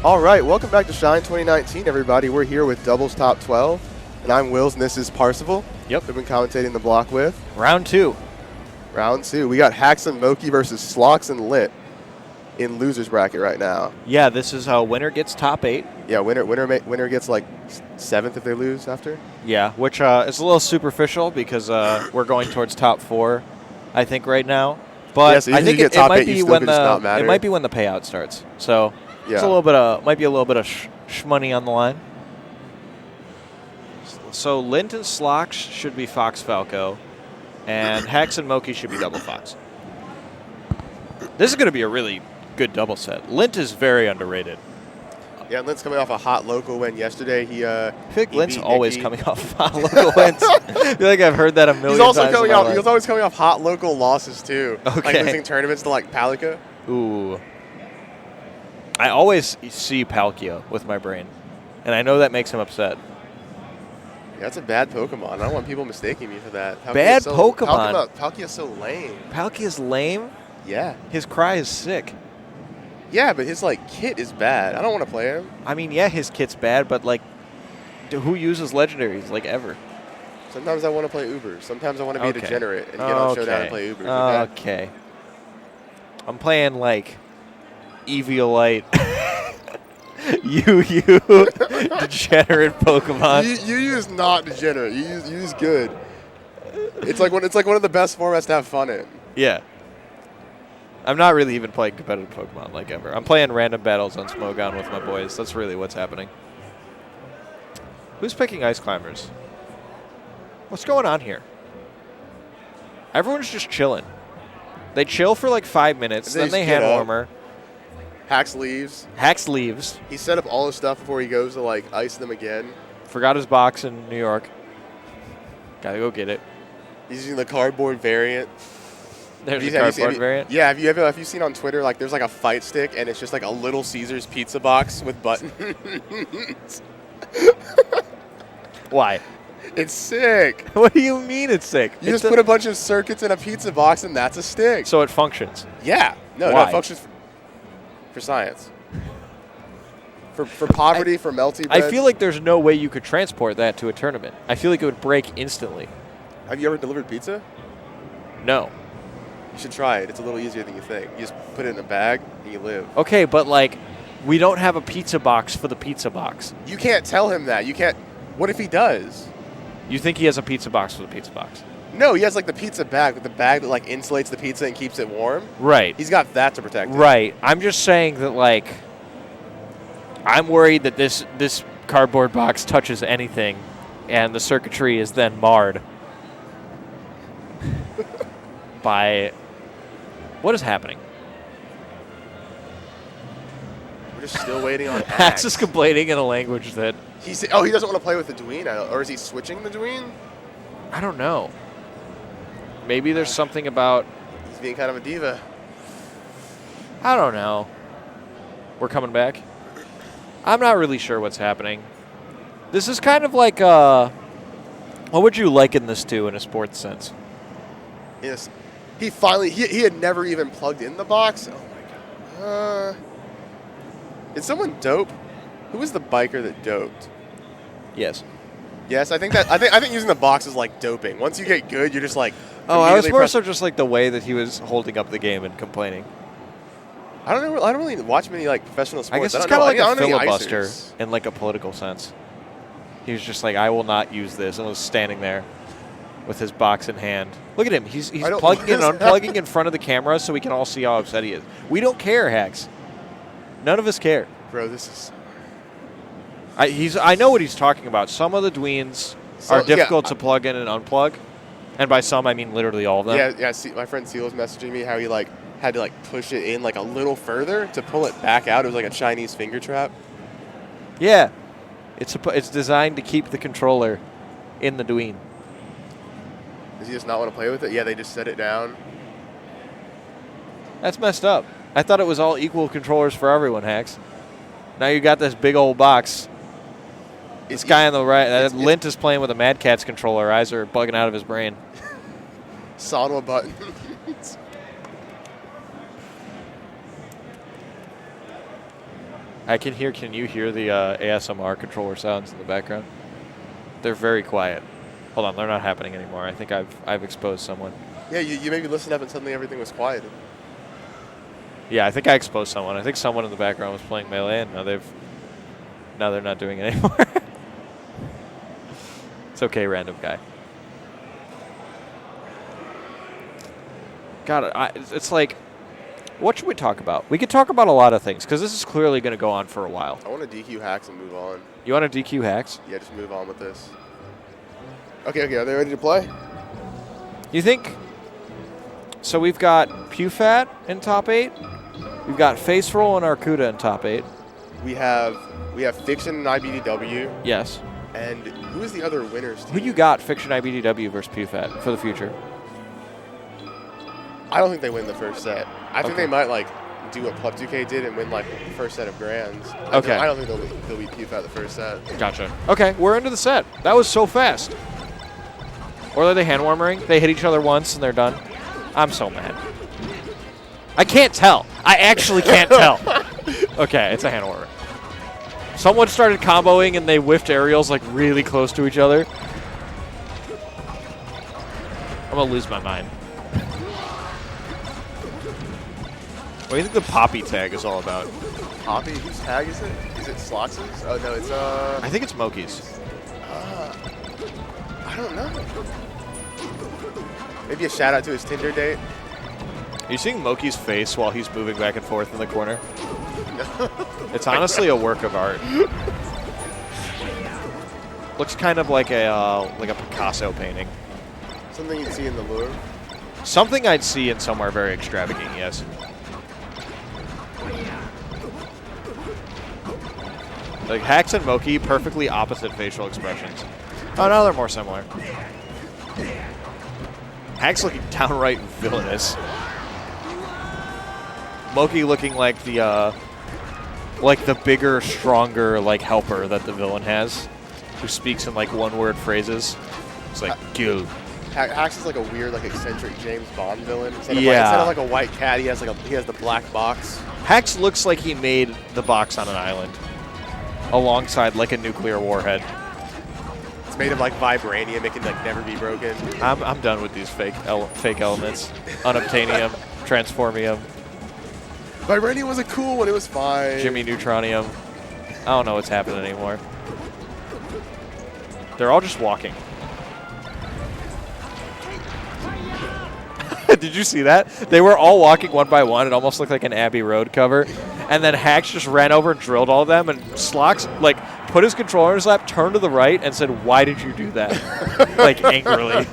All right, welcome back to Shine 2019, everybody. We're here with Doubles Top 12, and I'm Wills, and this is Parsival. Yep. We've been commentating the block with. Round 2. Round 2. We got Hacks and Moky versus Slocks and Lint in loser's bracket right now. Yeah, this is how winner gets top 8. Yeah, winner gets like 7th if they lose after. Yeah, which is a little superficial because we're going towards top 4, I think, right now. But yeah, so I think it might be when the payout starts. So yeah. It's a little bit of might be a little bit of shmoney on the line. So Lint and Slocks should be Fox Falco, and Hacks and Moky should be double Fox. This is going to be a really good double set. Lint is very underrated. Yeah, Lint's coming off a hot local win yesterday. I think Lint's always coming off hot local wins. I feel like I've heard that a million times. He's always coming off hot local losses too. Okay. Like losing tournaments to like Palika. Ooh. I always see Palkia with my brain, and I know that makes him upset. Yeah, that's a bad Pokemon. I don't want people mistaking me for that. Pokemon? Palkia's so lame. Palkia's lame? Yeah. His cry is sick. Yeah, but his like kit is bad. I don't want to play him. I mean, yeah, his kit's bad, but like, who uses legendaries like ever? Sometimes I want to play Uber. Sometimes I want to be a degenerate and get on Showdown and play Uber. Okay. I'm playing like Eviolite. you degenerate Pokemon. You use not degenerate. You use good. It's like one of the best formats to have fun in. Yeah. I'm not really even playing competitive Pokemon like ever. I'm playing random battles on Smogon with my boys. That's really what's happening. Who's picking Ice Climbers? What's going on here? Everyone's just chilling. They chill for like 5 minutes, then they hand warmer. Hacks leaves. Hacks leaves. He set up all his stuff before he goes to like ice them again. Forgot his box in New York. Gotta go get it. He's using the cardboard variant. There's a cardboard variant? Yeah, have you seen on Twitter, like there's like a fight stick and it's just like a Little Caesars pizza box with buttons. Why? It's sick. What do you mean it's sick? You just put a bunch of circuits in a pizza box and that's a stick. So it functions? Yeah. No, it functions for science. For poverty, for melty bread. I feel like there's no way you could transport that to a tournament. I feel like it would break instantly. Have you ever delivered pizza? No. You should try it. It's a little easier than you think. You just put it in a bag and you live. Okay, but like, we don't have a pizza box for the pizza box. You can't tell him that. You can't. What if he does? You think he has a pizza box for the pizza box? No, he has like the pizza bag with the bag that like insulates the pizza and keeps it warm. Right. He's got that to protect it. Right. I'm just saying that like, I'm worried that this cardboard box touches anything and the circuitry is then marred by... What is happening? We're just still waiting on Hacks. Hacks is complaining in a language that... he doesn't want to play with the Dween? Or is he switching the Dween? I don't know. Maybe there's something about... He's being kind of a diva. I don't know. We're coming back? I'm not really sure what's happening. This is kind of like... what would you liken this to in a sports sense? Yes. He finally... He had never even plugged in the box. Oh, my God. Did someone dope? Who was the biker that doped? Yes. Yes, I think using the box is like doping. Once you get good, you're just like... Oh, I was more so just like the way that he was holding up the game and complaining. I don't know. I don't really watch many like professional sports. I guess it's kind of like a filibuster in like a political sense. He was just like, I will not use this, and was standing there with his box in hand. Look at him. He's plugging and unplugging in front of the camera so we can all see how upset he is. We don't care, Hacks. None of us care. Bro, this is... I know what he's talking about. Some of the Dweens are difficult to plug in and unplug. And by some, I mean literally all of them. Yeah. See, my friend Seal was messaging me how he like had to like push it in like a little further to pull it back out. It was like a Chinese finger trap. Yeah. It's designed to keep the controller in the Dween. Does he just not want to play with it? Yeah, they just set it down. That's messed up. I thought it was all equal controllers for everyone, Hacks. Now you got this big old box. This guy on the right, Lint is playing with a Mad Catz controller. Eyes are bugging out of his brain. Sonwa button. I can hear. Can you hear the ASMR controller sounds in the background? They're very quiet. Hold on, they're not happening anymore. I think I've exposed someone. Yeah, you maybe listened up and suddenly everything was quieted. Yeah, I think I exposed someone. I think someone in the background was playing Melee, and now they're not doing it anymore. It's okay, random guy. God, it's like, what should we talk about? We could talk about a lot of things, because this is clearly going to go on for a while. I want to DQ hacks and move on. You want to DQ hacks? Yeah, just move on with this. Okay, are they ready to play? You think? So we've got PewFat in top 8. We've got Face Roll and Arcuda in top 8. We have Fiction and iBDW. Yes. And who is the other winners team? Who you got, Fiction iBDW versus PewFat for the future? I don't think they win the first set. I think Okay. they might like do what Plup 2K did and win like the first set of grands. Okay. I don't think they'll beat PewFat the first set. Gotcha. Okay, we're into the set. That was so fast. Or are they hand warmering? They hit each other once and they're done. I'm so mad. I can't tell. I actually can't tell. Okay, it's a hand warmer. Someone started comboing and they whiffed aerials like really close to each other. I'm gonna lose my mind. What do you think the Poppy tag is all about? Poppy? Whose tag is it? Is it Slocks'? Oh no, it's I think it's Moky's. I don't know. Maybe a shout out to his Tinder date. Are you seeing Moky's face while he's moving back and forth in the corner? No. It's honestly a work of art. Looks kind of like a Picasso painting. Something you'd see in the Louvre. Something I'd see in somewhere very extravagant, yes. Like Hacks and Moky, perfectly opposite facial expressions. Oh no, they're more similar. Hacks looking downright villainous. Moky looking like the bigger, stronger like helper that the villain has, who speaks in like one-word phrases. It's like, dude. Hacks is like a weird, like eccentric James Bond villain. Instead Yeah. of like a white cat, he has the black box. Hacks looks like he made the box on an island, alongside like a nuclear warhead. It's made of like vibranium. It can like never be broken. I'm done with these fake elements. Unobtainium, Transformium, Vibranium was a cool one. It was fine. Jimmy Neutronium. I don't know what's happening anymore. They're all just walking. Did you see that? They were all walking one by one. It almost looked like an Abbey Road cover. And then Hacks just ran over and drilled all of them. And Slocks, like, put his controller in his lap, turned to the right, and said, "Why did you do that?" Like, angrily.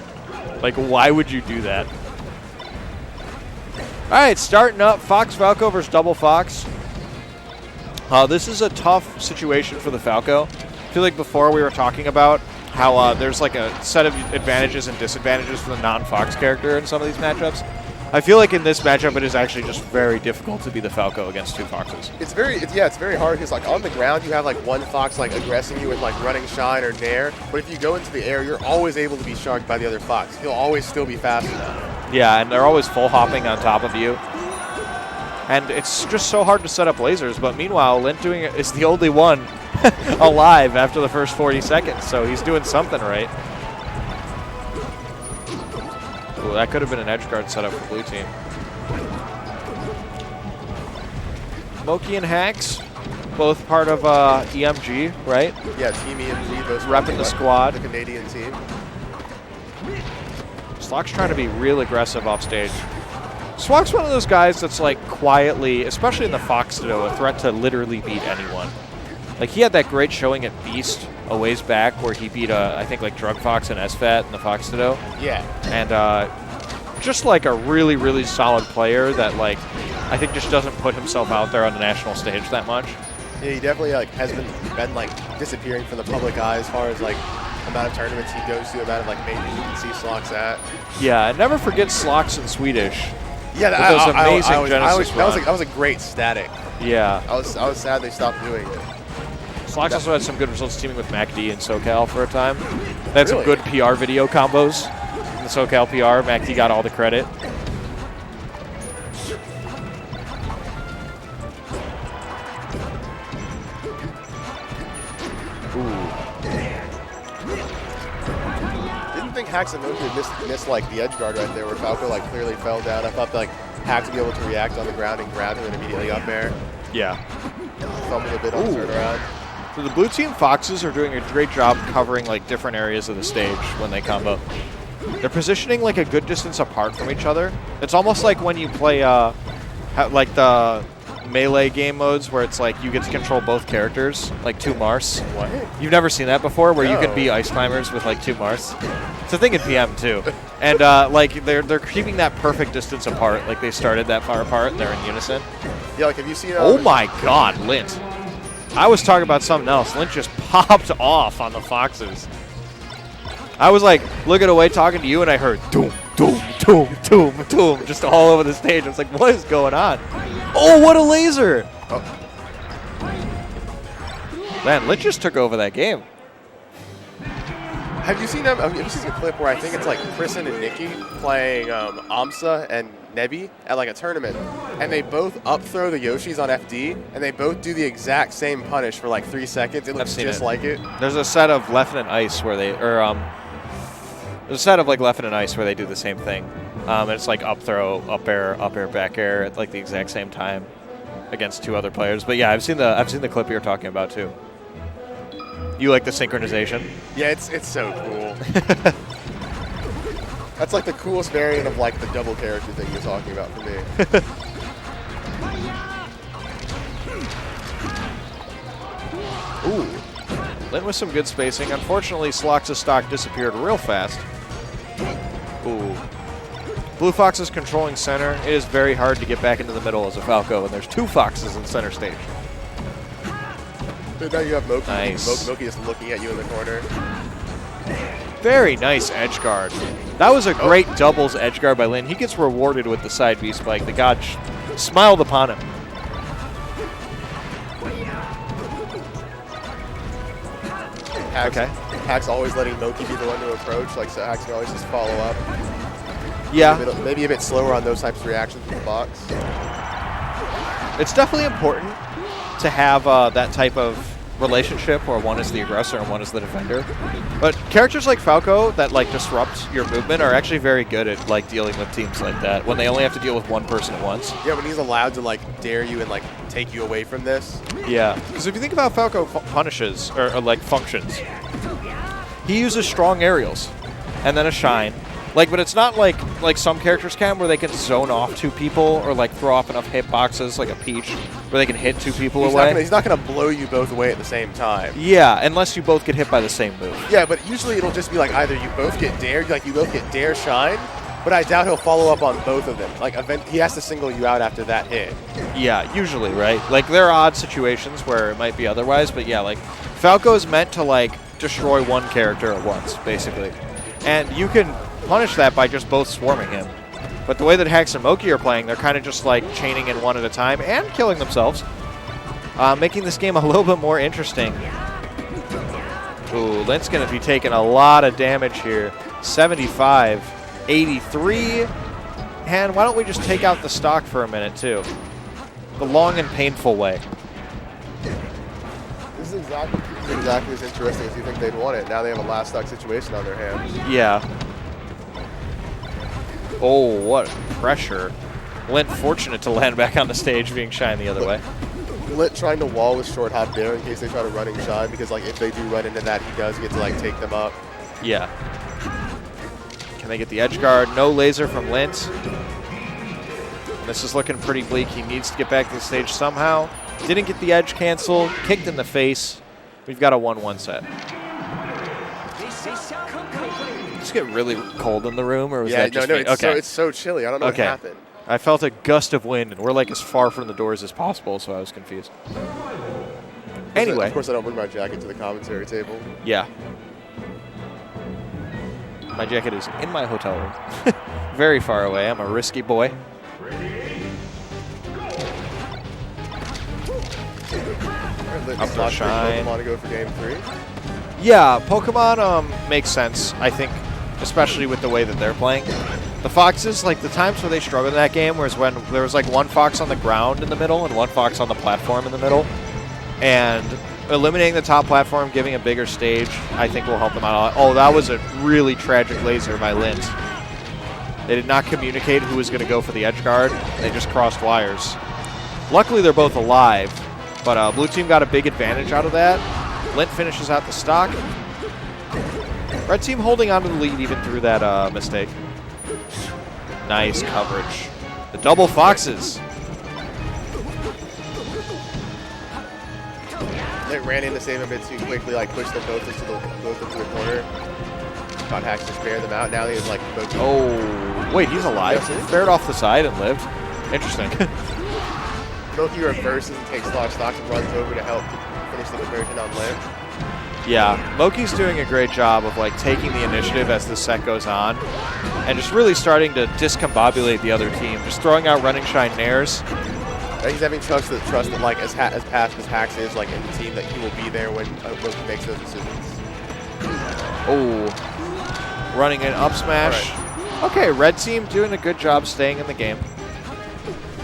Like, why would you do that? All right, starting up, Fox Falco versus Double Fox. This is a tough situation for the Falco. I feel like before we were talking about how there's like a set of advantages and disadvantages for the non-Fox character in some of these matchups. I feel like in this matchup it is actually just very difficult to be the Falco against two Foxes. It's very hard because like on the ground you have like one Fox like aggressing you with like running shine or nair, but if you go into the air you're always able to be sharked by the other Fox. He'll always still be fast enough. Yeah, and they're always full hopping on top of you. And it's just so hard to set up lasers, but meanwhile Lint doing it is the only one alive after the first 40 seconds, so he's doing something right. Ooh, that could have been an edge guard setup for blue team. Moky and Hacks, both part of EMG, right? Yeah, Team EMG, those repping the squad. The Canadian team. Slocks trying to be real aggressive off stage. Slocks one of those guys that's like quietly, especially in the Fox Ditto, a threat to literally beat anyone. Like he had that great showing at Beast a ways back where he beat I think like Drug Fox and SFAT in the Fox Ditto. Yeah. And just like a really, really solid player that like I think just doesn't put himself out there on the national stage that much. Yeah, he definitely like has been like disappearing from the public eye as far as like amount of tournaments he goes to, amount of like majors you can see Slocks at. Yeah, and never forget Slocks in Swedish. Yeah, that was a great static. Yeah. I was sad they stopped doing it. Slocks also had some good results teaming with MacD in SoCal for a time. They had some good PR video combos in the SoCal PR. MacD got all the credit. Didn't think Hacks and Moky would miss like the edge guard right there where Falco like clearly fell down. I thought like Hacks would be able to react on the ground and grab him and immediately up air. Yeah. Fumbled a bit on the turnaround. So the blue team Foxes are doing a great job covering like different areas of the stage when they combo. They're positioning like a good distance apart from each other. It's almost like when you play like the melee game modes where it's like you get to control both characters, like 2 Mars. What? You've never seen that before, where you No. can be ice climbers with like 2 Mars. It's a thing in PM too, and like they're keeping that perfect distance apart. Like they started that far apart, and they're in unison. Yeah, like have you seen? Oh my God, Lint! I was talking about something else. Lint just popped off on the Foxes. I was like looking away, talking to you, and I heard doom, doom, doom, doom, doom, just all over the stage. I was like, what is going on? Oh, what a laser! Oh. Man, Lint just took over that game. Have you seen them? Have you seen a clip where I think it's like Kristen and Nikki playing Amsa and Nebi at like a tournament, and they both up throw the Yoshis on FD, and they both do the exact same punish for like 3 seconds. It looks just like it. There's a set of Left and Ice where they, there's a set of like Left and Ice where they do the same thing. And it's like up throw, up air, back air at like the exact same time against 2 other players. But yeah, I've seen the clip you're talking about too. You like the synchronization? Yeah, it's so cool. That's like the coolest variant of like the double character thing you're talking about for me. Ooh. Lint with some good spacing. Unfortunately, Slocks' stock disappeared real fast. Ooh. Blue Fox is controlling center. It is very hard to get back into the middle as a Falco, and there's 2 Foxes in center stage. But now you have Moky. Nice. Moky is looking at you in the corner. Very nice edge guard. That was a great doubles edge guard by Lint. He gets rewarded with the side B spike. The god smiled upon him. Hack's always letting Moky be the one to approach, like so Hack's can always just follow up. Yeah. Maybe a bit slower on those types of reactions in the box. It's definitely important to have that type of relationship where one is the aggressor and one is the defender. But characters like Falco that like disrupt your movement are actually very good at like dealing with teams like that when they only have to deal with one person at once. Yeah, when he's allowed to like dare you and like take you away from this. Yeah, because if you think about Falco punishes or like functions, he uses strong aerials and then a shine. Like, but it's not like some characters can, where they can zone off 2 people or like throw off enough hitboxes, like a Peach, where they can hit 2 people away. He's not gonna blow you both away at the same time. Yeah, unless you both get hit by the same move. Yeah, but usually it'll just be like either you both get dared, like you both get dare shine, but I doubt he'll follow up on both of them. Like he has to single you out after that hit. Yeah, usually, right? Like there are odd situations where it might be otherwise, but yeah, like Falco is meant to like destroy one character at once, basically, and you can punish that by just both swarming him. But the way that Hacks and Moky are playing, they're kind of just like chaining in one at a time and killing themselves, making this game a little bit more interesting. Ooh, Lint's going to be taking a lot of damage here. 75, 83. And why don't we just take out the stock for a minute too? The long and painful way. This is exactly as interesting as you think they'd want it. Now they have a last stock situation on their hands. Yeah. Oh, what pressure. Lint fortunate to land back on the stage, being shined the other way. Lint trying to wall with short hop there in case they try to running shine, because like if they do run into that, he does get to like take them up. Yeah. Can they get the edge guard? No laser from Lint. And this is looking pretty bleak. He needs to get back to the stage somehow. Didn't get the edge cancel. Kicked in the face. We've got a 1-1 set. Just get really cold in the room, or was that just me? It's so chilly. I don't know what happened. I felt a gust of wind, and we're like as far from the doors as possible, so I was confused. Anyway. Of course, I don't bring my jacket to the commentary table. Yeah. My jacket is in my hotel room. Very far away. I'm a risky boy. Up to shine. Pokemon to go for game 3. Yeah, Pokemon makes sense, I think, especially with the way that they're playing. The Foxes, like the times where they struggled in that game was when there was like 1 Fox on the ground in the middle and 1 Fox on the platform in the middle. And eliminating the top platform, giving a bigger stage, I think will help them out a lot. Oh, that was a really tragic laser by Lint. They did not communicate who was going to go for the edge guard. They just crossed wires. Luckily, they're both alive, but blue team got a big advantage out of that. Lint finishes out the stock. Red team holding on to the lead even through that mistake. Nice coverage. The double foxes. They ran in to save a bit too quickly, like pushed them both into the corner. Thought Hacks to spare them out. Now he's like Moky. Oh, wait, he's alive. Yes, Fared off the side and lived. Interesting. Moky reverses and takes Slocks and runs over to help finish the conversion on Lint. Yeah, Moky's doing a great job of like taking the initiative as the set goes on and just really starting to discombobulate the other team, just throwing out running shine nairs. He's having trust that like as past as Hacks is like in the team, that he will be there when Moky makes those decisions. Oh, running an up smash. Right. Okay, red team doing a good job staying in the game.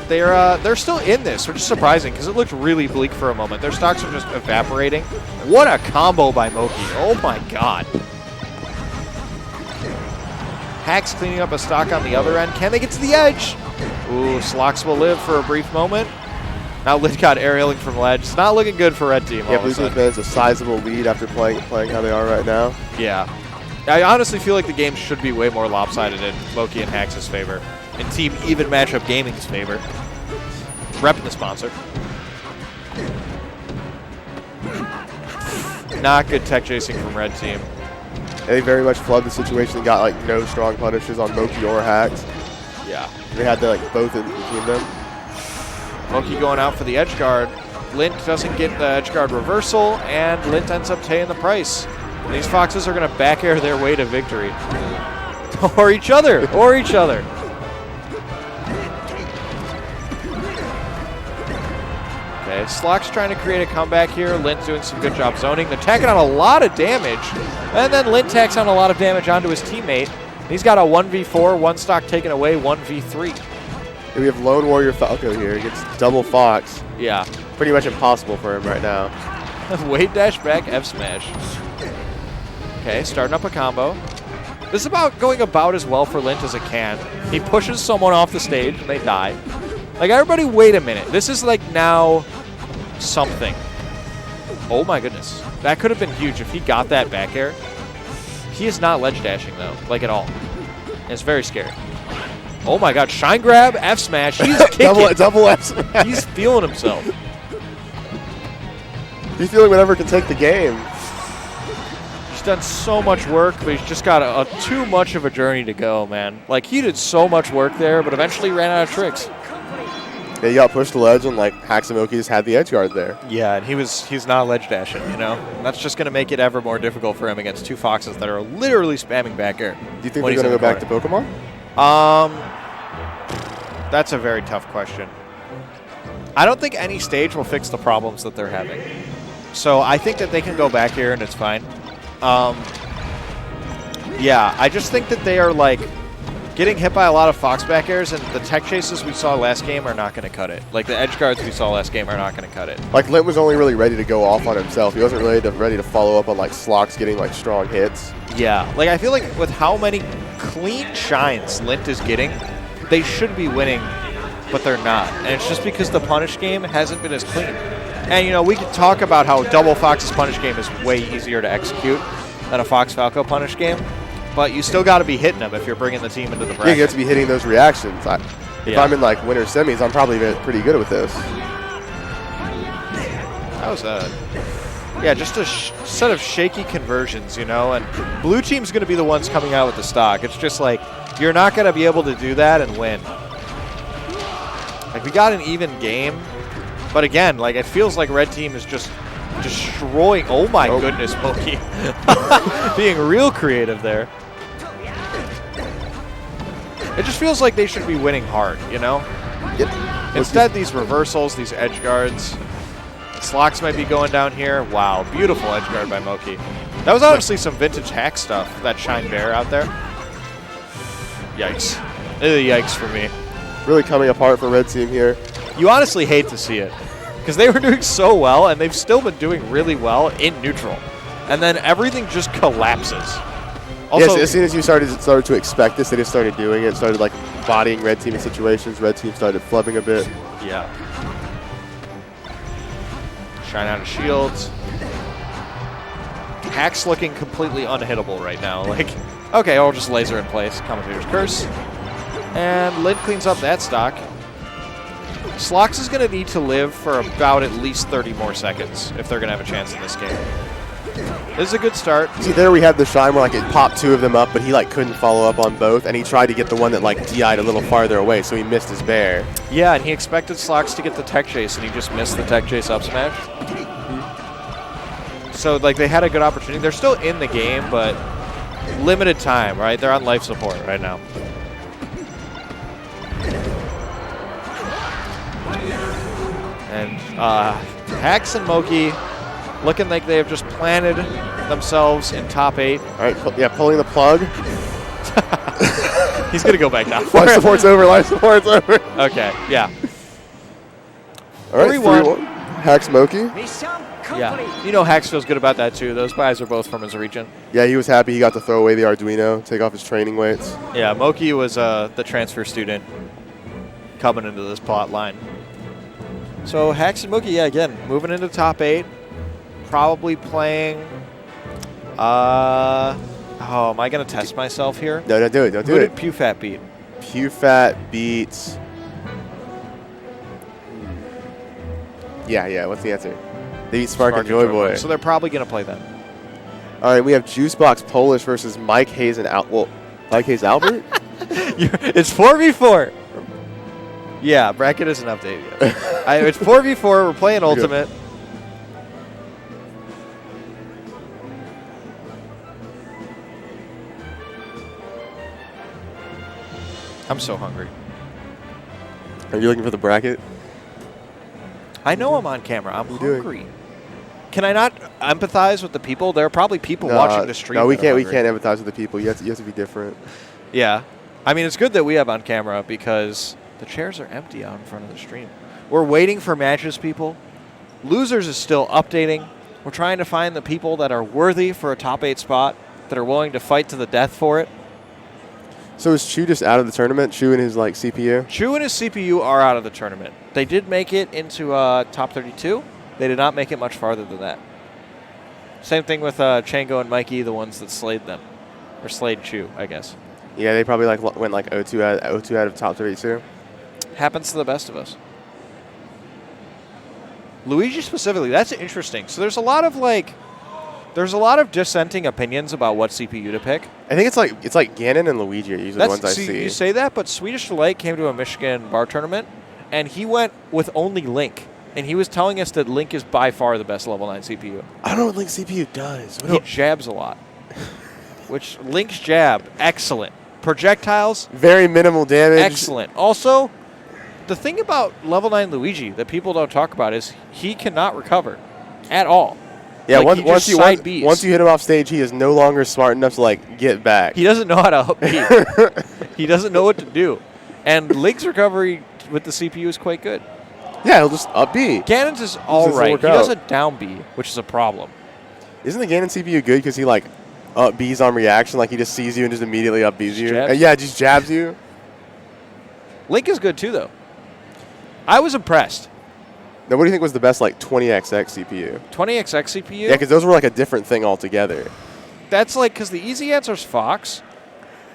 They're still in this, which is surprising because it looked really bleak for a moment. Their stocks are just evaporating. What a combo by Moky. Oh my god. Hacks cleaning up a stock on the other end. Can they get to the edge? Ooh, Slocks will live for a brief moment. Now Lint got aerialing from ledge. It's not looking good for red team. Yeah, blue team has a sizable lead after playing how they are right now. Yeah. I honestly feel like the game should be way more lopsided in Moky and Hacks' favor. In Team Even Matchup Gaming's favor. Repping the sponsor. Not good tech chasing from red team. They very much flooded the situation and got like no strong punishes on Moky or Hacks. Yeah. They had to like both in between them. Moky going out for the edge guard. Lint doesn't get the edge guard reversal, and Lint ends up paying the price. And these foxes are going to back air their way to victory. Or each other. Or each other. Okay, Slocks trying to create a comeback here. Lint doing some good job zoning. They're tacking on a lot of damage. And then Lint tacks on a lot of damage onto his teammate. He's got a 1v4, one stock taken away, 1v3. We have Lone Warrior Falco here. He gets double Fox. Yeah. Pretty much impossible for him right now. Wade dash back, F smash. Okay, starting up a combo. This is going about as well for Lint as it can. He pushes someone off the stage and they die. Like, everybody, wait a minute. This is like now something. Oh my goodness. That could have been huge if he got that back air. He is not ledge dashing though, like at all. It's very scary. Oh my god, shine grab, F smash. He's kicking. double F smash. He's feeling himself. He's feeling whatever can take the game. He's done so much work, but he's just got too much of a journey to go, man. Like, he did so much work there, but eventually ran out of tricks. Yeah, he got pushed to ledge, and like Hacks and Moky just had the edge guard there. Yeah, and he's not ledge dashing, you know? That's just going to make it ever more difficult for him against two foxes that are literally spamming back air. Do you think they're going to go back to Pokemon? That's a very tough question. I don't think any stage will fix the problems that they're having. So I think that they can go back here and it's fine. Yeah, I just think that they are like getting hit by a lot of fox back airs, and the tech chases we saw last game are not going to cut it. Like, the edge guards we saw last game are not going to cut it. Like, Lint was only really ready to go off on himself. He wasn't really ready to follow up on like Slocks getting like strong hits. Yeah, like I feel like with how many clean shines Lint is getting, they should be winning, but they're not. And it's just because the punish game hasn't been as clean. And, you know, we could talk about how Double Fox's punish game is way easier to execute than a Fox Falco punish game, but you still got to be hitting them if you're bringing the team into the bracket. Yeah, you have to be hitting those reactions. If I'm in like winter semis, I'm probably pretty good with this. That was just a set of shaky conversions, you know, and blue team's going to be the ones coming out with the stock. It's just like, you're not going to be able to do that and win. Like, we got an even game, but again, like, it feels like red team is just destroying. Oh my goodness, Moky. Being real creative there. It just feels like they should be winning hard, you know? Yep. Instead, these reversals, these edge guards. Slocks might be going down here. Wow, beautiful edge guard by Moky. That was honestly some vintage hack stuff, that Shine Bear out there. Yikes. Yikes for me. Really coming apart for red team here. You honestly hate to see it. Because they were doing so well, and they've still been doing really well in neutral. And then everything just collapses. Also, yes, as soon as you started to expect this, they just started doing it. Started like bodying red team in situations. Red team started flubbing a bit. Yeah. Shine out of shields. Hack's looking completely unhittable right now. Like, okay, I'll just laser in place. Commentator's curse. And Lint cleans up that stock. Slocks is going to need to live for about at least 30 more seconds if they're going to have a chance in this game. This is a good start. See, there we had the shine where like it popped 2 of them up, but he like couldn't follow up on both, and he tried to get the one that like DI'd a little farther away, so he missed his bear. Yeah, and he expected Slocks to get the tech chase, and he just missed the tech chase up smash. So like they had a good opportunity. They're still in the game, but limited time, right? They're on life support right now. And Hax and Moky looking like they have just planted themselves in top 8. All right, yeah, pulling the plug. He's going to go back down. Life support's over, life support's over. Okay, yeah. All right, 3-1. Hax Moky. Yeah, you know Hax feels good about that too. Those guys are both from his region. Yeah, he was happy he got to throw away the Arduino, take off his training weights. Yeah, Moky was the transfer student coming into this plot line. So Hax and Moky, yeah, again, moving into top 8. Probably playing. Oh, am I going to test myself here? No, don't do it. Don't do it. Who did PewFat beat? PewFat beats. Yeah. What's the answer? They beat Spark and Joy Boy. So they're probably going to play them. All right, we have Juicebox Polish versus MikeHaze and MikeHaze Albert. It's 4v4. Yeah, bracket isn't updated yet. It's 4v4. We're playing Ultimate. Good. I'm so hungry. Are you looking for the bracket? I know I'm on camera. I'm hungry. Can I not empathize with the people? There are probably people watching the stream. No, we can't. We can't empathize with the people. You have to be different. Yeah, I mean it's good that we have on camera because the chairs are empty out in front of the stream. We're waiting for matches, people. Losers is still updating. We're trying to find the people that are worthy for a top 8 spot, that are willing to fight to the death for it. So is Chu just out of the tournament? Chu and his like CPU? Chu and his CPU are out of the tournament. They did make it into top 32. They did not make it much farther than that. Same thing with Chango and Mikey, the ones that slayed them. Or slayed Chu, I guess. Yeah, they probably like went like 0-2 out of top 32. Happens to the best of us. Luigi specifically, that's interesting. So there's a lot of dissenting opinions about what CPU to pick. I think it's like Ganon and Luigi are usually the ones I see. You say that, but Swedish Delight came to a Michigan bar tournament, and he went with only Link. And he was telling us that Link is by far the best level 9 CPU. I don't know what Link's CPU does. He jabs a lot. Which, Link's jab, excellent. Projectiles, very minimal damage. Excellent. Also, the thing about level 9 Luigi that people don't talk about is he cannot recover at all. Yeah, like once you hit him off stage, he is no longer smart enough to like get back. He doesn't know how to up B. He doesn't know what to do. And Link's recovery with the CPU is quite good. Yeah, he'll just up B. Ganon's is all right. He does a down B, which is a problem. Isn't the Ganon CPU good because he like up B's on reaction? Like he just sees you and just immediately up B's you? Yeah, just jabs you. Link is good too, though. I was impressed. Now, what do you think was the best like 20XX CPU? 20XX CPU? Yeah, because those were like a different thing altogether. That's like, because the easy answer is Fox.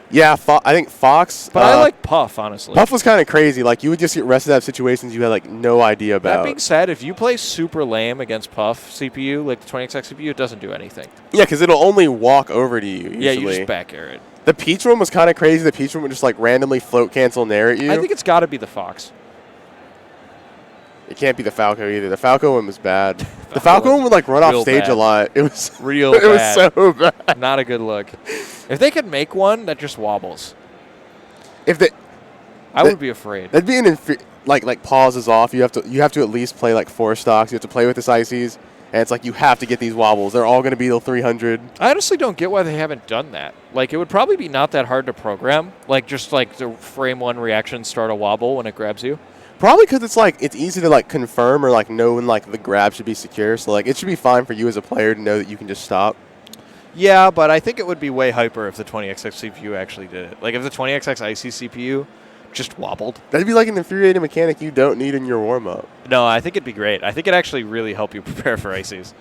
Yeah, I think Fox. But I like Puff, honestly. Puff was kind of crazy. Like, you would just get arrested out of situations you had, like, no idea about. That being said, if you play super lame against Puff CPU, like the 20XX CPU, it doesn't do anything. Yeah, because it'll only walk over to you, usually. Yeah, you just back air it. The Peach one was kind of crazy. The Peach one would just, like, randomly float cancel and nair at you. I think it's got to be the Fox. It can't be the Falco either. The Falco one was bad. The Falco one would, like, run off stage a lot. It was real bad. It was so bad. Not a good look. If they could make one that just wobbles. I would be afraid. That'd be an like pauses off. You have to at least play like 4 stocks. You have to play with the ICs, and it's like you have to get these wobbles. They're all going to be the 300. I honestly don't get why they haven't done that. Like it would probably be not that hard to program. Like just like the frame 1 reaction start a wobble when it grabs you. Probably because it's easy to like confirm or like know when like the grab should be secure. So like it should be fine for you as a player to know that you can just stop. Yeah, but I think it would be way hyper if the 20XX CPU actually did it. Like if the 20XX icy CPU just wobbled. That'd be like an infuriating mechanic you don't need in your warm up. No, I think it'd be great. I think it'd actually really help you prepare for ices.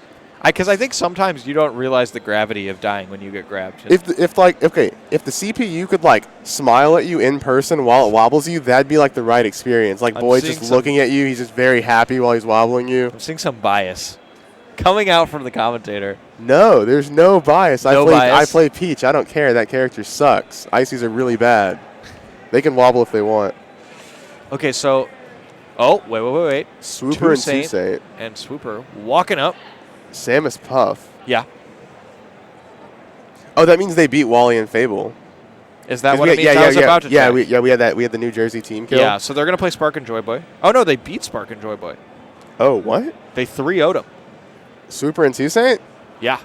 Because I think sometimes you don't realize the gravity of dying when you get grabbed. If the CPU could like smile at you in person while it wobbles you, that'd be like the right experience. Like Boyd's just looking at you, he's just very happy while he's wobbling you. I'm seeing some bias coming out from the commentator. No, there's no bias. No I play Peach. I don't care. That character sucks. Icies are really bad. They can wobble if they want. Okay, so wait. Swooper and ToSeyn. And Swooper walking up. Samus Puff. Yeah. Oh, that means they beat Wally and Fable. Is that what it means? I was about to check. We had that. We had the New Jersey team kill. Yeah, so they're going to play Spark and Joy Boy. Oh, no, they beat Spark and Joy Boy. Oh, what? They 3-0'd him. Swooper and ToSeyn? Yeah.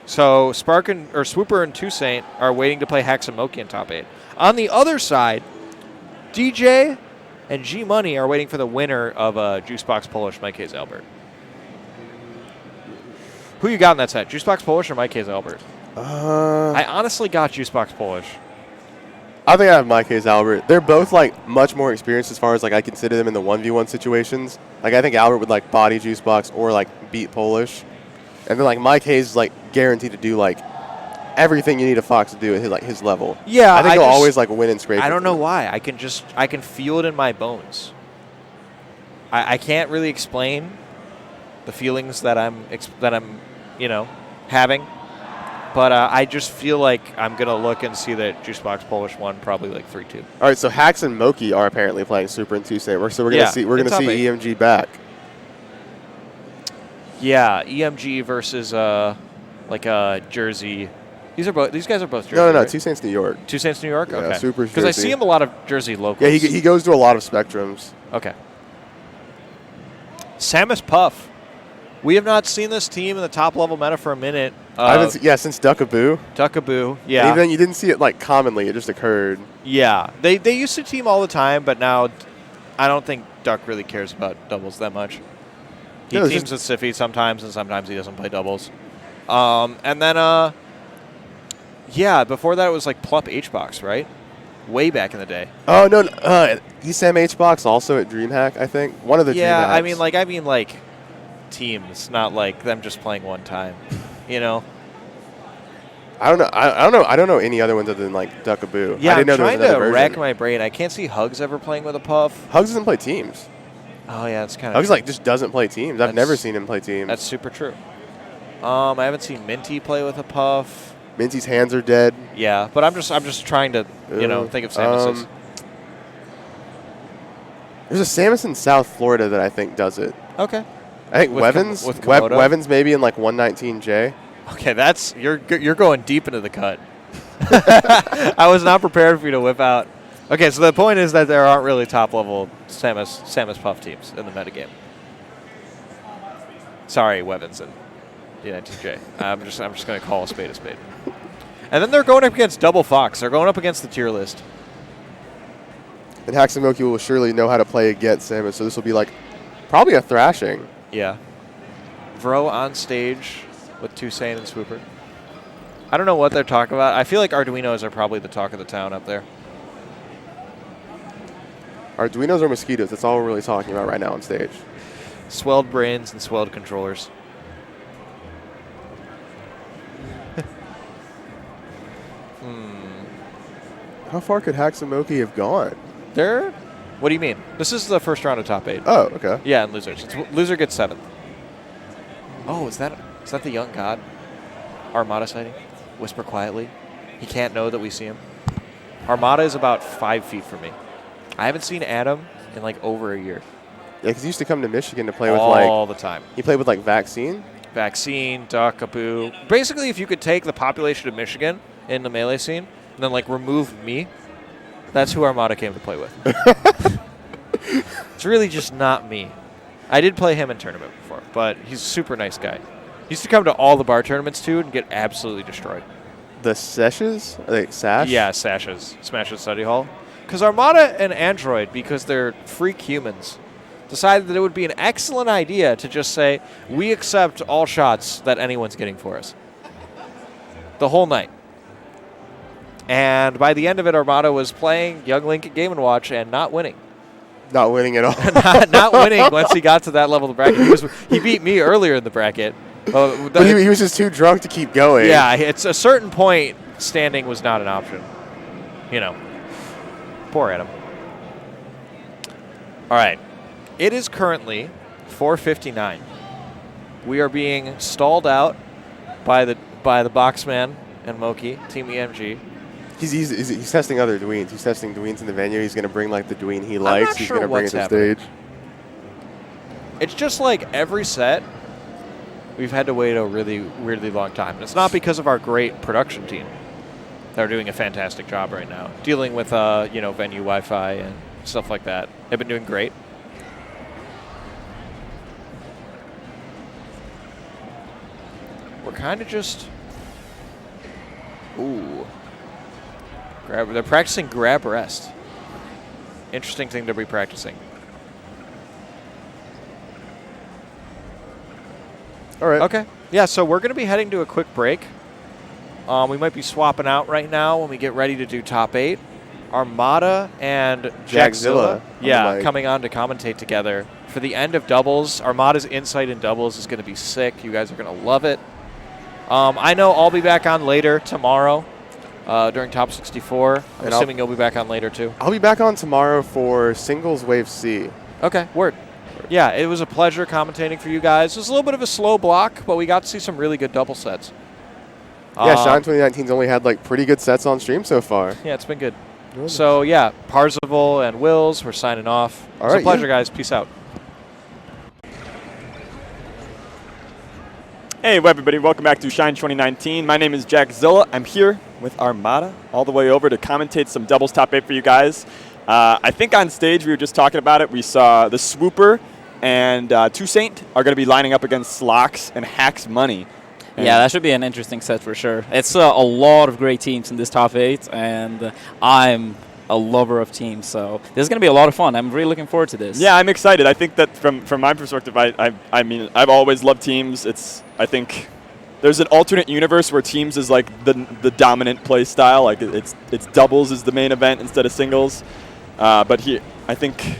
So Swooper and ToSeyn are waiting to play Hacks and Moky in top 8. On the other side, DJ and GMoney are waiting for the winner of Juicebox Polish, MikeHaze Albert. Who you got in that set? Juicebox Polish or MikeHaze Albert? I honestly got Juicebox Polish. I think I have MikeHaze Albert. They're both like much more experienced as far as like I consider them in the 1v1 situations. Like I think Albert would like body Juicebox or like beat Polish. And then like MikeHaze is like guaranteed to do like everything you need a Fox to do at his level. Yeah, I think he'll always like win and scrape. I don't know why. I can feel it in my bones. I can't really explain the feelings that I'm having, but I just feel like I'm gonna look and see that Juicebox Polish won probably like 3-2. All right, so Hacks and Moky are apparently playing Swooper and ToSeyn. So we're gonna see EMG back. Yeah, EMG versus Jersey. These guys are both Jersey. No. Right? ToSeyn's New York. ToSeyn's New York. Yeah, okay. Swooper's Jersey. Because I see him a lot of Jersey locals. Yeah, he goes to a lot of Spectrums. Okay. Samus Puff. We have not seen this team in the top level meta for a minute. Since Duckaboo. Duckaboo, yeah. And even you didn't see it like commonly; it just occurred. Yeah, they used to team all the time, but now I don't think Duck really cares about doubles that much. He teams with Siffy sometimes, and sometimes he doesn't play doubles. And then, before that it was like Plup HBox, right? Way back in the day. Oh no, ESAM HBox also at DreamHack, I think. One of the DreamHacks. Yeah, I mean like teams, not like them just playing one time. You know. I don't know any other ones other than like Duckaboo. Yeah, I didn't know I'm trying there was another to rack version. my brain. I can't see Hugs ever playing with a Puff. Hugs doesn't play teams. Oh yeah, it's kind of. Hugs like just doesn't play teams. I've never seen him play teams. That's super true. I haven't seen Minty play with a Puff. Minty's hands are dead. Yeah, but I'm just trying to think of Samus's. There's a Samus in South Florida that I think does it. Okay. I think Wevins maybe in like 119J. Okay, that's you're going deep into the cut. I was not prepared for you to whip out. Okay, so the point is that there aren't really top level Samus Puff teams in the metagame. Sorry, Wevins and TJ. I'm just going to call a spade a spade. And then they're going up against Double Fox. They're going up against the tier list. And Hacks and Moky will surely know how to play against Samus, so this will be like probably a thrashing. Yeah. Vro on stage with ToSeyn and Swooper. I don't know what they're talking about. I feel like Arduinos are probably the talk of the town up there. Arduinos or mosquitoes? That's all we're really talking about right now on stage. Swelled brains and swelled controllers. How far could Hacks and Moky have gone? What do you mean? This is the first round of top 8. Oh, okay. Yeah, and losers. Loser gets 7th. Oh, is that the young god? Armada sighting? Whisper quietly. He can't know that we see him. Armada is about 5 feet from me. I haven't seen Adam in like over a year. Yeah, because he used to come to Michigan to play with all the time. He played with like Vaccine? Vaccine, Duckaboo. Basically, if you could take the population of Michigan in the Melee scene and then like remove me, that's who Armada came to play with. It's really just not me. I did play him in tournament before, but he's a super nice guy. He used to come to all the bar tournaments too and get absolutely destroyed. The Sashes? Are they Sash? Yeah, Sashes. Smash's Study Hall. Because Armada and Android, because they're freak humans, decided that it would be an excellent idea to just say, we accept all shots that anyone's getting for us. The whole night. And by the end of it, Armada was playing Young Link at Game & Watch and not winning. Not winning at all. not winning once he got to that level of the bracket. He beat me earlier in the bracket. But he was just too drunk to keep going. Yeah, it's a certain point, standing was not an option. You know. Poor Adam. All right. It is currently 4:59. We are being stalled out by the Boxman and Moky, Team EMG. He's testing other dweens. He's testing dweens in the venue. He's going to bring like the dween he likes. He's going to bring it to stage. It's just like every set, we've had to wait a really weirdly long time. And it's not because of our great production team. They're doing a fantastic job right now, dealing with venue Wi-Fi and stuff like that. They've been doing great. We're kind of just, ooh. They're practicing grab rest. Interesting thing to be practicing. All right. Okay. Yeah, so we're going to be heading to a quick break. We might be swapping out right now when we get ready to do top 8. Armada and Jackzilla, coming on to commentate together. For the end of doubles, Armada's insight in doubles is going to be sick. You guys are going to love it. I know I'll be back on later tomorrow. During Top 64. I'm assuming you'll be back on later, too. I'll be back on tomorrow for Singles Wave C. Okay, word. Yeah, it was a pleasure commentating for you guys. It was a little bit of a slow block, but we got to see some really good double sets. Yeah, Shine 2019's only had like pretty good sets on stream so far. Yeah, it's been good. So, yeah, Parzival and Wills, we're signing off. It was a pleasure, guys. Peace out. Hey, everybody. Welcome back to Shine 2019. My name is Jackzilla. I'm here with Armada all the way over to commentate some doubles top 8 for you guys. I think on stage, we were just talking about it. We saw the Swooper and ToSeyn are going to be lining up against Slocks and Hacks Money. And yeah, that should be an interesting set for sure. It's a lot of great teams in this top 8, and I'm a lover of teams, so this is going to be a lot of fun. I'm really looking forward to this. Yeah, I'm excited. I think that from my perspective, I mean, I've always loved teams. I think there's an alternate universe where teams is like the dominant play style. Like it's doubles is the main event instead of singles. But here, I think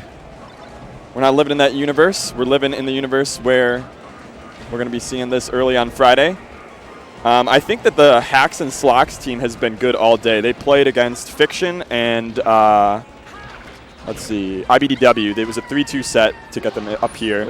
we're not living in that universe. We're living in the universe where we're going to be seeing this early on Friday. I think that the Hacks and Slocks team has been good all day. They played against Fiction and, let's see, iBDW. It was a 3-2 set to get them up here.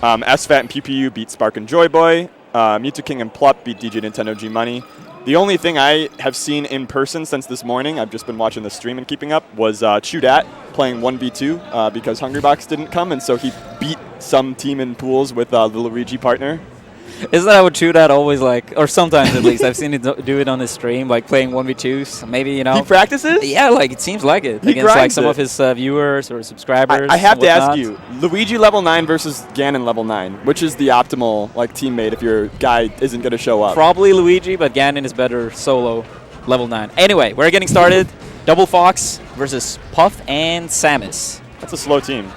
SFAT and PPU beat Spark and Joyboy. Mewtwo King and Plup beat DJ Nintendo GMoney. The only thing I have seen in person since this morning, I've just been watching the stream and keeping up, was Chudat playing 1v2 because Hungrybox didn't come, and so he beat some team in pools with the Luigi partner. Isn't that what Chudat always like, or sometimes at least, I've seen it do it on his stream, like playing 1v2s, maybe, you know. He practices? Yeah, like it seems like it. He against like some it. of his viewers or subscribers. I have to ask you, Luigi level 9 versus Ganon level 9, which is the optimal like teammate if your guy isn't going to show up? Probably Luigi, but Ganon is better solo level 9. Anyway, we're getting started. Double Fox versus Puff and Samus. That's a slow team.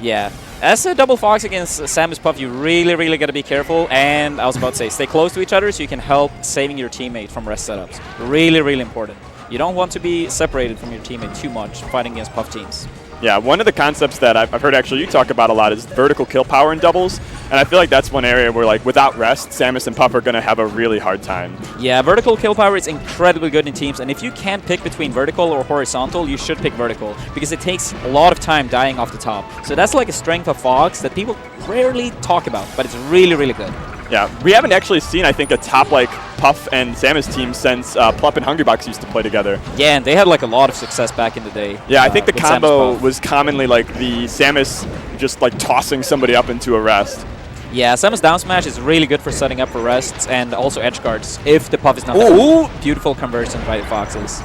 Yeah. As a Double Fox against Samus Puff, you really got to be careful. And I was about to say, stay close to each other so you can help saving your teammate from rest setups. Really important. You don't want to be separated from your teammate too much fighting against Puff teams. Yeah, one of the concepts that I've heard actually you talk about a lot is vertical kill power in doubles. And I feel like that's one area where, like, without rest, Samus and Puff are going to have a really hard time. Yeah, vertical kill power is incredibly good in teams. And if you can't pick between vertical or horizontal, you should pick vertical. Because it takes a lot of time dying off the top. So that's like a strength of Fox that people rarely talk about. But it's really good. Yeah, we haven't actually seen, I think, a top, like, Puff and Samus team since Plup and Hungrybox used to play together. Yeah, and they had, like, a lot of success back in the day. Yeah, I think the combo Samus was commonly, like, the Samus just, like, tossing somebody up into a rest. Yeah, Samus down smash is really good for setting up for rests and also edge guards if the Puff is not there. Ooh, beautiful conversion by the Foxes.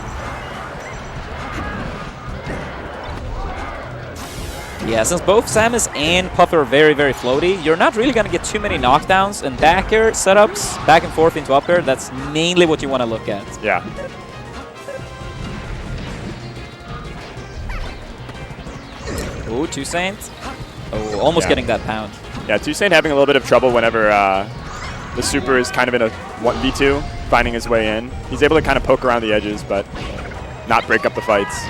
Yeah, since both Samus and Puff are very floaty, you're not really going to get too many knockdowns, and back air setups, back and forth into up air, that's mainly what you want to look at. Yeah. Ooh, ToSeyn. Oh, almost getting that pound. Yeah, ToSeyn having a little bit of trouble whenever the Swooper is kind of in a 1v2, finding his way in. He's able to kind of poke around the edges, but not break up the fights.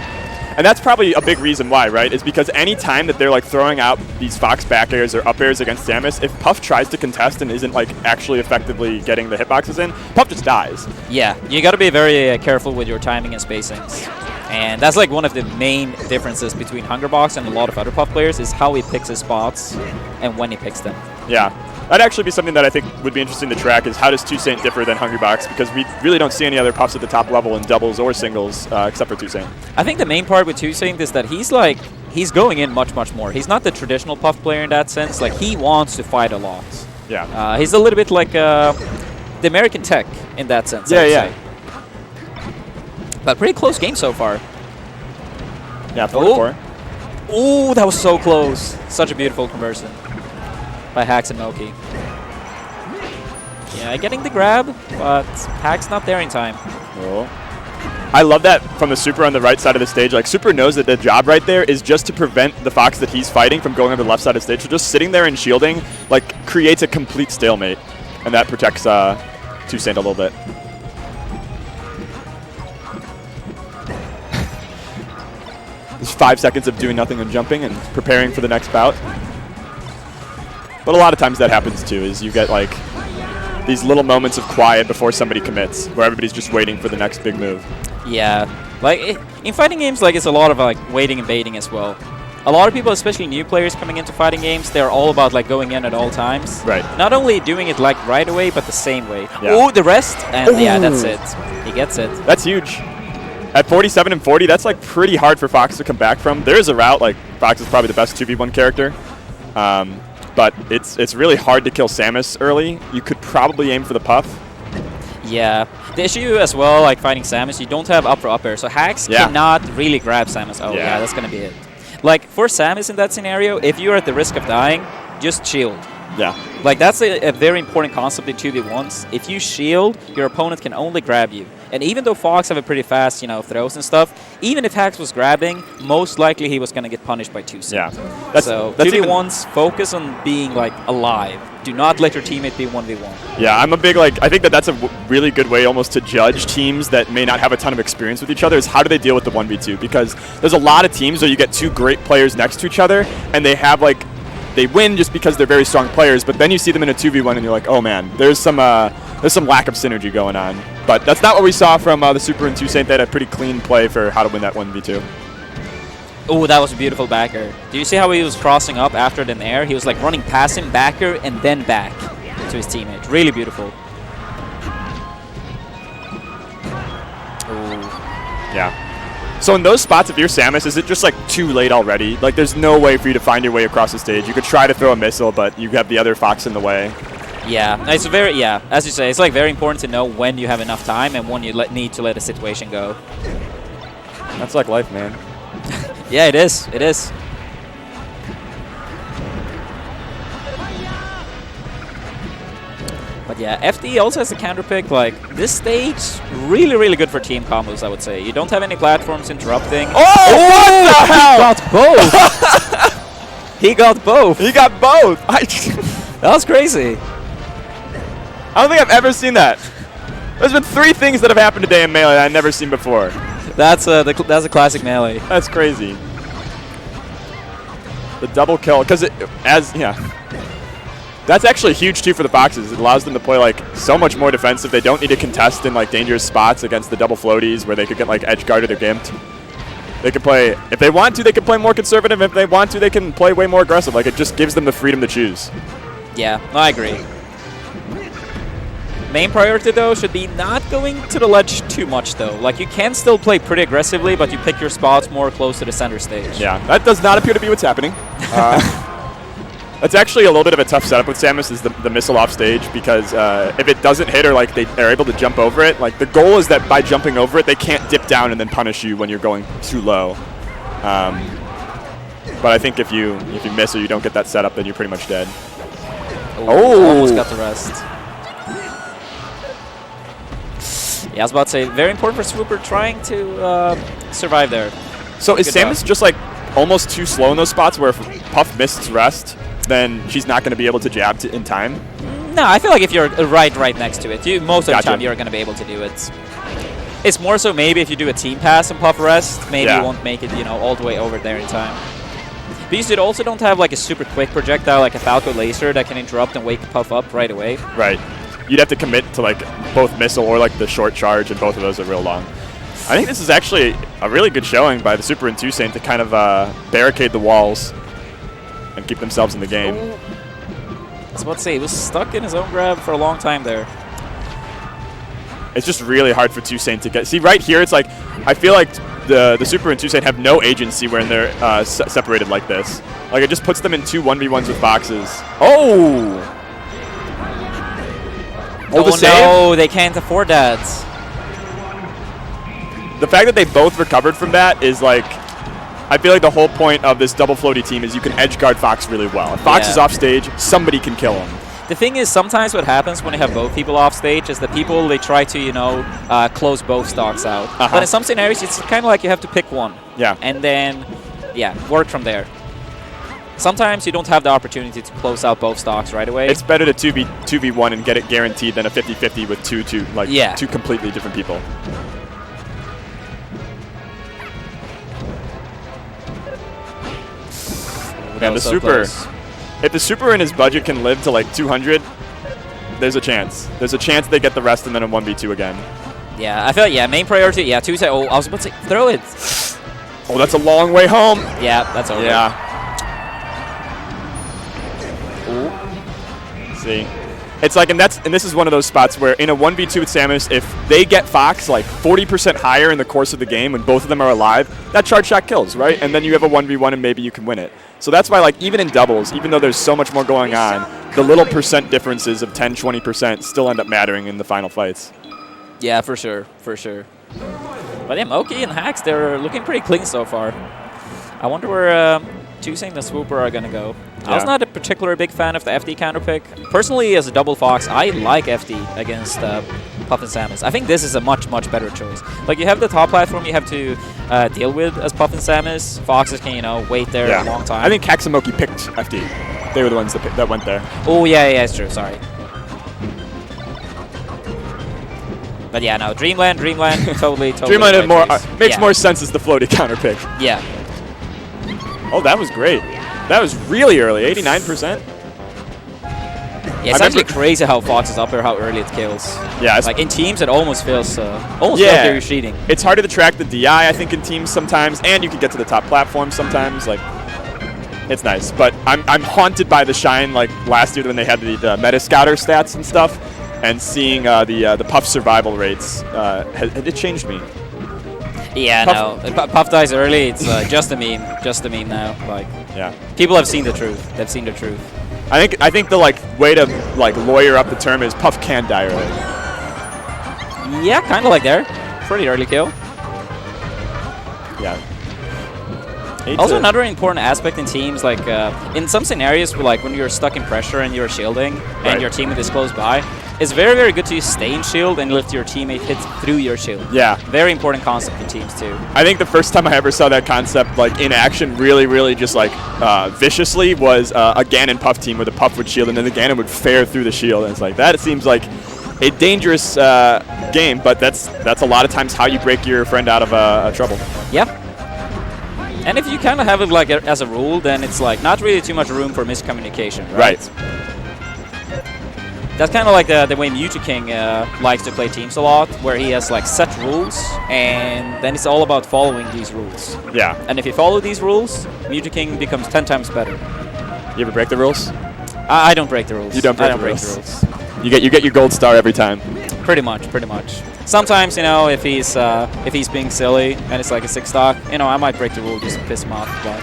And that's probably a big reason why, right? Is because any time that they're like throwing out these Fox back airs or up airs against Samus, if Puff tries to contest and isn't like actually effectively getting the hitboxes in, Puff just dies. Yeah, you got to be very careful with your timing and spacings. And that's like one of the main differences between Hungerbox and a lot of other Puff players is how he picks his spots and when he picks them. Yeah. That'd actually be something that I think would be interesting to track is how does ToSeyn differ than Hungerbox, because we really don't see any other Puffs at the top level in doubles or singles except for ToSeyn. I think the main part with ToSeyn is that he's going in much more. He's not the traditional Puff player in that sense. Like, he wants to fight a lot. Yeah. He's a little bit like the American Tech in that sense. Yeah. But pretty close game so far. Yeah, 4-4. Oh, that was so close. Such a beautiful conversion by Hax and Moky. Yeah, getting the grab, but Hax not there in time. Oh. I love that from the Swooper on the right side of the stage. Like, Swooper knows that the job right there is just to prevent the Fox that he's fighting from going over the left side of the stage. So just sitting there and shielding, like, creates a complete stalemate. And that protects ToSeyn a little bit. There's 5 seconds of doing nothing and jumping and preparing for the next bout. But a lot of times that happens too, is you get like these little moments of quiet before somebody commits, where everybody's just waiting for the next big move. Yeah, like in fighting games, like it's a lot of like waiting and baiting as well. A lot of people, especially new players coming into fighting games, they're all about like going in at all times. Right. Not only doing it like right away, but the same way. Yeah. Oh, the rest, and yeah, that's it. He gets it. That's huge. At 47 and 40, that's like pretty hard for Fox to come back from. There is a route, like Fox is probably the best 2v1 character. But it's really hard to kill Samus early. You could probably aim for the Puff. Yeah. The issue as well, like fighting Samus, you don't have up for up air, so Hax cannot really grab Samus. Oh yeah, that's gonna be it. Like for Samus in that scenario, if you're at the risk of dying, just shield. Yeah. Like that's a very important concept in 2v1s. If you shield, your opponent can only grab you. And even though Fox have a pretty fast, throws and stuff, even if Hax was grabbing, most likely he was going to get punished by ToSeyn. Yeah. So 2v1s, focus on being like alive. Do not let your teammate be 1v1. Yeah, I'm a big I think that's a really good way almost to judge teams that may not have a ton of experience with each other is how do they deal with the 1v2, because there's a lot of teams where you get two great players next to each other and they have they win just because they're very strong players, but then you see them in a 2v1 and you're like, oh man, there's some lack of synergy going on. But that's not what we saw from the Swooper and ToSeyn. They had a pretty clean play for how to win that 1v2. Oh, that was a beautiful backer. Do you see how he was crossing up after the air? He was like running past him, backer, and then back to his teammate. Really beautiful. Ooh. Yeah. So in those spots, if you're Samus, is it just like too late already? Like there's no way for you to find your way across the stage. You could try to throw a missile, but you have the other Fox in the way. Yeah, it's as you say, it's like very important to know when you have enough time and when you need to let a situation go. That's like life, man. Yeah, it is. It is. But yeah, FD also has a counter pick. Like, this stage, really, really good for team combos, I would say. You don't have any platforms interrupting. Oh, what the hell? He got both! He got both! He got both! That was crazy. I don't think I've ever seen that. There's been 3 things that have happened today in Melee that I've never seen before. That's a classic Melee. That's crazy. The double kill, because that's actually huge too for the Foxes. It allows them to play like so much more defensive. They don't need to contest in like dangerous spots against the double floaties where they could get like edge guarded or gimped. They can play, if they want to, they can play more conservative. If they want to, they can play way more aggressive. Like it just gives them the freedom to choose. Yeah, I agree. Main priority though should be not going to the ledge too much though. Like you can still play pretty aggressively, but you pick your spots more close to the center stage. Yeah, that does not appear to be what's happening. That's actually a little bit of a tough setup with Samus is the missile off stage, because if it doesn't hit or like they are able to jump over it, like the goal is that by jumping over it, they can't dip down and then punish you when you're going too low. But I think if you miss or you don't get that setup, then you're pretty much dead. Oh, almost got the rest. Yeah, I was about to say, very important for Swooper trying to survive there. So is Samus just like almost too slow in those spots where if Puff misses rest, then she's not going to be able to jab in time. No, I feel like if you're right next to it, most of the Gotcha. time you're going to be able to do it. It's more so maybe if you do a team pass and Puff rest, maybe you won't make it, all the way over there in time. Because you also don't have like a super quick projectile like a Falco laser that can interrupt and wake Puff up right away. Right. You'd have to commit to like both missile or like the short charge, and both of those are real long. I think this is actually a really good showing by the Super and ToSeyn to kind of barricade the walls and keep themselves in the game. I was about to say, he was stuck in his own grab for a long time there. It's just really hard for ToSeyn to get. See, right here, it's like, I feel like the Super and ToSeyn have no agency when they're separated like this. Like, it just puts them in 2 1v1s with boxes. Oh! Oh, the save? No, they can't afford that. The fact that they both recovered from that is like, I feel like the whole point of this double floaty team is you can edge guard Fox really well. If Fox is off stage, somebody can kill him. The thing is, sometimes what happens when you have both people off stage is that people, they try to, close both stocks out. But in some scenarios, it's kind of like you have to pick one. Yeah. And then, work from there. Sometimes you don't have the opportunity to close out both stocks right away. It's better to 2v1 and get it guaranteed than a 50-50 with two completely different people. And the Super, if the Super and his budget can live to like 200, there's a chance. There's a chance they get the rest and then a 1v2 again. Yeah, I feel like, main priority, ToSeyn. Oh, I was about to say, throw it. Oh, that's a long way home. Yeah, that's over. Yeah. See, it's like, and this is one of those spots where in a 1v2 with Samus, if they get Fox like 40% higher in the course of the game when both of them are alive, that charge shot kills, right? And then you have a 1v1 and maybe you can win it. So that's why, like, even in doubles, even though there's so much more going on, the little percent differences of 10, 20% still end up mattering in the final fights. Yeah, for sure, for sure. But yeah, Moky and Hacks, they're looking pretty clean so far. I wonder where ToSeyn and the Swooper are going to go. I was not a particular big fan of the FD counter pick. Personally, as a double Fox, I like FD against Puff and Samus. I think this is a much, much better choice. Like, you have the top platform you have to deal with as Puff and Samus. Foxes can, wait there a long time. I think Hacks and Moky picked FD. They were the ones that went there. Oh, yeah, it's true. Sorry. But yeah, no, Dreamland, totally. Dreamland makes more sense as the floaty counter pick. Yeah. Oh, that was great. That was really early, 89%. Yeah, it's actually crazy how Fox is up here, how early it kills. Yeah, like in teams, it almost feels like they're retreating. It's harder to track the DI, I think, in teams sometimes, and you can get to the top platform sometimes. Like, it's nice, but I'm haunted by the Shine. Like last year when they had the Meta Scouter stats and stuff, and seeing the Puff survival rates, it changed me. Yeah, Puff dies early. It's just a meme now. Like, people have seen the truth. They've seen the truth. I think the way to lawyer up the term is Puff can die early. Yeah, kind of like there. Pretty early kill. Yeah. Also, another important aspect in teams, like in some scenarios, like when you're stuck in pressure and you're shielding and your teammate is close by, it's very, very good to stay in shield and let your teammate hit through your shield. Yeah. Very important concept in teams too. I think the first time I ever saw that concept in action really just viciously was a Ganon Puff team where the Puff would shield and then the Ganon would fare through the shield. And it's like, that seems like a dangerous game, but that's a lot of times how you break your friend out of trouble. Yeah. And if you kind of have it as a rule, then it's not really too much room for miscommunication, right? That's kind of like the way MutiKing likes to play teams a lot, where he has set rules, and then it's all about following these rules. Yeah. And if you follow these rules, MutiKing becomes 10 times better. You ever break the rules? I don't break the rules. You don't break the rules. You get your gold star every time. Pretty much. Sometimes, if he's being silly and it's like a 6 stock, I might break the rule just to piss him off. But,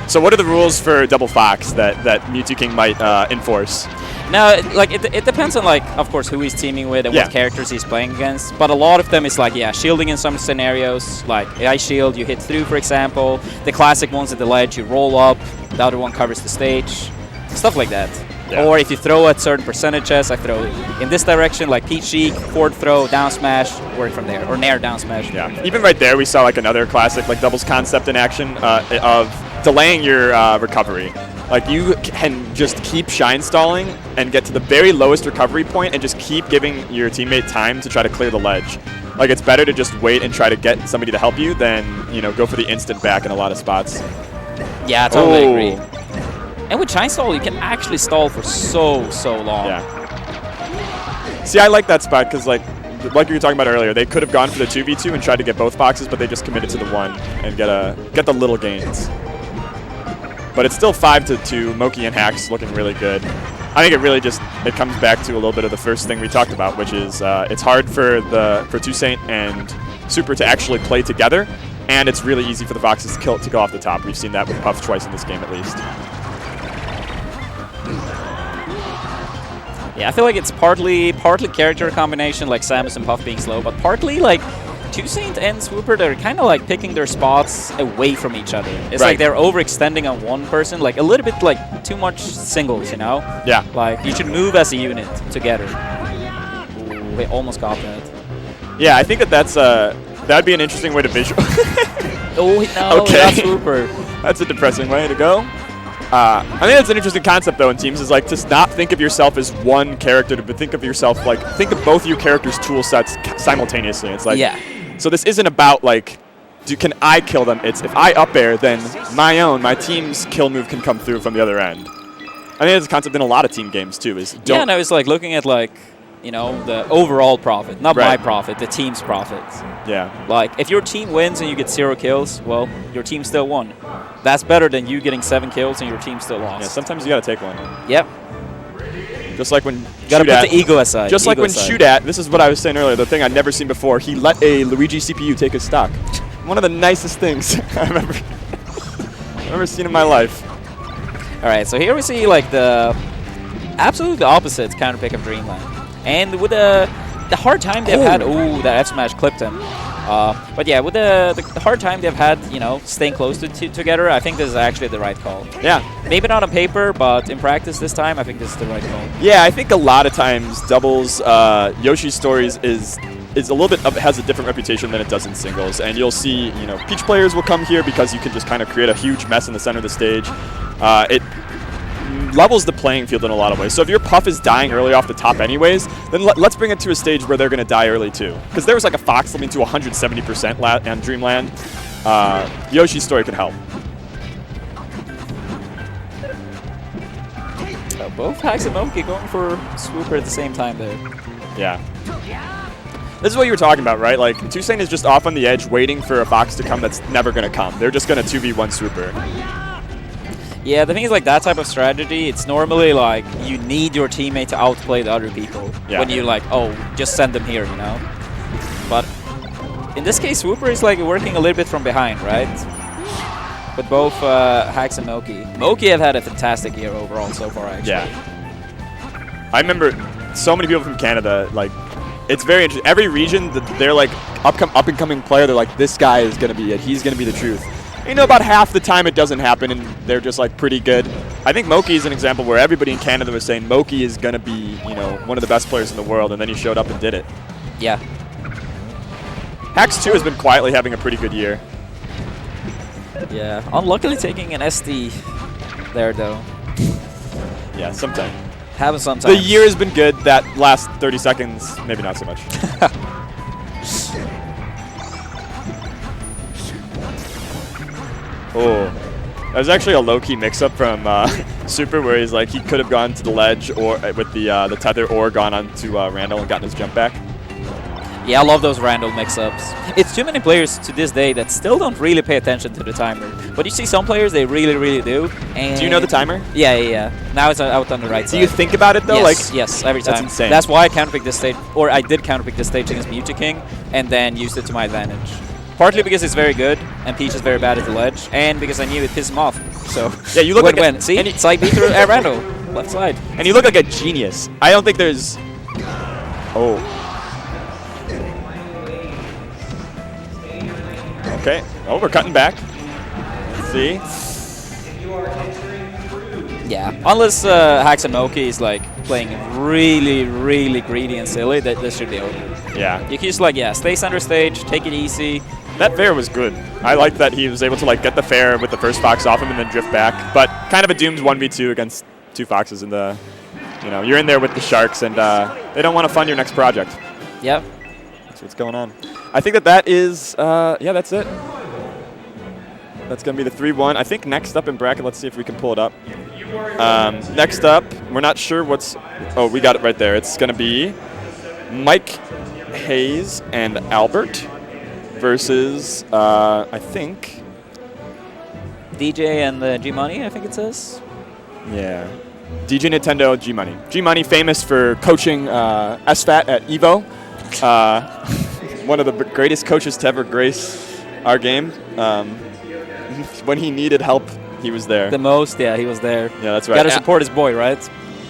So what are the rules for Double Fox that MutiKing might enforce? No, it depends on of course who he's teaming with and what characters he's playing against. But a lot of them is shielding in some scenarios. Like I shield, you hit through, for example. The classic ones at the ledge, you roll up. The other one covers the stage. Stuff like that. Yeah. Or if you throw at certain percentages, I throw in this direction, like peach cheek, forward throw, down smash, work from there, or nair down smash. Yeah. Even right there, we saw like another classic like doubles concept in action of delaying your recovery. Like you can just keep shine stalling and get to the very lowest recovery point and just keep giving your teammate time to try to clear the ledge. Like it's better to just wait and try to get somebody to help you than, you know, go for the instant back in a lot of spots. Yeah, I totally agree. And with shine stall, you can actually stall for so long. Yeah. See, I like that spot because like you were talking about earlier, they could have gone for the 2v2 and tried to get both boxes, but they just committed to the 1 and get the little gains. But it's still 5-2. Moky and Hacks looking really good. I think it comes back to a little bit of the first thing we talked about, which is it's hard for ToSeyn and Swooper to actually play together, and it's really easy for the Foxes to go off the top. We've seen that with Puff twice in this game at least. Yeah, I feel like it's partly character combination, like Samus and Puff being slow, but partly like ToSeyn and Swooper, they're kind of like picking their spots away from each other. It's like they're overextending on one person, like a little bit like too much singles, you know? Yeah. Like you should move as a unit together. Ooh, we almost got that. Yeah, I think that'd be an interesting way to visual. Oh no, okay. that's Swooper. That's a depressing way to go. I think that's an interesting concept though in teams, is like to not think of yourself as one character, but think of yourself like think of both your characters' tool sets simultaneously. It's like so this isn't about like can I kill them? It's if I up air, then my team's kill move can come through from the other end. I think that's a concept in a lot of team games too. Yeah, and I was like looking at like, you know, the overall profit, not my profit, the team's profit. Yeah. Like if your team wins and you get 0 kills, well, your team still won. That's better than you getting 7 kills and your team still lost. Yeah, sometimes you gotta take one. Yep. Just like when gotta put the ego aside. Just like when Shoot At, this is what I was saying earlier, the thing I'd never seen before, he let a Luigi CPU take his stock. One of the nicest things I've ever seen in my life. Alright, so here we see like the absolutely opposite counter pick of Dreamland. And with the hard time they've had, that F smash clipped him. But yeah, with the hard time they've had, you know, staying close together, I think this is actually the right call. Yeah. Maybe not on paper, but in practice this time, I think this is the right call. Yeah, I think a lot of times doubles, Yoshi's Stories is a little bit has a different reputation than it does in singles. And you'll see, you know, Peach players will come here because you can just kind of create a huge mess in the center of the stage. It levels the playing field in a lot of ways. So if your Puff is dying early off the top anyways, then let's bring it to a stage where they're going to die early too. Because there was like a Fox living to 170% on Dreamland. Yoshi's Story can help. So both Hacks and Moky going for Swooper at the same time there. Yeah. This is what you were talking about, right? Like, ToSeyn is just off on the edge waiting for a Fox to come that's never going to come. They're just going to 2v1 Swooper. Yeah, the thing is, like, that type of strategy, it's normally, like, you need your teammate to outplay the other people. Yeah. When you, like, oh, just send them here, you know? But in this case, Swooper is, like, working a little bit from behind, right? With both Hacks and Moky. Moky have had a fantastic year overall so far, actually. Yeah. I remember so many people from Canada, like, it's very interesting. Every region, they're, like, up-and-coming player, they're like, this guy is going to be it. He's going to be the truth. You know, about half the time it doesn't happen, and they're just like pretty good. I think Moky is an example where everybody in Canada was saying Moky is going to be, you know, one of the best players in the world, and then he showed up and did it. Yeah. Hacks 2 has been quietly having a pretty good year. Yeah. Unluckily taking an SD there, though. Yeah, sometimes. Happens sometimes. The year has been good. That last 30 seconds, maybe not so much. Oh, that was actually a low-key mix-up from Swooper, where he's like he could have gone to the ledge or with the tether, or gone onto Randall and gotten his jump back. Yeah, I love those Randall mix-ups. It's too many players to this day that still don't really pay attention to the timer. But you see some players, they really, really do. And do you know the timer? Yeah. Now it's out on the right side. Do you think about it though? Yes, every time. That's insane. That's why I counterpicked this stage, or I did counterpick this stage against Mewtwo King, and then used it to my advantage. Partly because it's very good, and Peach is very bad at the ledge, and because I knew it pissed him off. So yeah, you look win-win. See, side B through air Randall, left side. And you look like a genius. I don't think there's. Oh. Okay. Oh, we're cutting back. Let's see. Yeah, unless Hacks and Moky is like playing really, really greedy and silly, that should be over. Yeah. You can just like, stay center stage, take it easy. That fair was good. I liked that he was able to like get the fair with the first fox off him and then drift back. But kind of a doomed 1v2 against 2 foxes in the, you're in there with the sharks and they don't want to fund your next project. Yep. That's what's going on. I think that is, that's it. That's going to be the 3-1. I think next up in bracket, let's see if we can pull it up. Next up, we're not sure what's, we got it right there. It's going to be MikeHaze and Albert versus, I think, DJ and GMoney, I think it says. Yeah. DJ Nintendo, GMoney. GMoney famous for coaching SFAT at EVO. One of the greatest coaches to ever grace our game. When he needed help, he was there. The most, he was there. Yeah, that's right. Got to support his boy, right?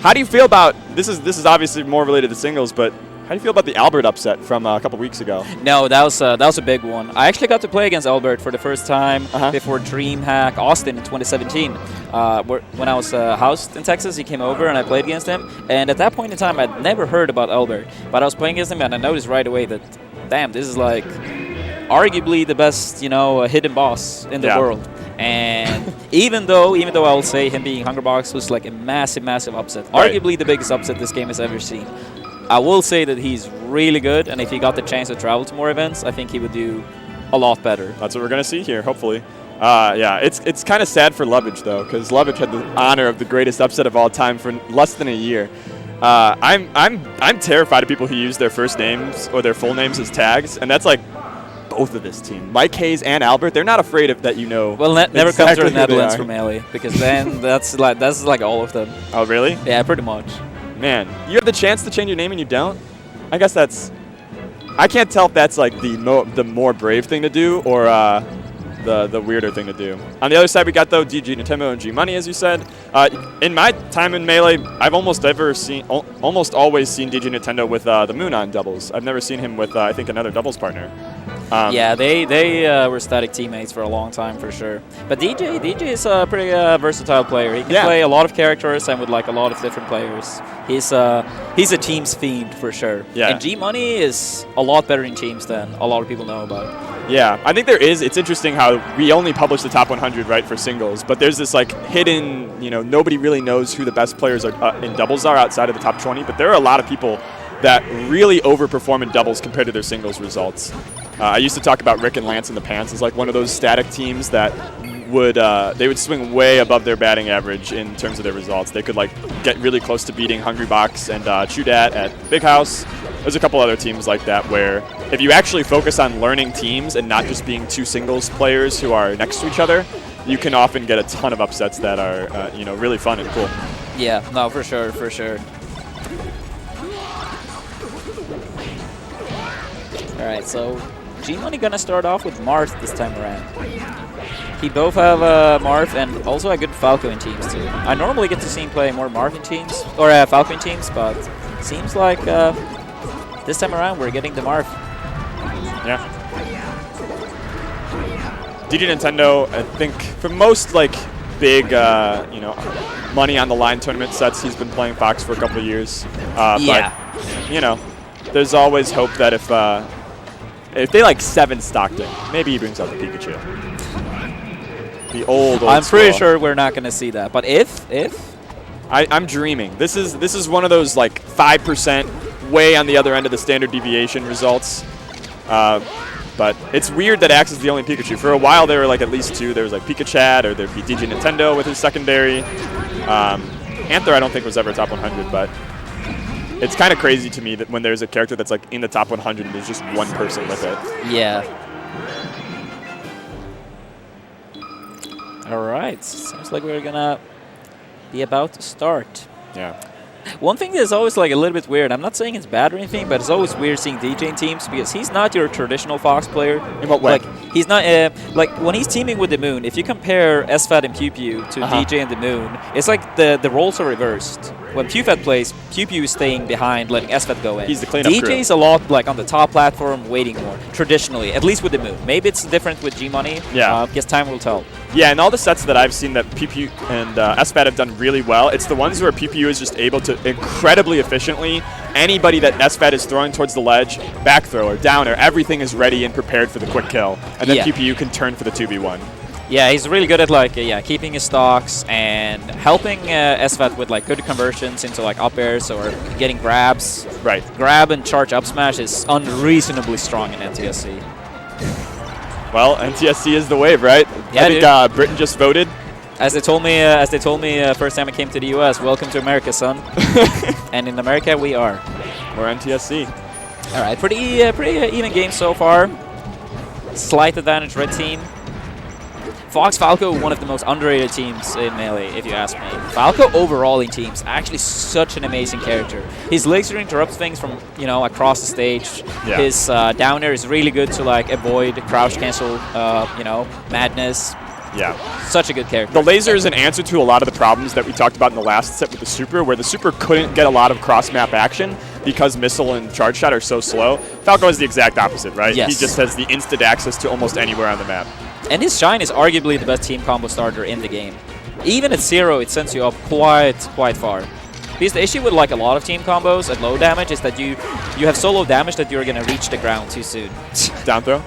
How do you feel about, this is obviously more related to singles, but how do you feel about the Albert upset from a couple weeks ago? No, that was a big one. I actually got to play against Albert for the first time before DreamHack Austin in 2017. When I was housed in Texas, he came over and I played against him. And at that point in time, I'd never heard about Albert. But I was playing against him and I noticed right away that, damn, this is like arguably the best, hidden boss in the world. And even though I will say him being Hungerbox was like a massive upset, arguably the biggest upset this game has ever seen. I will say that he's really good, and if he got the chance to travel to more events, I think he would do a lot better. That's what we're going to see here, hopefully. It's kind of sad for Lovage, though, because Lovage had the honor of the greatest upset of all time for less than a year. I'm terrified of people who use their first names or their full names as tags, and that's like both of this team. MikeHaze and Albert, they're not afraid of that, Well, never come to the Netherlands for Melee, because then that's like all of them. Oh, really? Yeah, pretty much. Man, you have the chance to change your name and you don't? I guess that's... I can't tell if that's like the more brave thing to do or the weirder thing to do. On the other side, we got, though, DG Nintendo and GMoney, as you said. In my time in Melee, I've almost always seen DG Nintendo with the Moon on doubles. I've never seen him with, I think, another doubles partner. They were static teammates for a long time, for sure. But DJ is a pretty versatile player. He can play a lot of characters and with like a lot of different players. He's a teams fiend for sure. Yeah. And GMoney is a lot better in teams than a lot of people know about. Yeah, I think there is. It's interesting how we only publish the top 100, right, for singles, but there's this like hidden, nobody really knows who the best players are in doubles are outside of the top 20, but there are a lot of people that really overperform in doubles compared to their singles results. I used to talk about Rick and Lance in the Pants as like one of those static teams that they would swing way above their batting average in terms of their results. They could like get really close to beating Hungrybox and Chudat at Big House. There's a couple other teams like that where if you actually focus on learning teams and not just being two singles players who are next to each other, you can often get a ton of upsets that are really fun and cool. Yeah, no, for sure. All right, so GMoney gonna start off with Marth this time around. He both have Marth and also a good Falco in teams too. I normally get to see him play more Marth in teams, or Falco in teams, but seems like this time around we're getting the Marth. Yeah. DG Nintendo, I think for most like big, money on the line tournament sets, he's been playing Fox for a couple of years. But, there's always hope that if they like 7 Stockton, maybe he brings out the Pikachu. The old I'm pretty sure we're not going to see that. But if I'm dreaming. This is one of those like 5% way on the other end of the standard deviation results. But it's weird that Axe is the only Pikachu. For a while there were like at least 2. There was like Pikachad, or there'd be DJ Nintendo with his secondary. Anther I don't think was ever top 100, but it's kind of crazy to me that when there's a character that's like in the top 100 and there's just one person with it. Yeah. All right. Seems like we're going to be about to start. Yeah. One thing that's always like a little bit weird, I'm not saying it's bad or anything, but it's always weird seeing DJ in teams because he's not your traditional Fox player. In what way? Like, he's not, like when he's teaming with the Moon, if you compare SFAT and PewFat to DJ and the Moon, it's like the roles are reversed. when PewFat plays, Pew is staying behind, letting SFAT go in. He's the cleanup crew. DJ's a lot like on the top platform, waiting more, traditionally, at least with the move. Maybe it's different with GMoney. Yeah. Guess time will tell. Yeah, and all the sets that I've seen that PPU and SFAT have done really well, it's the ones where PPU is just able to incredibly efficiently, anybody that SFAT is throwing towards the ledge, back thrower, downer, everything is ready and prepared for the quick kill. And then PPU can turn for the 2v1. Yeah, he's really good at like keeping his stocks and helping SFAT with like good conversions into like up airs or getting grabs. Right. Grab and charge up smash is unreasonably strong in NTSC. Well, NTSC is the wave, right? Yeah, I think Britain just voted. As they told me first time I came to the US, welcome to America, son. And in America we are. We're NTSC. All right, pretty even game so far. Slight advantage red team. Fox Falco, one of the most underrated teams in Melee, if you ask me. Falco overall in teams, actually such an amazing character. His laser interrupts things from, across the stage. Yeah. His down air is really good to like avoid crouch cancel, madness. Yeah. Such a good character. The laser is an answer to a lot of the problems that we talked about in the last set with the Super, where the Super couldn't get a lot of cross-map action because missile and charge shot are so slow. Falco is the exact opposite, right? Yes. He just has the instant access to almost anywhere on the map. And his Shine is arguably the best team combo starter in the game. Even at 0, it sends you up quite far. Because the issue with like a lot of team combos at low damage is that you have so low damage that you're going to reach the ground too soon. Down throw.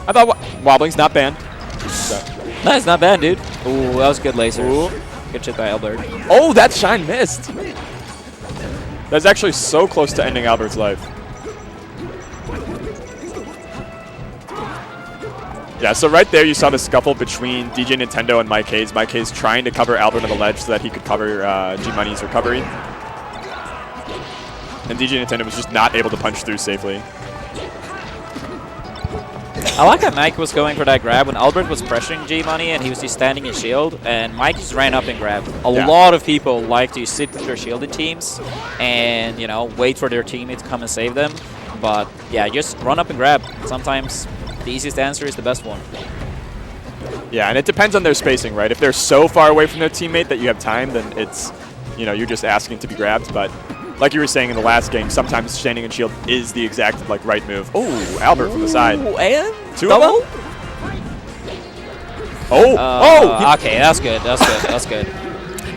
I thought wobbling's not banned. So. That's not bad, dude. Ooh, that was good laser. Ooh. Good shit by Albert. Oh, that Shine missed. That's actually so close to ending Albert's life. Yeah, so right there you saw the scuffle between DJ Nintendo and MikeHaze. MikeHaze trying to cover Albert on the ledge so that he could cover GMoney's recovery. And DJ Nintendo was just not able to punch through safely. I like how Mike was going for that grab when Albert was pressuring GMoney and he was just standing in shield, and Mike just ran up and grabbed. A lot of people like to sit with their shielded teams and, wait for their teammate to come and save them. But yeah, just run up and grab. Sometimes the easiest answer is the best one. Yeah, and it depends on their spacing, right? If they're so far away from their teammate that you have time, then it's, you're just asking to be grabbed. But like you were saying in the last game, sometimes standing in shield is the exact right move. Oh, Albert from the side. And two double? of them? Oh! Okay, that's good. That's good.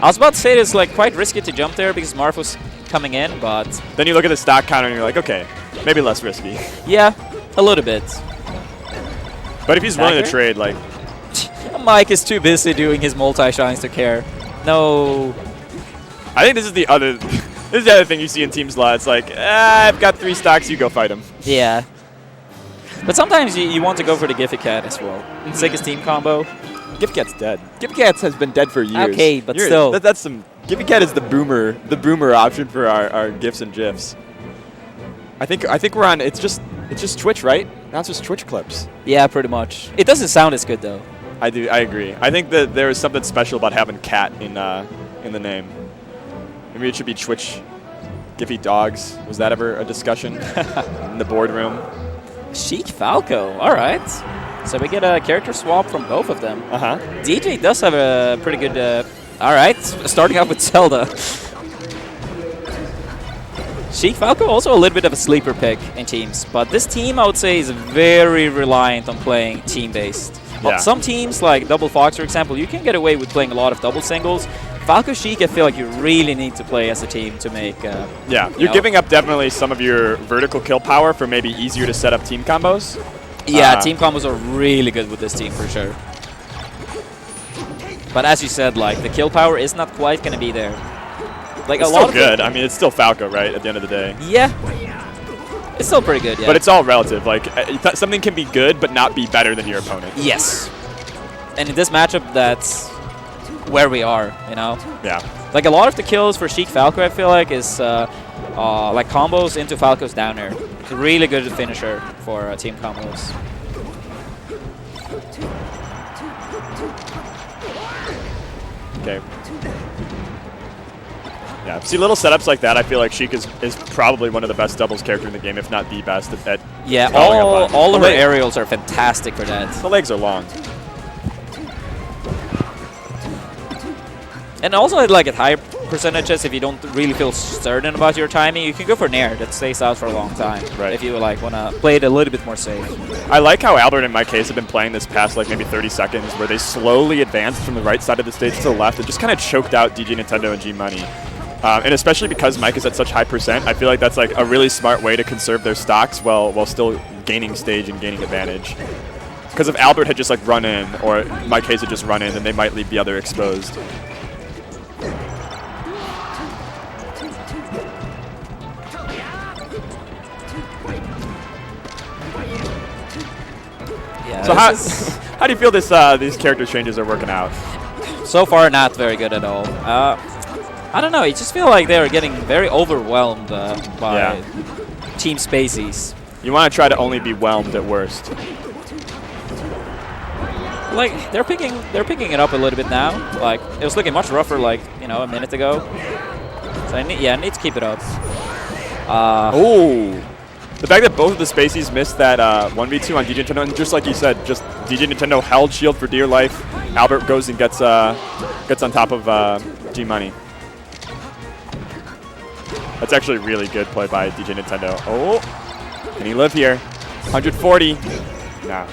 I was about to say it's like quite risky to jump there because Marth was coming in, but then you look at the stock counter and you're like, okay, maybe less risky. Yeah, a little bit. But if he's willing to trade, like... Mike is too busy doing his multi-shines to care. No. I think this is the other... this is the other thing you see in teams a lot. It's like, I've got 3 stocks, you go fight him. Yeah. But sometimes you want to go for the Giphy Cat as well. Sickest team combo. Giphy Cat's dead. Giphy Cat has been dead for years. Okay, but still. That's some... Giphy Cat is the boomer option for our GIFs and GIFs. I think we're on... It's just Twitch, right? Now it's just Twitch clips. Yeah, pretty much. It doesn't sound as good though. I agree. I think that there is something special about having cat in the name. Maybe it should be Twitch Giphy Dogs. Was that ever a discussion in the boardroom? Chic Falco. All right. So we get a character swap from both of them. DJ does have a pretty good... all right. Starting off with Zelda. Chic Falco also a little bit of a sleeper pick in teams, but this team I would say is very reliant on playing team-based. Yeah. Some teams like Double Fox, for example, you can get away with playing a lot of double singles. Falco Chic, I feel like you really need to play as a team to make... yeah, you're giving up definitely some of your vertical kill power for maybe easier to set up team combos. Yeah, team combos are really good with this team for sure. But as you said, like the kill power is not quite going to be there. Like it's a lot still good. I mean, it's still Falco, right? At the end of the day. Yeah. It's still pretty good, yeah. But it's all relative. Like something can be good, but not be better than your opponent. Yes. And in this matchup, that's where we are. Yeah. Like a lot of the kills for Chic Falco, I feel like, is like combos into Falco's down air. It's a really good finisher for team combos. Okay. Yeah, see little setups like that, I feel like Sheik is probably one of the best doubles character in the game, if not the best at yeah, all of her aerials are fantastic for that. The legs are long. And also like at percentages, if you don't really feel certain about your timing, you can go for Nair. That stays out for a long time. Right. If you like want to play it a little bit more safe. I like how Albert and MikeHaze have been playing this past like maybe 30 seconds, where they slowly advanced from the right side of the stage to the left and just kind of choked out DJ Nintendo and GMoney. And especially because Mike is at such high percent, I feel like that's like a really smart way to conserve their stocks while still gaining stage and gaining advantage. Because if Albert had just like run in, or MikeHaze had just run in, then they might leave the other exposed. Yeah. So how do you feel this these character changes are working out? So far, not very good at all. I don't know. I just feel like they're getting very overwhelmed by Team Spaceys. You want to try to only be whelmed at worst. Like they're picking it up a little bit now. Like it was looking much rougher like a minute ago. So I need to keep it up. Oh, the fact that both of the Spaceys missed that 1v2 on DJ Nintendo, and just like you said, just DJ Nintendo held shield for dear life. Albert goes and gets on top of GMoney. That's actually really good play by DJ Nintendo. Oh, can he live here? 140. Nah.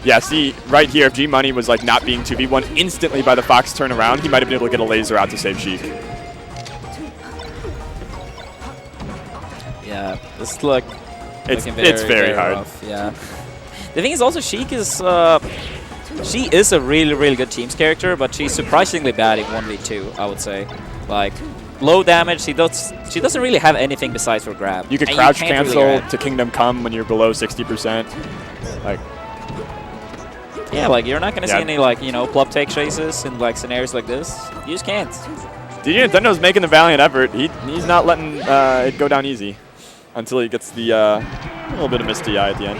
Yeah, see, right here, if GMoney was like not being 2v1 instantly by the Fox turnaround, he might have been able to get a laser out to save Sheik. Yeah, this look. It's very hard. Rough. Yeah. The thing is also Sheik is she is a really good teams character, but she's surprisingly bad in 1v2. I would say, like low damage. She doesn't really have anything besides for grab. You could crouch cancel to Kingdom Come when you're below 60%. Like. Yeah, like you're not gonna see any like Plup take chases in like scenarios like this. You just can't. DJ Nintendo's making the valiant effort. He's not letting it go down easy until he gets the little bit of missed DI at the end.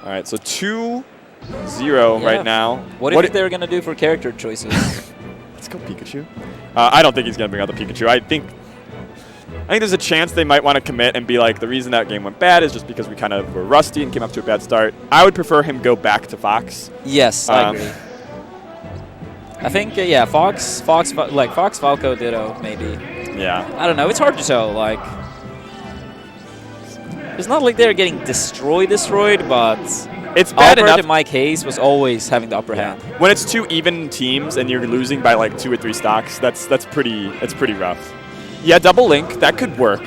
All right, so 2-0 right now. What do you think they were gonna do for character choices? Let's go Pikachu. I don't think he's gonna bring out the Pikachu. I think there's a chance they might want to commit and be like, the reason that game went bad is just because we kind of were rusty and came up to a bad start. I would prefer him go back to Fox. Yes, I agree. I think Fox Falco Ditto maybe. Yeah. I don't know. It's hard to tell. Like, it's not like they're getting destroyed, but it's bad enough. And MikeHaze was always having the upper hand. When it's two even teams and you're losing by like 2 or 3 stocks, that's pretty rough. Yeah, double Link, that could work.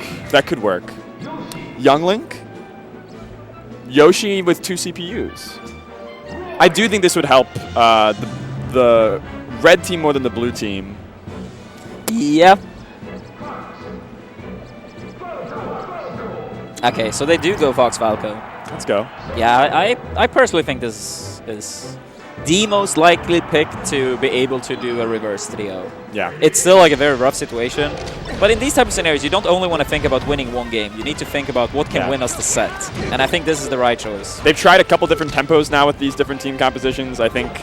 Young Link, Yoshi with 2 CPUs. I do think this would help the red team more than the blue team. Yeah. Okay, so they do go Fox Falco. Let's go. Yeah, I personally think this is the most likely pick to be able to do a reverse trio. Yeah. It's still like a very rough situation. But in these type of scenarios, you don't only want to think about winning one game. You need to think about what can win us the set. And I think this is the right choice. They've tried a couple different tempos now with these different team compositions. I think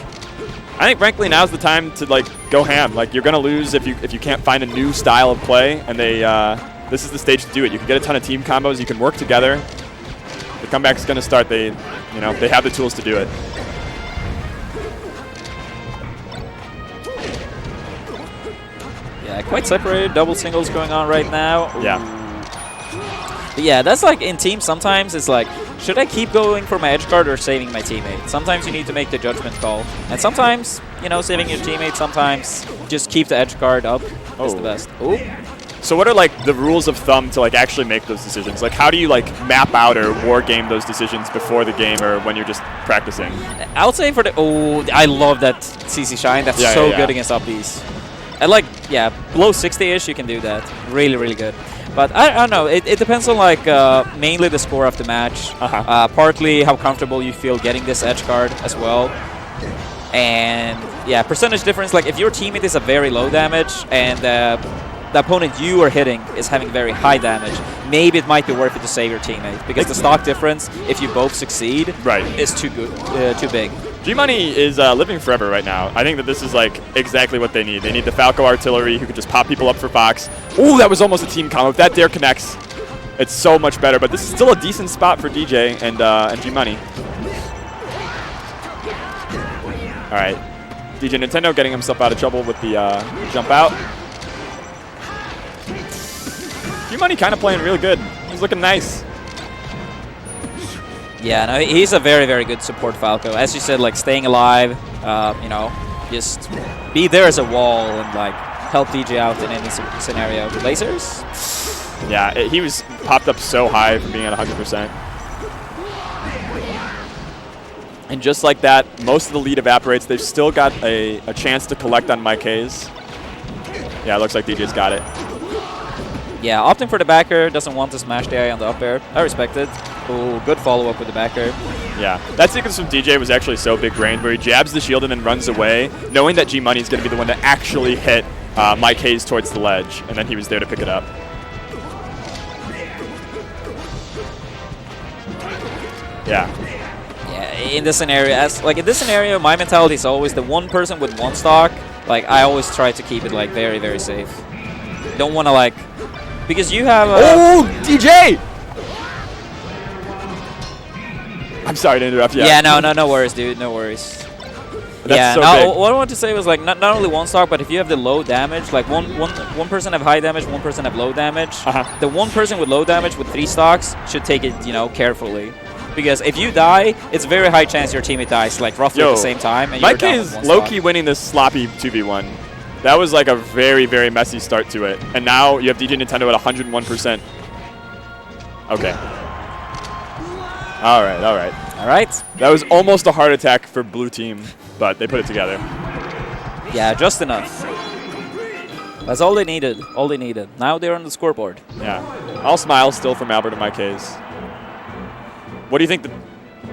frankly now's the time to like go ham. Like you're gonna lose if you can't find a new style of play, and this is the stage to do it. You can get a ton of team combos. You can work together. The comeback's gonna start. They have the tools to do it. Yeah, quite separated. Double singles going on right now. Ooh. Yeah. But yeah, that's like in teams sometimes it's like, should I keep going for my edge guard or saving my teammate? Sometimes you need to make the judgment call. And sometimes, saving your teammate, sometimes just keep the edge guard up is the best. Ooh. So what are like the rules of thumb to like actually make those decisions? Like how do you like map out or war game those decisions before the game or when you're just practicing? I would say for the I love that CC Shine. That's so good against up Bs. And like below 60-ish you can do that. Really good. But I don't know. It depends on like mainly the score of the match. Partly how comfortable you feel getting this edge guard as well. And percentage difference. Like if your teammate is a very low damage and the opponent you are hitting is having very high damage, maybe it might be worth it to save your teammate because the stock difference, if you both succeed, is too big. GMoney is living forever right now. I think that this is like exactly what they need. They need the Falco artillery who can just pop people up for Fox. Ooh, that was almost a team combo. If that dare connects, it's so much better. But this is still a decent spot for DJ and GMoney. All right. DJ Nintendo getting himself out of trouble with the jump out. GMoney kind of playing really good. He's looking nice. Yeah, no, he's a very, very good support Falco. As you said, like staying alive, you know, just be there as a wall and like help DJ out in any scenario. With lasers? Yeah, he was popped up so high from being at 100%. And just like that, most of the lead evaporates. They've still got a chance to collect on MikeHaze. Yeah, it looks like DJ's got it. Yeah, opting for the backer, doesn't want to smash the eye on the up air. I respect it. Ooh, good follow-up with the backer. Yeah, that sequence from DJ was actually so big-brained, where he jabs the shield and then runs away, knowing that GMoney is going to be the one to actually hit MikeHaze towards the ledge, and then he was there to pick it up. Yeah. Yeah, in this scenario, my mentality is always the one person with one stock. Like, I always try to keep it like very, very safe. Don't want to like, because you have. Oh, DJ! I'm sorry to interrupt you. Yeah, no worries, dude. No worries. That's so now big. what I want to say was like not only one stock, but if you have the low damage, like one person have high damage, one person have low damage. The one person with low damage with 3 stocks should take it, you know, carefully. Because if you die, it's a very high chance your teammate dies like roughly at the same time. And Mike is low-key winning this sloppy 2v1. That was like a very, very messy start to it. And now you have DJ Nintendo at 101%. Okay. All right, all right. All right. That was almost a heart attack for blue team, but they put it together. Yeah, just enough. That's all they needed. All they needed. Now they're on the scoreboard. Yeah. All smiles still from Albert and MikeHaze. What do you think that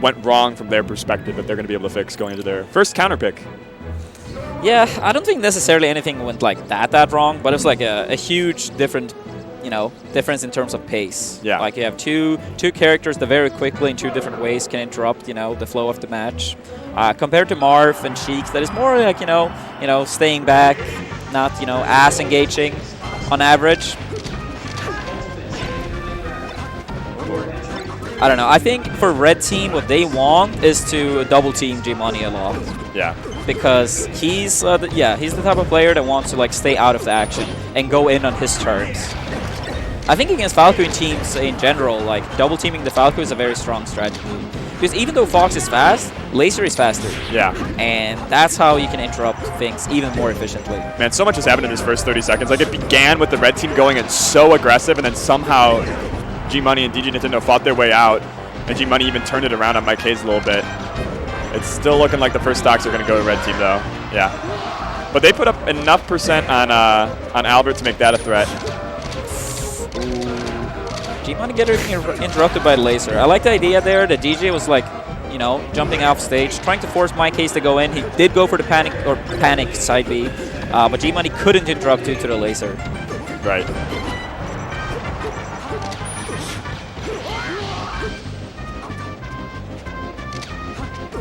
went wrong from their perspective that they're going to be able to fix going into their first counter pick? Yeah, I don't think necessarily anything went like that wrong, but it was like a huge difference in terms of pace. Yeah. Like you have two characters that very quickly in 2 different ways can interrupt, you know, the flow of the match. Compared to Marth and Cheeks, that is more like, you know, staying back, not, you know, ass engaging on average. I don't know. I think for Red Team, what they want is to double team GMoney a lot. Yeah. Because he's the type of player that wants to like stay out of the action and go in on his terms. I think against Falco teams in general, like double teaming the Falco is a very strong strategy. Because even though Fox is fast, Laser is faster. Yeah. And that's how you can interrupt things even more efficiently. Man, so much has happened in his first 30 seconds. Like it began with the red team going in so aggressive, and then somehow GMoney and DJ Nintendo fought their way out, and GMoney even turned it around on MikeHaze a little bit. It's still looking like the first stocks are going to go to red team though. Yeah. But they put up enough percent on Albert to make that a threat. GMoney getting interrupted by Laser. I like the idea there that DJ was like, you know, jumping off stage, trying to force MikeHaze to go in. He did go for the panic side B, but GMoney couldn't interrupt due to the Laser. Right.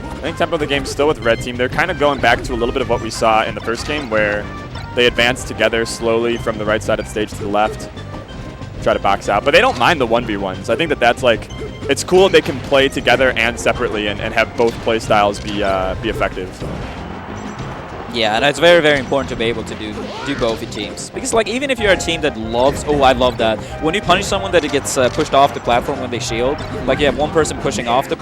I think tempo of the game still with red team. They're kind of going back to a little bit of what we saw in the first game, where they advance together slowly from the right side of the stage to the left, try to box out. But they don't mind the 1v1s. I think that that's like, it's cool that they can play together and separately and have both play styles be effective. Yeah, and it's very, very important to be able to do both in teams. Because like even if you're a team that loves, I love that. When you punish someone that it gets pushed off the platform when they shield, like you have one person pushing off the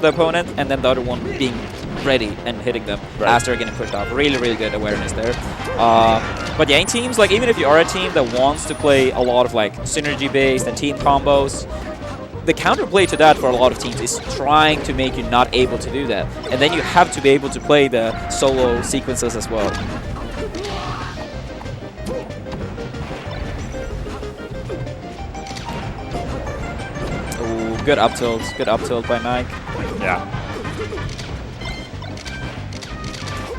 opponent and then the other one being ready and hitting them as they're getting pushed off. Really, really good awareness there. But yeah, in teams, like even if you are a team that wants to play a lot of like synergy-based and team combos, the counterplay to that for a lot of teams is trying to make you not able to do that. And then you have to be able to play the solo sequences as well. Ooh, good up tilt. Good up tilt by Mike. Yeah.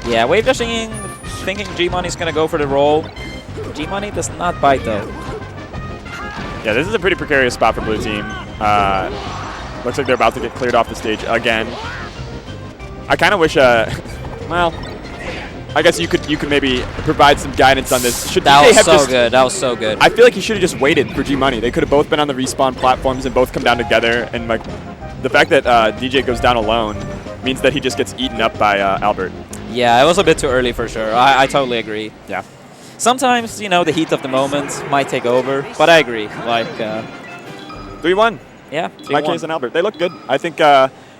Yeah, wave dashing in, thinking GMoney's going to go for the roll. GMoney does not bite though. Yeah, this is a pretty precarious spot for blue team. Looks like they're about to get cleared off the stage again. I kind of wish, well, I guess you could maybe provide some guidance on this. That was so good. That was so good. I feel like he should have just waited for GMoney. They could have both been on the respawn platforms and both come down together. And like the fact that DJ goes down alone means that he just gets eaten up by Albert. Yeah, it was a bit too early for sure. I totally agree. Yeah. Sometimes, you know, the heat of the moment might take over, but I agree. Like, 3-1. yeah, MikeHaze and Albert. They look good. I think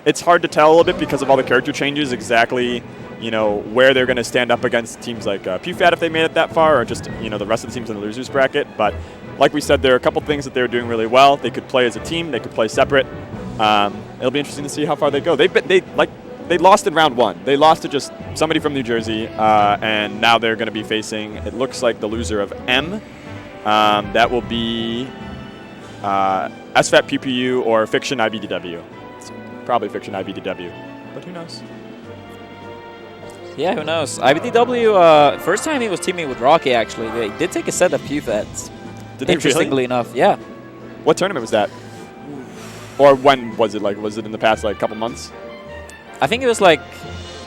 it's hard to tell a little bit because of all the character changes exactly, you know, where they're going to stand up against teams like PewFat if they made it that far, or just, you know, the rest of the teams in the losers bracket. But like we said, there are a couple things that they're doing really well. They could play as a team. They could play separate. It'll be interesting to see how far they go. They lost in round 1. They lost to just somebody from New Jersey, and now they're going to be facing, it looks like, the loser of M. That will be SFAT PPU or Fiction iBDW. It's probably Fiction iBDW, but who knows? Yeah, who knows? iBDW, first time he was teaming with Rocky, actually. They did take a set of PewFat. Did they Interestingly really? enough, yeah. What tournament was that? Or when was it? Like, was it in the past, like, couple months? I think it was like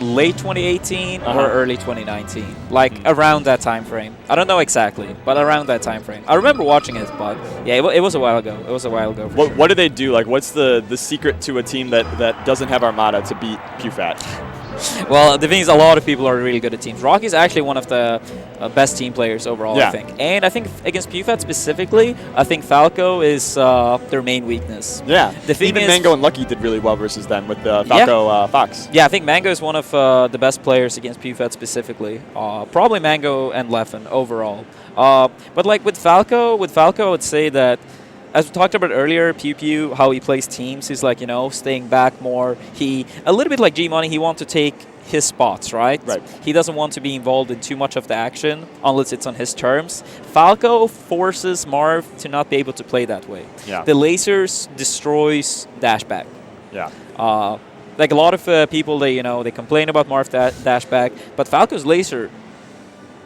late 2018 or early 2019, like around that time frame. I don't know exactly, but around that time frame. I remember watching it, but yeah, it was a while ago. It was a while ago. What do they do? Like, what's the secret to a team that doesn't have Armada to beat PewFat? Well, the thing is, a lot of people are really good at teams. Rocky's actually one of the best team players overall, Yeah. I think. And I think against PewFat specifically, I think Falco is their main weakness. Yeah. The thing Even is, Mango and Lucky did really well versus them with Falco Fox. yeah, I think Mango is one of the best players against PewFat specifically. Probably Mango and Leffen overall. But like with Falco, I would say that, as we talked about earlier, Pew, how he plays teams, he's like, you know, staying back more. A little bit like GMoney, he wants to take his spots, right? Right. He doesn't want to be involved in too much of the action unless it's on his terms. Falco forces Marv to not be able to play that way. Yeah. The lasers destroys dashback. Yeah. Like a lot of people, they complain about Marv dashback, but Falco's laser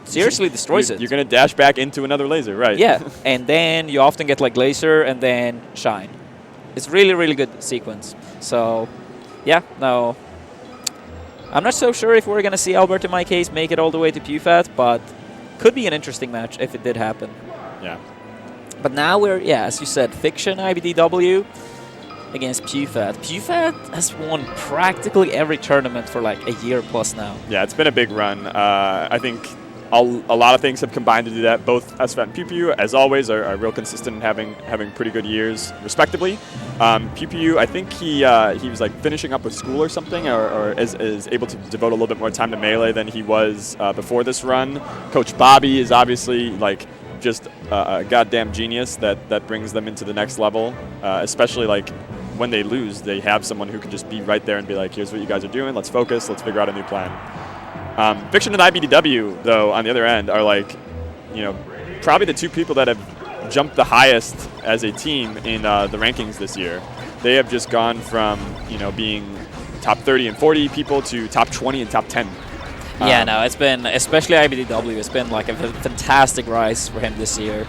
seriously destroys it. You're going to dash back into another laser, right? Yeah, and then you often get like laser and then shine. It's really, really good sequence. So, yeah, no. I'm not so sure if we're going to see Albert and MikeHaze make it all the way to PewFat, but could be an interesting match if it did happen. Yeah. But now we're, as you said, Fiction iBDW against PewFat. PewFat has won practically every tournament for like a year plus now. Yeah, it's been a big run. I think a lot of things have combined to do that. Both SFAT and PewFat, as always, are real consistent in having pretty good years, respectively. PewFat, I think he was like finishing up with school or something, or is able to devote a little bit more time to Melee than he was before this run. Coach Bobby is obviously like just a goddamn genius that brings them into the next level, especially like when they lose, they have someone who can just be right there and be like, here's what you guys are doing, let's focus, let's figure out a new plan. Fiction and iBDW, though, on the other end, are like, you know, probably the two people that have jumped the highest as a team in the rankings this year. They have just gone from, you know, being top 30 and 40 people to top 20 and top 10. Yeah, no, it's been, especially iBDW, it's been like a fantastic rise for him this year.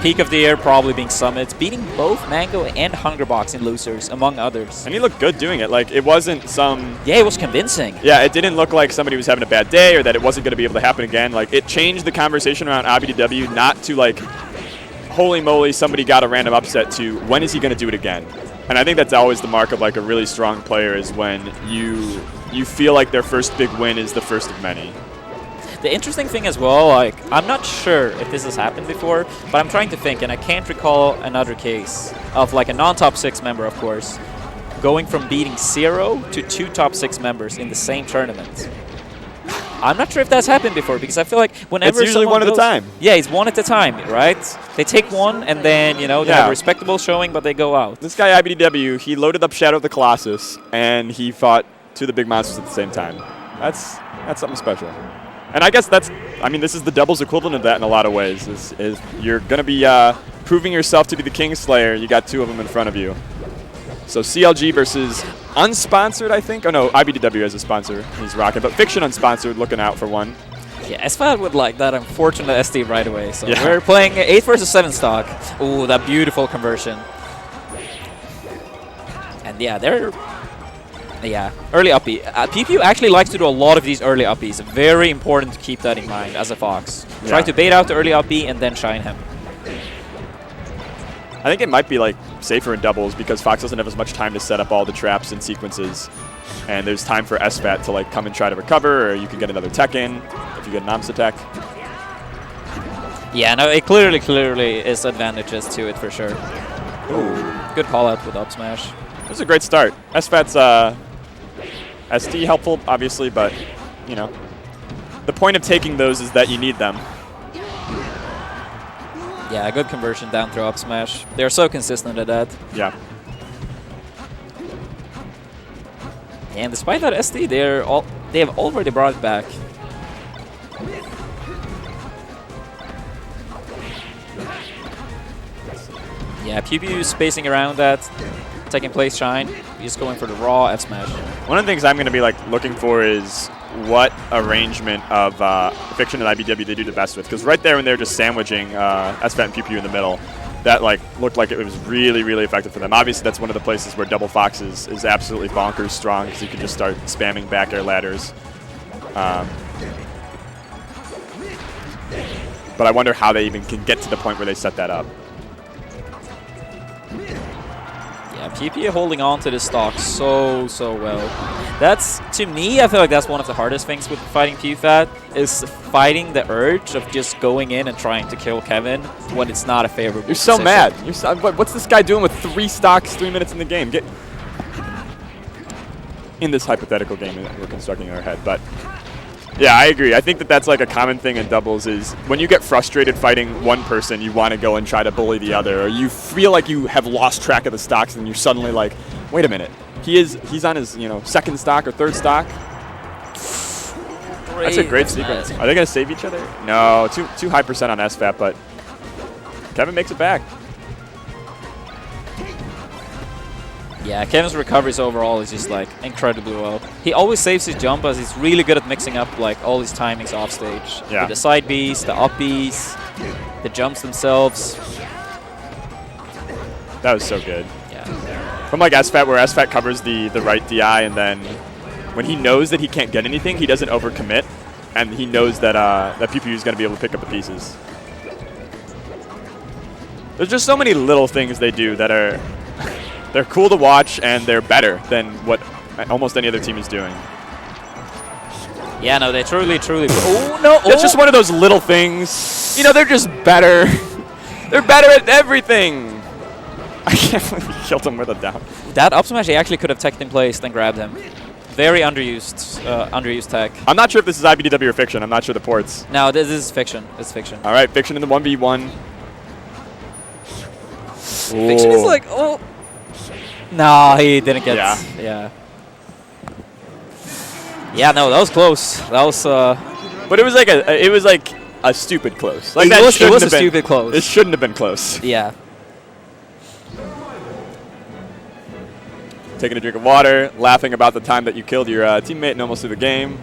Peak of the year probably being Summits, beating both Mango and Hungerbox in losers, among others. And he looked good doing it. Like, it wasn't some... Yeah, it was convincing. Yeah, it didn't look like somebody was having a bad day or that it wasn't going to be able to happen again. Like, it changed the conversation around iBDW not to, like, holy moly, somebody got a random upset to when is he going to do it again? And I think that's always the mark of, like, a really strong player is when you feel like their first big win is the first of many. The interesting thing as well, like, I'm not sure if this has happened before, but I'm trying to think, and I can't recall another case of like a non-top 6 member, of course, going from beating 0 to 2 top 6 members in the same tournament. I'm not sure if that's happened before, because I feel like whenever it's usually one at a time. Yeah, it's one at a time, right? They take one, and then, you know, they have a respectable showing, but they go out. This guy, iBDW, he loaded up Shadow of the Colossus, and he fought 2 of the big monsters at the same time. That's something special. And I guess this is the doubles equivalent of that in a lot of ways. Is you're going to be proving yourself to be the Kingslayer. You got 2 of them in front of you. So CLG versus unsponsored, I think. Oh, no, iBDW as a sponsor. He's rocking. But Fiction unsponsored, looking out for one. Yeah, SFAT would like that unfortunate SD right away. So we're playing 8 versus 7 stock. Ooh, that beautiful conversion. And yeah, they're... Yeah, early uppie. PPU actually likes to do a lot of these early uppies. Very important to keep that in mind as a Fox. Try to bait out the early uppie and then shine him. I think it might be like safer in doubles because Fox doesn't have as much time to set up all the traps and sequences. And there's time for SFAT to like come and try to recover, or you can get another tech in if you get an AMSA tech. Yeah, no, it clearly is advantages to it for sure. Ooh. Good call out with up smash. This is a great start. SFAT's SD helpful, obviously, but you know, the point of taking those is that you need them. Yeah, good conversion down throw up smash. They're so consistent at that. Yeah. And despite that SD, they have already brought it back. Yeah, Pew spacing around that, taking place shine. He's going for the raw F smash. One of the things I'm going to be like looking for is what arrangement of Fiction and iBDW they do the best with, because right there when they're just sandwiching SFAT and Pew in the middle, that like looked like it was really, really effective for them. Obviously, that's one of the places where Double Fox is absolutely bonkers strong, because you can just start spamming back air ladders. But I wonder how they even can get to the point where they set that up. PP holding on to the stock so well. That's, to me, I feel like that's one of the hardest things with fighting PewFat, is fighting the urge of just going in and trying to kill Kevin when it's not a favorable You're so position. mad. You're so, what's this guy doing with 3 stocks 3 minutes in the game? Get in this hypothetical game that we're constructing in our head. But yeah, I agree. I think that that's like a common thing in doubles is when you get frustrated fighting one person, you want to go and try to bully the other, or you feel like you have lost track of the stocks and you're suddenly like, wait a minute, he's on his 2nd stock or 3rd stock. That's a great sequence. Are they going to save each other? No, too high percent on SFAT, but Kevin makes it back. Yeah, Kevin's recoveries overall is just like incredibly well. He always saves his jump as he's really good at mixing up like all his timings off stage. Yeah. With the side Bs, the up Bs, the jumps themselves. That was so good. Yeah. From like SFAT, where SFAT covers the right DI, and then when he knows that he can't get anything, he doesn't overcommit, and he knows that that PPU is going to be able to pick up the pieces. There's just so many little things they do that are they're cool to watch, and they're better than what almost any other team is doing. Yeah, no, they truly. Oh no! It's just one of those little things. They're just better. They're better at everything. I can't believe he killed him with a down. That up smash, he actually could have teched in place, then grabbed him. Very underused tech. I'm not sure if this is iBDW or Fiction. I'm not sure the ports. No, this is Fiction. It's Fiction. All right, Fiction in the 1v1. Fiction is like, oh. No, he didn't get. Yeah. Yeah, no, that was close. That was. But it was like a stupid close. Like it was a stupid close. It shouldn't have been close. Yeah. Taking a drink of water, laughing about the time that you killed your teammate and almost threw the game.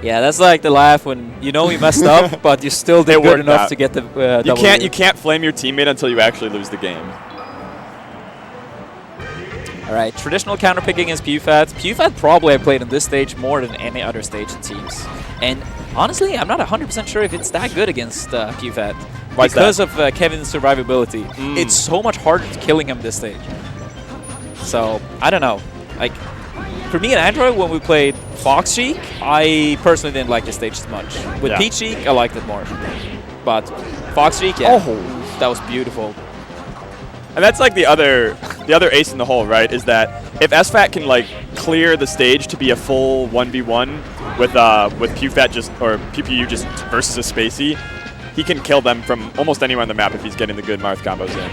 Yeah, that's like the laugh when you know you messed up, but you still did good enough to get the double. You can't flame your teammate until you actually lose the game. All right, traditional counterpicking is PewFat. PewFat probably I played on this stage more than any other stage in Teams. And honestly, I'm not 100% sure if it's that good against PewFat. Why is that? Because of Kevin's survivability. It's so much harder to killing him this stage. So, I don't know. Like, for me and Android, when we played Fox Cheek, I personally didn't like this stage as much. With Peach Cheek, I liked it more. But Fox Cheek, yeah, that was beautiful. And that's like the other ace in the hole, right? Is that if SFAT can like clear the stage to be a full 1v1 with PewFat or PPU just versus a spacey, he can kill them from almost anywhere on the map if he's getting the good Marth combos in.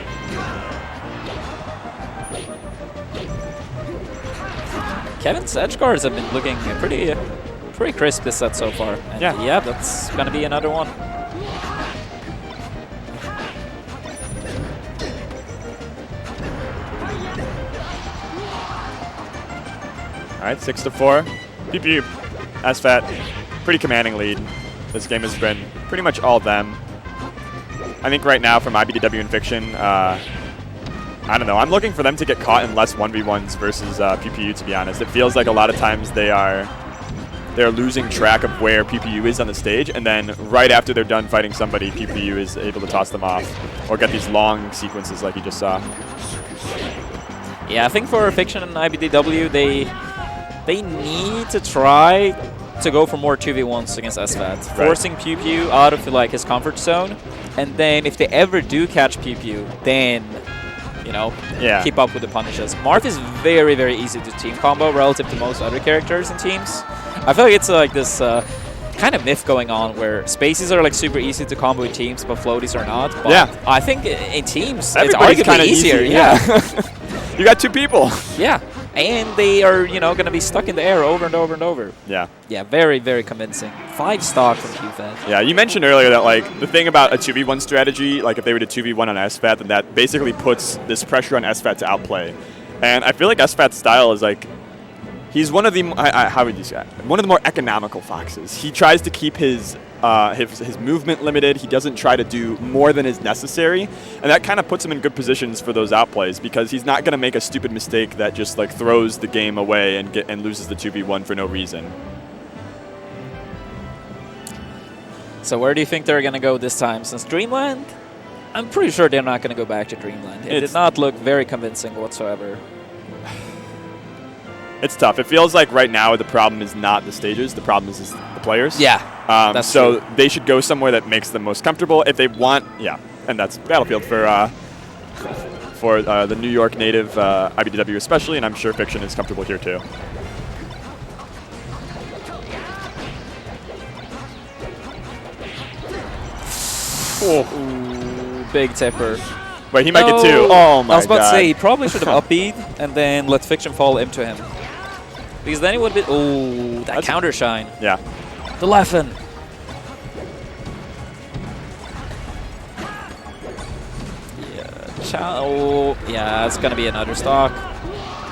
Kevin's edge guards have been looking pretty crisp this set so far. And yeah, that's gonna be another one. All right, 6-4. PPU, SFAT, pretty commanding lead. This game has been pretty much all them. I think right now from iBDW and Fiction, I don't know. I'm looking for them to get caught in less 1v1s versus PPU, to be honest. It feels like a lot of times they are they're losing track of where PPU is on the stage, and then right after they're done fighting somebody, PPU is able to toss them off or get these long sequences like you just saw. Yeah, I think for Fiction and iBDW, they need to try to go for more 2v1s against SFAT, forcing PewFat out of like his comfort zone, and then if they ever do catch PewFat, then keep up with the punishes. Marth is very, very easy to team combo relative to most other characters in teams. I feel like it's like this kind of myth going on where spaces are like super easy to combo in teams, but floaties are not. But yeah. I think in teams, everybody's it's arguably easier. Yeah. You got 2 people. Yeah. And they are, going to be stuck in the air over and over and over. Yeah. Yeah, very, very convincing. 5 stock from PewFat. Yeah, you mentioned earlier that, like, the thing about a 2v1 strategy, like, if they were to 2v1 on SFAT, then that basically puts this pressure on SFAT to outplay. And I feel like SFAT's style is, like, he's one of the, how would you say, one of the more economical foxes. He tries to keep his movement limited. He doesn't try to do more than is necessary, and that kind of puts him in good positions for those outplays because he's not going to make a stupid mistake that just like throws the game away and loses the 2v1 for no reason. So where do you think they're going to go this time? Since Dreamland, I'm pretty sure they're not going to go back to Dreamland. It did not look very convincing whatsoever. It's tough. It feels like right now the problem is not the stages. The problem is the players. Yeah, that's so true. They should go somewhere that makes them most comfortable if they want. Yeah, and that's Battlefield for the New York native iBDW especially, and I'm sure Fiction is comfortable here too. Ooh, big tipper. Wait, he might get 2. Oh my god. I was about to say, he probably should have upbeat and then let Fiction fall into him. Because then it would have been... Oh, that counter shine. Yeah. The Leffen. Yeah. Yeah, it's going to be another stock.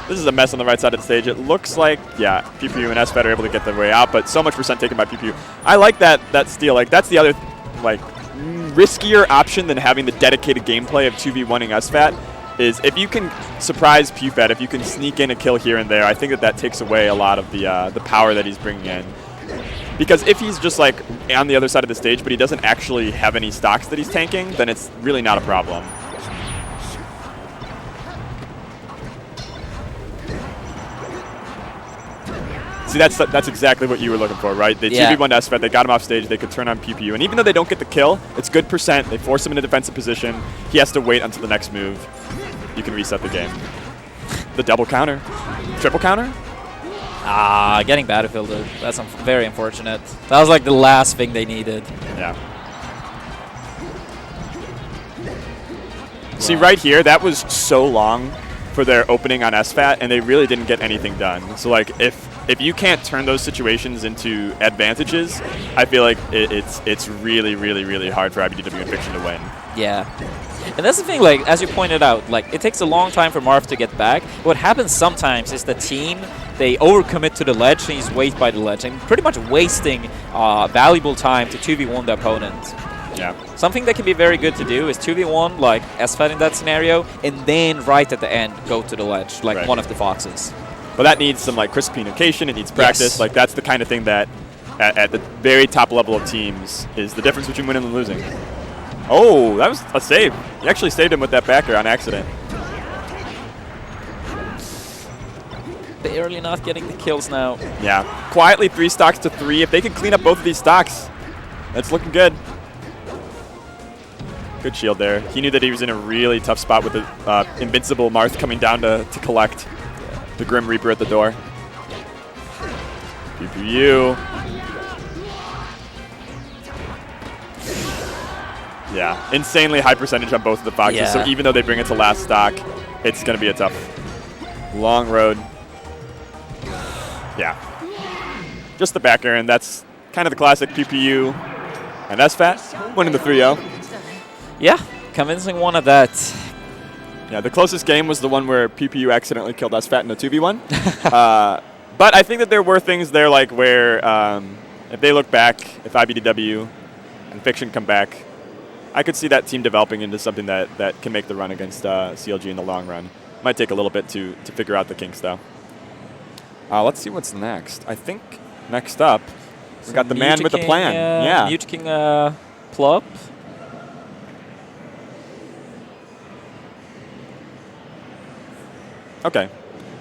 This is a mess on the right side of the stage. It looks like, yeah, PewFat and SFAT are able to get their way out, but so much percent taken by PewFat. I like that steal. Like, that's the other, like, riskier option than having the dedicated gameplay of 2v1ing SFAT is if you can surprise PewFat, if you can sneak in a kill here and there, I think that takes away a lot of the power that he's bringing in. Because if he's just like on the other side of the stage, but he doesn't actually have any stocks that he's tanking, then it's really not a problem. See, that's exactly what you were looking for, right? They 2v1 SFAT, they got him off stage, they could turn on PPU, and even though they don't get the kill, it's good percent, they force him in a defensive position, he has to wait until the next move. You can reset the game. The double counter. Triple counter? Ah, getting Battlefielded. That's very unfortunate. That was like the last thing they needed. Yeah. See, right here, that was so long for their opening on SFAT, and they really didn't get anything done. So, like, if you can't turn those situations into advantages, I feel like it's really, really, really hard for iBDW and Fiction to win. Yeah. And that's the thing, like, as you pointed out, like, it takes a long time for Marth to get back. What happens sometimes is the team, they overcommit to the ledge, and he's wait by the ledge, and pretty much wasting valuable time to 2v1 the opponent. Yeah. Something that can be very good to do is 2v1, like SFAT in that scenario, and then right at the end, go to the ledge, like one of the foxes. But that needs some like crisp communication, it needs practice. Yes. Like that's the kind of thing that at the very top level of teams is the difference between winning and losing. Oh, that was a save. You actually saved him with that backer on accident. Barely not getting the kills now. Yeah. Quietly 3 stocks to 3. If they can clean up both of these stocks, that's looking good. Good shield there. He knew that he was in a really tough spot with the invincible Marth coming down to collect the Grim Reaper at the door. PPU. Yeah, insanely high percentage on both of the foxes. Yeah. So even though they bring it to last stock, it's going to be a tough, long road. Yeah. Just the backer, and that's kind of the classic PPU and SFAT winning the 3-0. Yeah, convincing one of that. Yeah, the closest game was the one where PPU accidentally killed SFAT in a 2v1. But I think that there were things there like where if they look back, if iBDW and Fiction come back, I could see that team developing into something that can make the run against CLG in the long run. Might take a little bit to figure out the kinks, though. Let's see what's next. I think next up, we got the man with the plan. Yeah. MutiKing Plup. Okay.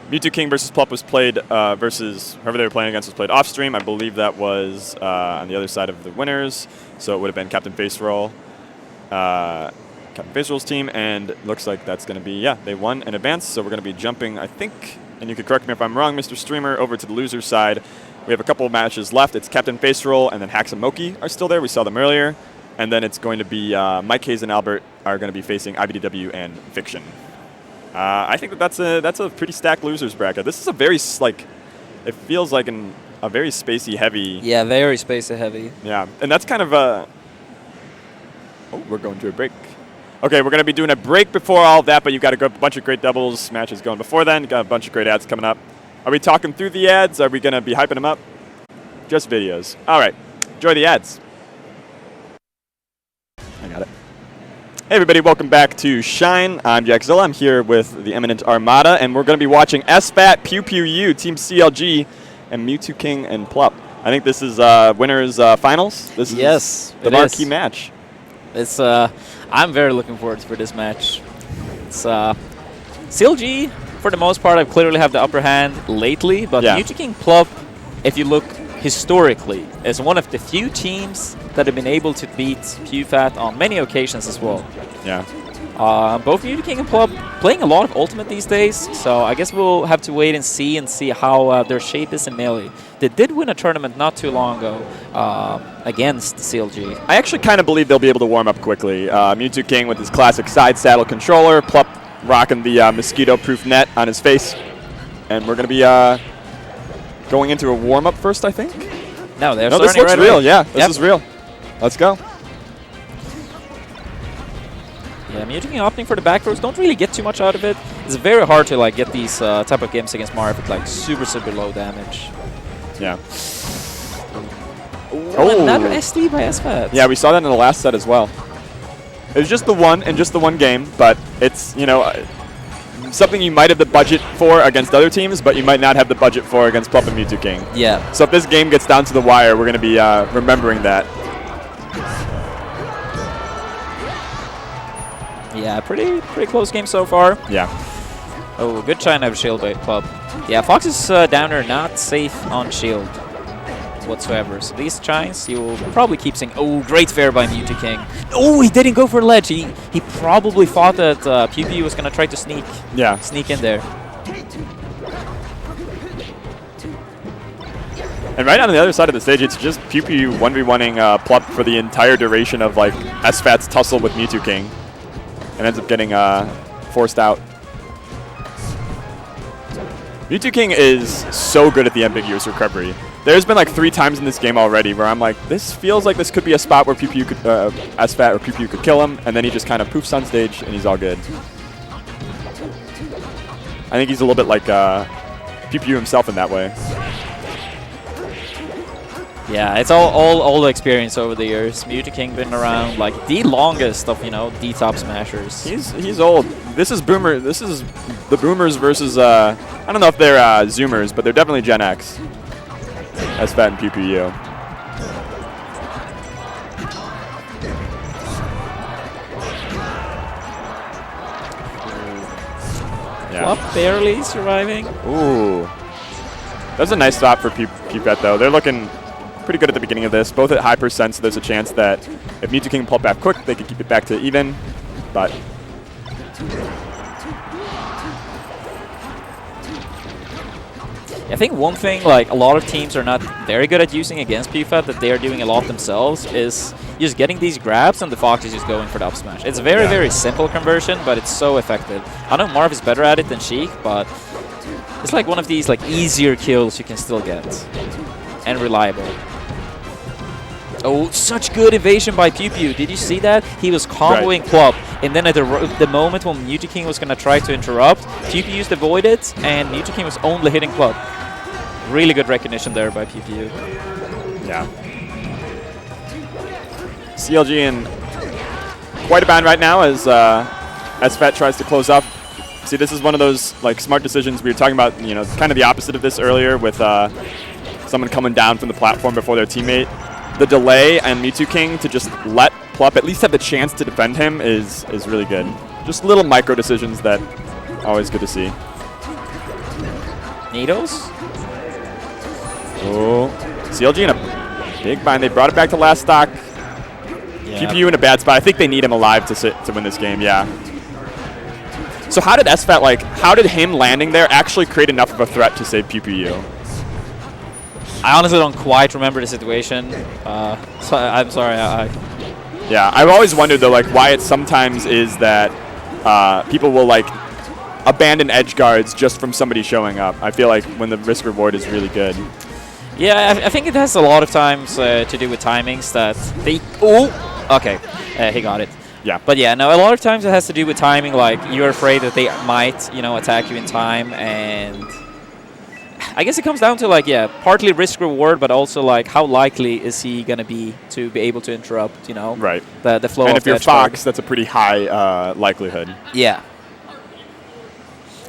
MutiKing versus Plup was played versus whoever they were playing against was played off stream. I believe that was on the other side of the winners. So it would have been Captain Faceroll, Captain Faceroll's team, and looks like that's going to be, yeah, they won and advanced. So we're going to be jumping, I think, and you could correct me if I'm wrong, Mr. Streamer, over to the loser's side. We have a couple of matches left. It's Captain Faceroll and then Hacks and Moky are still there. We saw them earlier. And then it's going to be MikeHaze and Albert are going to be facing iBDW and Fiction. I think that's a pretty stacked losers bracket. This is a very, like, it feels like a very spacey heavy. Yeah, very spacey heavy. Yeah, and that's kind of a, oh, we're going to a break. Okay, we're going to be doing a break before all of that, but you've got a bunch of great doubles matches going before then. You've got a bunch of great ads coming up. Are we talking through the ads? Are we going to be hyping them up? Just videos. All right, enjoy the ads. I got it. Hey everybody, welcome back to Shine. I'm Jackzilla. I'm here with the eminent Armada, and we're going to be watching SFAT, PewFat, Team CLG, and MutiKing and Plup. I think this is winners finals. This is the marquee match. It's I'm very looking forward for this match. It's CLG for the most part. I clearly have the upper hand lately, but MutiKing Plup, if you look historically, is one of the few teams that have been able to beat PewFat on many occasions as well. Yeah. Both MutiKing and Plup playing a lot of Ultimate these days, so I guess we'll have to wait and see how their shape is in Melee. They did win a tournament not too long ago against CLG. I actually kind of believe they'll be able to warm up quickly. MutiKing with his classic side saddle controller, Plup rocking the mosquito-proof net on his face, and we're going to be going into a warm-up first, I think. No, this looks real. Yeah, this is real. Let's go. Yeah, MutiKing opting for the back throws. Don't really get too much out of it. It's very hard to like get these type of games against Marv with like super low damage. Yeah. Oh, another SD by SFAT. Yeah, we saw that in the last set as well. It was just the one game, but it's, you know, something you might have the budget for against other teams, but you might not have the budget for against Plup and MutiKing. Yeah. So if this game gets down to the wire, we're going to be remembering that. Yeah, pretty close game so far. Yeah. Oh, good China of shield by Plup. Yeah, Fox is down there, not safe on shield whatsoever. So these Chines, he will probably keep saying, oh, great fair by MutiKing. Oh, he didn't go for ledge. He probably thought that PewFat was going to try to sneak in there. And right on the other side of the stage, it's just PewFat 1v1ing Plup for the entire duration of like SFAT's tussle with MutiKing, and ends up getting forced out. MutiKing is so good at the ambiguous recovery. There's been like 3 times in this game already where I'm like, this feels like this could be a spot where PewFat could, SFAT or PewFat could kill him, and then he just kind of poofs on stage and he's all good. I think he's a little bit like PewFat himself in that way. Yeah, it's all the experience over the years. MutiKing been around like the longest of, you know, D-top smashers. He's old. This is Boomer. This is the Boomers versus I don't know if they're Zoomers, but they're definitely Gen X. SFAT and PewFat. Yeah. Plup barely surviving. Ooh. That's a nice stop for PewFat though. They're looking pretty good at the beginning of this, both at high percent, so there's a chance that if MutiKing and Plup back quick, they could keep it back to even, but I think one thing like a lot of teams are not very good at using against PewFat that they are doing a lot themselves is just getting these grabs and the Fox is just going for the up smash. It's a very simple conversion, but it's so effective. I know Marv is better at it than Sheik, but it's like one of these like easier kills you can still get and reliable. Oh, such good evasion by PewFat. Did you see that? He was comboing Plup, and then at the moment when MutiKing was going to try to interrupt, PewFat used Avoid It, and MutiKing was only hitting Plup. Really good recognition there by PewFat. Yeah. CLG in quite a bind right now as SFAT tries to close up. See, this is one of those like smart decisions we were talking about, you know, kind of the opposite of this earlier with someone coming down from the platform before their teammate. The delay and Mewtwo to just let Plup at least have the chance to defend him is really good. Just little micro decisions that always good to see. Needles? Oh, CLG in a big bind. They brought it back to last stock. Yeah. PPU in a bad spot. I think they need him alive to win this game, yeah. So how did SFAT, like, how did him landing there actually create enough of a threat to save PPU? I honestly don't quite remember the situation. So I'm sorry. Yeah, I've always wondered, though, like, why it sometimes is that people will, like, abandon edge guards just from somebody showing up. I feel like when the risk reward is really good. Yeah, I think it has a lot of times to do with timings that they... Oh! Okay, he got it. Yeah. But yeah, no, a lot of times it has to do with timing, like you're afraid that they might, you know, attack you in time, and I guess it comes down to like, yeah, partly risk reward, but also like how likely is he going to be able to interrupt, you know, right. the flow and of if you're edge Fox, guard. that's a pretty high likelihood. Yeah.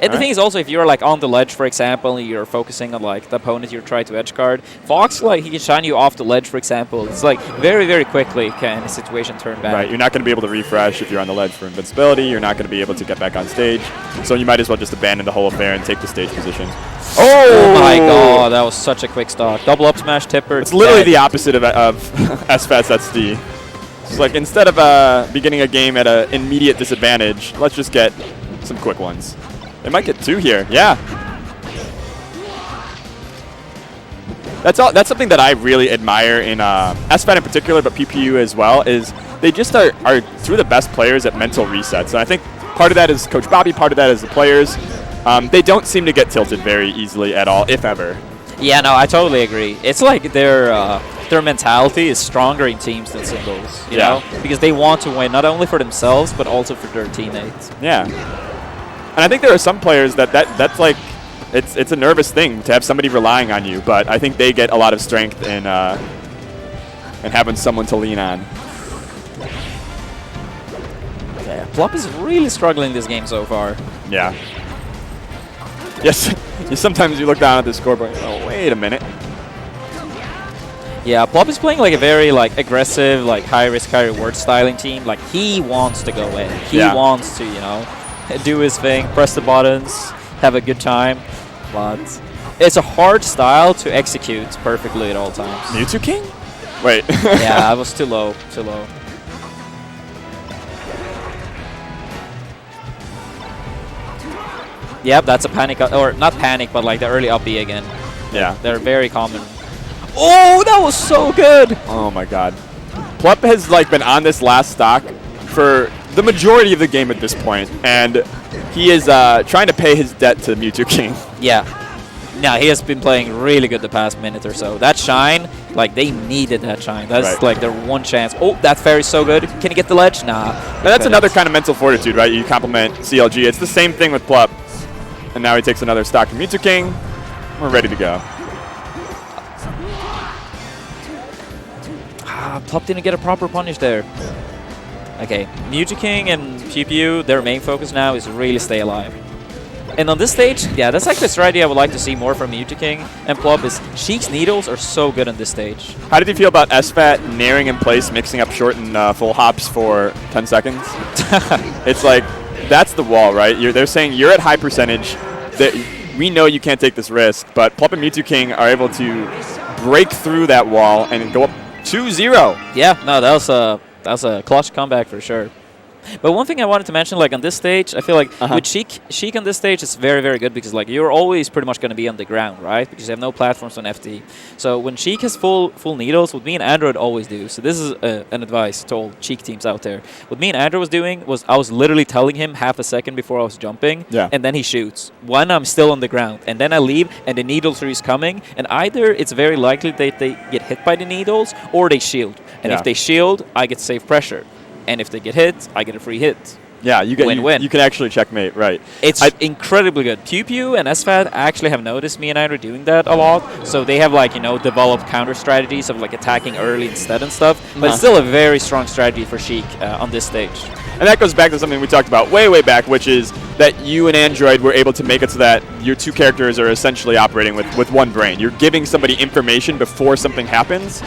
And the thing is also, if you're like on the ledge, for example, and you're focusing on like the opponent you're trying to edge guard, Fox, like he can shine you off the ledge, for example. It's like very, very quickly can the situation turn bad. Right, you're not going to be able to refresh if you're on the ledge for invincibility. You're not going to be able to get back on stage. So you might as well just abandon the whole affair and take the stage position. Oh my god, that was such a quick stock. Double up smash tipper. It's literally the opposite of SFAT's SD. It's like instead of beginning a game at an immediate disadvantage, let's just get some quick ones. They might get two here, yeah. That's something that I really admire in SFAT in particular, but PPU as well, is they just are two of the best players at mental resets. And I think part of that is Coach Bobby, part of that is the players. They don't seem to get tilted very easily at all, if ever. Yeah, no, I totally agree. It's like their mentality is stronger in teams than singles, you know? Because they want to win, not only for themselves, but also for their teammates. Yeah. And I think there are some players that's like, it's a nervous thing to have somebody relying on you, but I think they get a lot of strength in having someone to lean on. Yeah, Plup is really struggling this game so far. Yeah. Yes, sometimes you look down at the scoreboard and oh, wait a minute. Yeah, Plup is playing like a very like aggressive, like high risk, high reward styling team. Like he wants to go in. He wants to, you know, do his thing, press the buttons, have a good time. But it's a hard style to execute perfectly at all times. Mewtwo King? Wait. Yeah, I was too low. Too low. Yep, that's a panic, or not panic, but like the early up B again. Yeah. They're very common. Oh, that was so good! Oh my god. Plup has like been on this last stock for the majority of the game at this point, and he is trying to pay his debt to Mewtwo King. Yeah. Yeah, he has been playing really good the past minute or so. That shine, like they needed that shine. That's like their one chance. Oh, that fairy's so good. Can he get the ledge? Nah. But that's another kind of mental fortitude, right? You compliment CLG. It's the same thing with Plup. And now he takes another stock from Mewtwo King. We're ready to go. Plup didn't get a proper punish there. Okay, Mewtwo King and PPU, their main focus now is really stay alive. And on this stage, yeah, that's actually a strategy I would like to see more from Mewtwo King and Plup is Sheik's needles are so good on this stage. How did you feel about SFAT naring in place, mixing up short and full hops for 10 seconds? It's like, that's the wall, right? They're saying you're at high percentage. We know you can't take this risk, but Plup and Mewtwo King are able to break through that wall and go up 2-0. Yeah, no, that was a clutch comeback for sure. But one thing I wanted to mention, like on this stage, I feel like with Sheik on this stage, it's very, very good because like you're always pretty much going to be on the ground, right? Because you have no platforms on FD. So when Sheik has full needles, what me and Android always do. So this is an advice to all Sheik teams out there. What me and Android was doing was I was literally telling him half a second before I was jumping, and then he shoots. When I'm still on the ground, and then I leave, and the needle through is coming, and either it's very likely that they get hit by the needles or they shield. And if they shield, I get safe pressure. And if they get hit, I get a free hit. Yeah, you get win-win. You can actually checkmate, right? It's incredibly good. PewFat and SFAT actually have noticed me and I are doing that a lot. So they have like, you know, developed counter strategies of like attacking early instead and stuff. But it's still a very strong strategy for Sheik on this stage. And that goes back to something we talked about way back, which is that you and Android were able to make it so that your two characters are essentially operating with one brain. You're giving somebody information before something happens,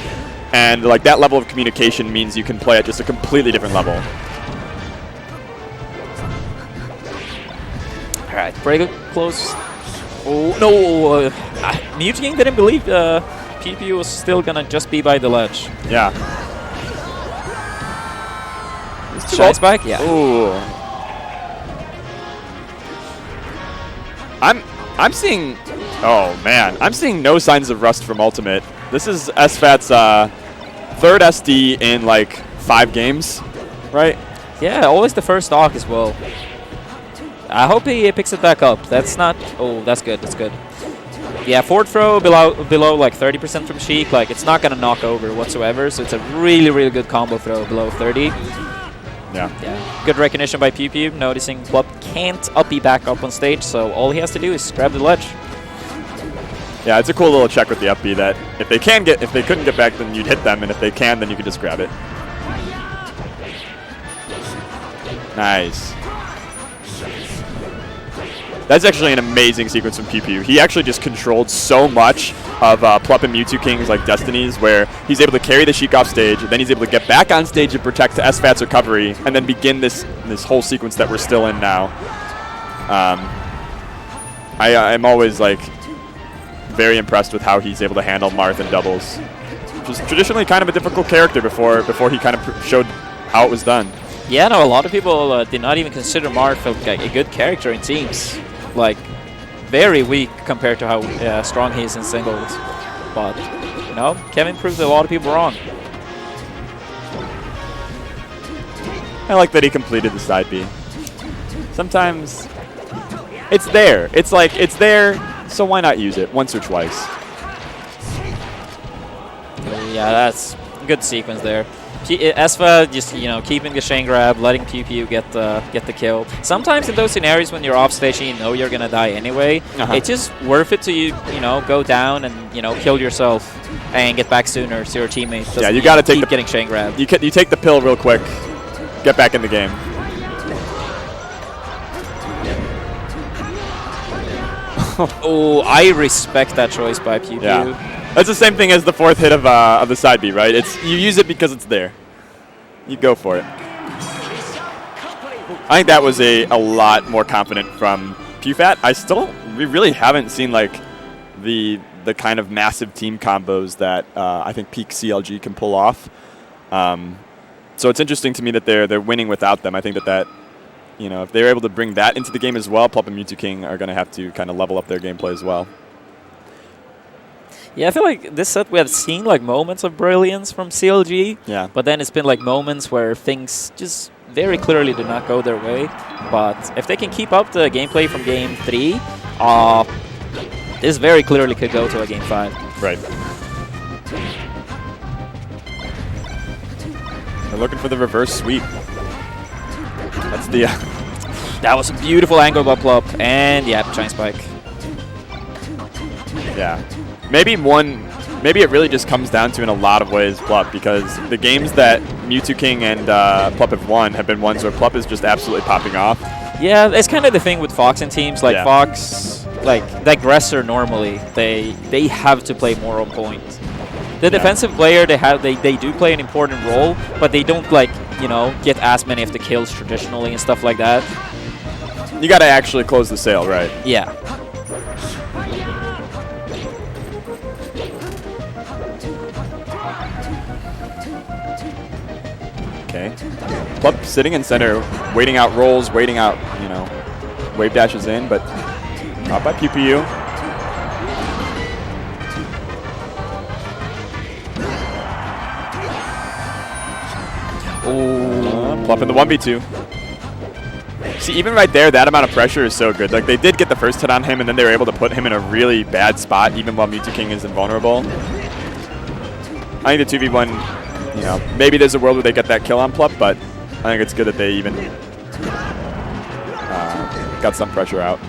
and like that level of communication means you can play at just a completely different level. All right, pretty close. Oh no! Muting didn't believe PPU was still gonna just be by the ledge. Yeah. Shy spike? Yeah. Ooh. I'm seeing. Oh man, I'm seeing no signs of rust from Ultimate. This is SFAT's third SD in like 5 games, right? Yeah, always the first stock as well. I hope he picks it back up. That's not. Oh, that's good. That's good. Yeah, forward throw below like 30% from Sheik. Like it's not gonna knock over whatsoever. So it's a really good combo throw below 30. Yeah. Good recognition by PewFat, noticing Plup can't uppy back up on stage, so all he has to do is grab the ledge. Yeah, it's a cool little check with the up B that if they couldn't get back, then you'd hit them, and if they can, then you could just grab it. Nice. That's actually an amazing sequence from PewFat. He actually just controlled so much of Plup and Mewtwo King's like destinies, where he's able to carry the Sheik off stage, then he's able to get back on stage and protect SFAT's recovery, and then begin this whole sequence that we're still in now. I'm always like very impressed with how he's able to handle Marth in doubles, which is traditionally kind of a difficult character before he kind of showed how it was done. Yeah, no, a lot of people did not even consider Marth a good character in teams. Like, very weak compared to how strong he is in singles. But, you know, Kevin proved a lot of people wrong. I like that he completed the side B. Sometimes it's there. It's like, it's there, so why not use it once or twice? Yeah, that's a good sequence there. Esfa just, you know, keeping the chain grab, letting PewFat get the kill. Sometimes in those scenarios when you're off stage and you know you're gonna die anyway, it's just worth it to you know, go down and, you know, kill yourself and get back sooner so your teammate doesn't, yeah, you gotta keep getting chain grabbed. You take the pill real quick, get back in the game. Oh, I respect that choice by PewFat. Yeah. That's the same thing as the 4th hit of the side B, right? It's you use it because it's there. You go for it. I think that was a lot more confident from PewFat. We really haven't seen like the kind of massive team combos that I think peak CLG can pull off. So it's interesting to me that they're winning without them. I think that you know, if they're able to bring that into the game as well, Plup and Mewtwo King are going to have to kind of level up their gameplay as well. Yeah, I feel like this set we have seen like moments of brilliance from CLG. Yeah. But then it's been like moments where things just very clearly did not go their way. But if they can keep up the gameplay from Game 3, this very clearly could go to a Game 5. Right. They're looking for the reverse sweep. That's the... That was a beautiful angle by Plup. And yeah, giant spike. Yeah. Maybe it really just comes down to, in a lot of ways, Plup, because the games that Mewtwo King and Plup have won have been ones where Plup is just absolutely popping off. Yeah, it's kind of the thing with Fox and teams. Like Fox, like the aggressor normally, they have to play more on point. The defensive player, they do play an important role, but they don't, like, you know, get as many of the kills traditionally and stuff like that. You got to actually close the sale, right? Yeah. Okay. Plup sitting in center, waiting out rolls, waiting out, you know, wave dashes in, but not by PewFat. Plup in the 1v2. See, even right there, that amount of pressure is so good. Like, they did get the first hit on him, and then they were able to put him in a really bad spot, even while Mewtwo King is invulnerable. I think the 2v1, you know, maybe there's a world where they get that kill on Plup, but I think it's good that they even got some pressure out.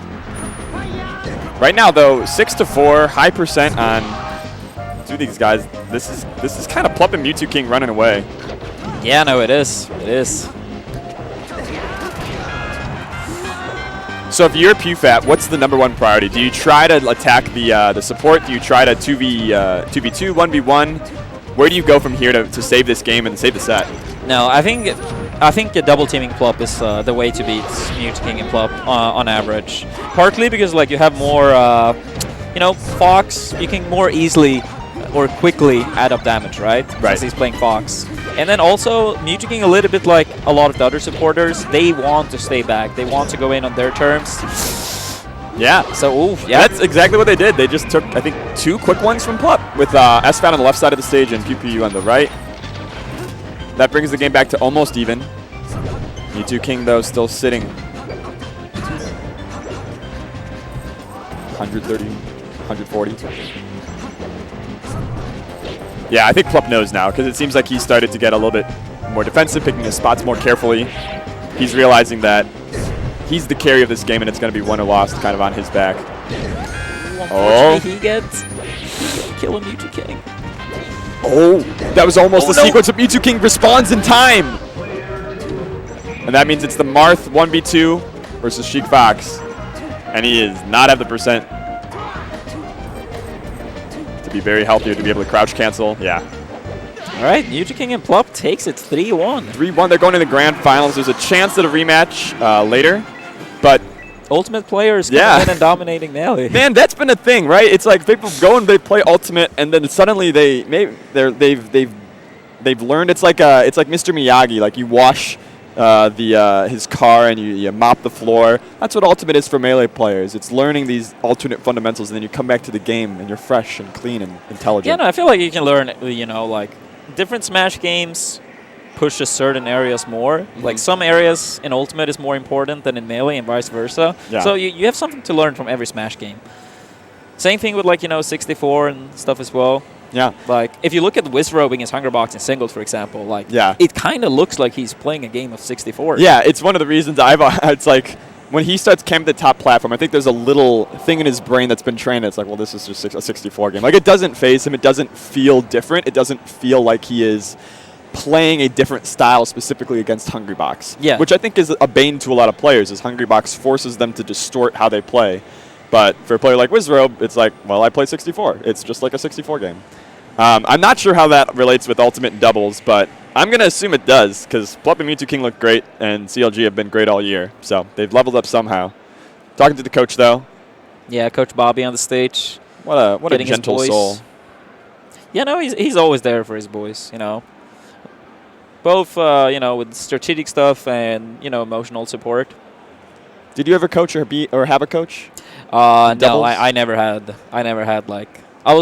Right now, though, 6-4, high percent on two of these guys. This is kind of Plup and Mewtwo King running away. Yeah, no, it is. It is. So if you're PewFat, what's the #1 priority? Do you try to attack the support? Do you try to 2v2, 1v1? Where do you go from here to save this game and save the set? No, I think the double teaming Plup is the way to beat Moky and Plup on average. Partly because like you have more, Fox. You can more easily or quickly add up damage, right? Right. Since he's playing Fox. And then also Moky a little bit like a lot of the other supporters. They want to stay back. They want to go in on their terms. Yeah. So, yeah. That's exactly what they did. They just took, I think, 2 quick ones from Plup with SFat on the left side of the stage and PewPew on the right. That brings the game back to almost even. Moky, though, still sitting 130, 140. Yeah, I think Plup knows now because it seems like he started to get a little bit more defensive, picking his spots more carefully. He's realizing that he's the carry of this game and it's going to be won or lost kind of on his back. Unfortunately, he gets killing Moky. Oh, that was almost the sequence of Moky responds in time. And that means it's the Marth 1v2 versus Sheik Fox. And he does not have the percent to be very healthy or to be able to crouch cancel. Yeah. All right, Moky and Plup takes it 3-1. 3-1, they're going to the grand finals. There's a chance at a rematch later, but Ultimate players coming in and dominating Melee. man, that's been a thing, right? It's like people go and they play Ultimate, and then suddenly they've learned. It's like Mr. Miyagi. Like you wash his car and you mop the floor. That's what Ultimate is for Melee players. It's learning these alternate fundamentals, and then you come back to the game and you're fresh and clean and intelligent. Yeah, no, I feel like you can learn, like different Smash games pushes certain areas more. Like some areas in Ultimate is more important than in Melee and vice versa. Yeah. So you have something to learn from every Smash game. Same thing with 64 and stuff as well. Yeah. Like if you look at Wizrobe his Hunger Box in singles, for example, it kind of looks like he's playing a game of 64. Yeah, it's one of the reasons it's like when he starts camping the top platform, I think there's a little thing in his brain that's been trained. It's like, well, this is just a 64 game. Like it doesn't phase him. It doesn't feel different. It doesn't feel like he is playing a different style specifically against Hungrybox. Yeah. Which I think is a bane to a lot of players, is Hungrybox forces them to distort how they play. But for a player like Wizrobe, it's like, well, I play 64. It's just like a 64 game. I'm not sure how that relates with Ultimate and doubles, but I'm going to assume it does, because Plup and Moky look great, and CLG have been great all year. So they've leveled up somehow. Talking to the coach, though. Yeah, Coach Bobby on the stage. What a gentle soul. Yeah, no, he's always there for his boys, Both, with strategic stuff and, emotional support. Did you ever coach or have a coach? No, I never had. I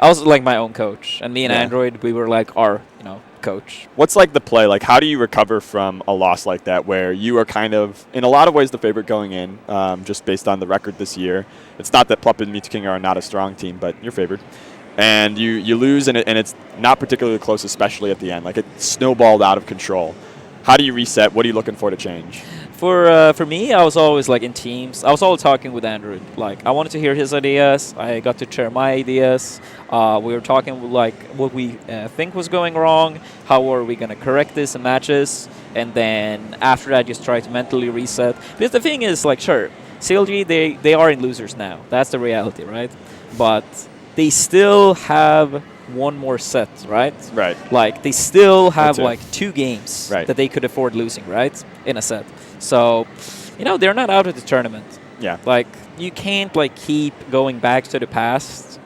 was like my own coach, and me and Android, we were like our, coach. What's like the play? Like, how do you recover from a loss like that, where you are kind of, in a lot of ways, the favorite going in, just based on the record this year? It's not that Plup and Moky are not a strong team, but you're favored. And you lose, and it's not particularly close, especially at the end. Like, it snowballed out of control. How do you reset? What are you looking for to change? For me, I was always in teams. I was always talking with Andrew. I wanted to hear his ideas. I got to share my ideas. We were talking what we think was going wrong. How are we gonna correct this in matches? And then after that, just try to mentally reset. Because the thing is, sure, CLG they are in losers now. That's the reality, right? But they still have one more set, right? Right. They still have 2 games that they could afford losing, right? In a set. So, they're not out of the tournament. Yeah. You can't keep going back to the past.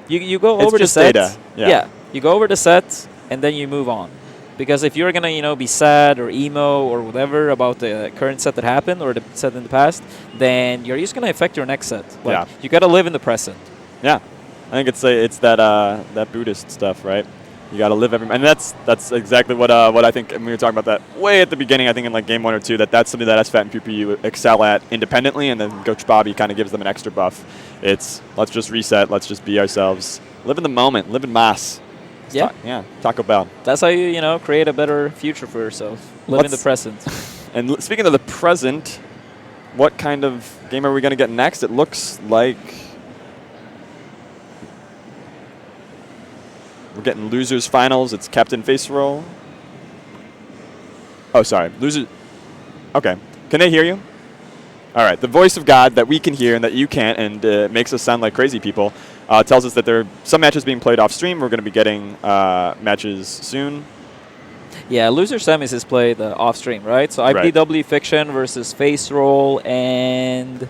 You go It's over the just set. data. Yeah. You go over the set and then you move on. Because if you're gonna, be sad or emo or whatever about the current set that happened or the set in the past, then you're just gonna affect your next set. You gotta live in the present. Yeah. I think it's that Buddhist stuff, right? You got to live every, and that's exactly what I think. And we were talking about that way at the beginning. I think in game 1 or 2 that's something that SFat and PewPew excel at independently, and then Coach Bobby kind of gives them an extra buff. It's let's just reset, let's just be ourselves, live in the moment, live in mass. Taco Bell. That's how you create a better future for yourself. Live in the present. And speaking of the present, what kind of game are we going to get next? It looks like we're getting losers finals. It's Captain Face Roll. Oh, sorry. Losers. Okay. Can they hear you? All right, the voice of God that we can hear and that you can't, and makes us sound like crazy people, tells us that there are some matches being played off stream. We're going to be getting matches soon. Yeah, loser semis is played off stream, right? So iBDW Fiction versus Face Roll and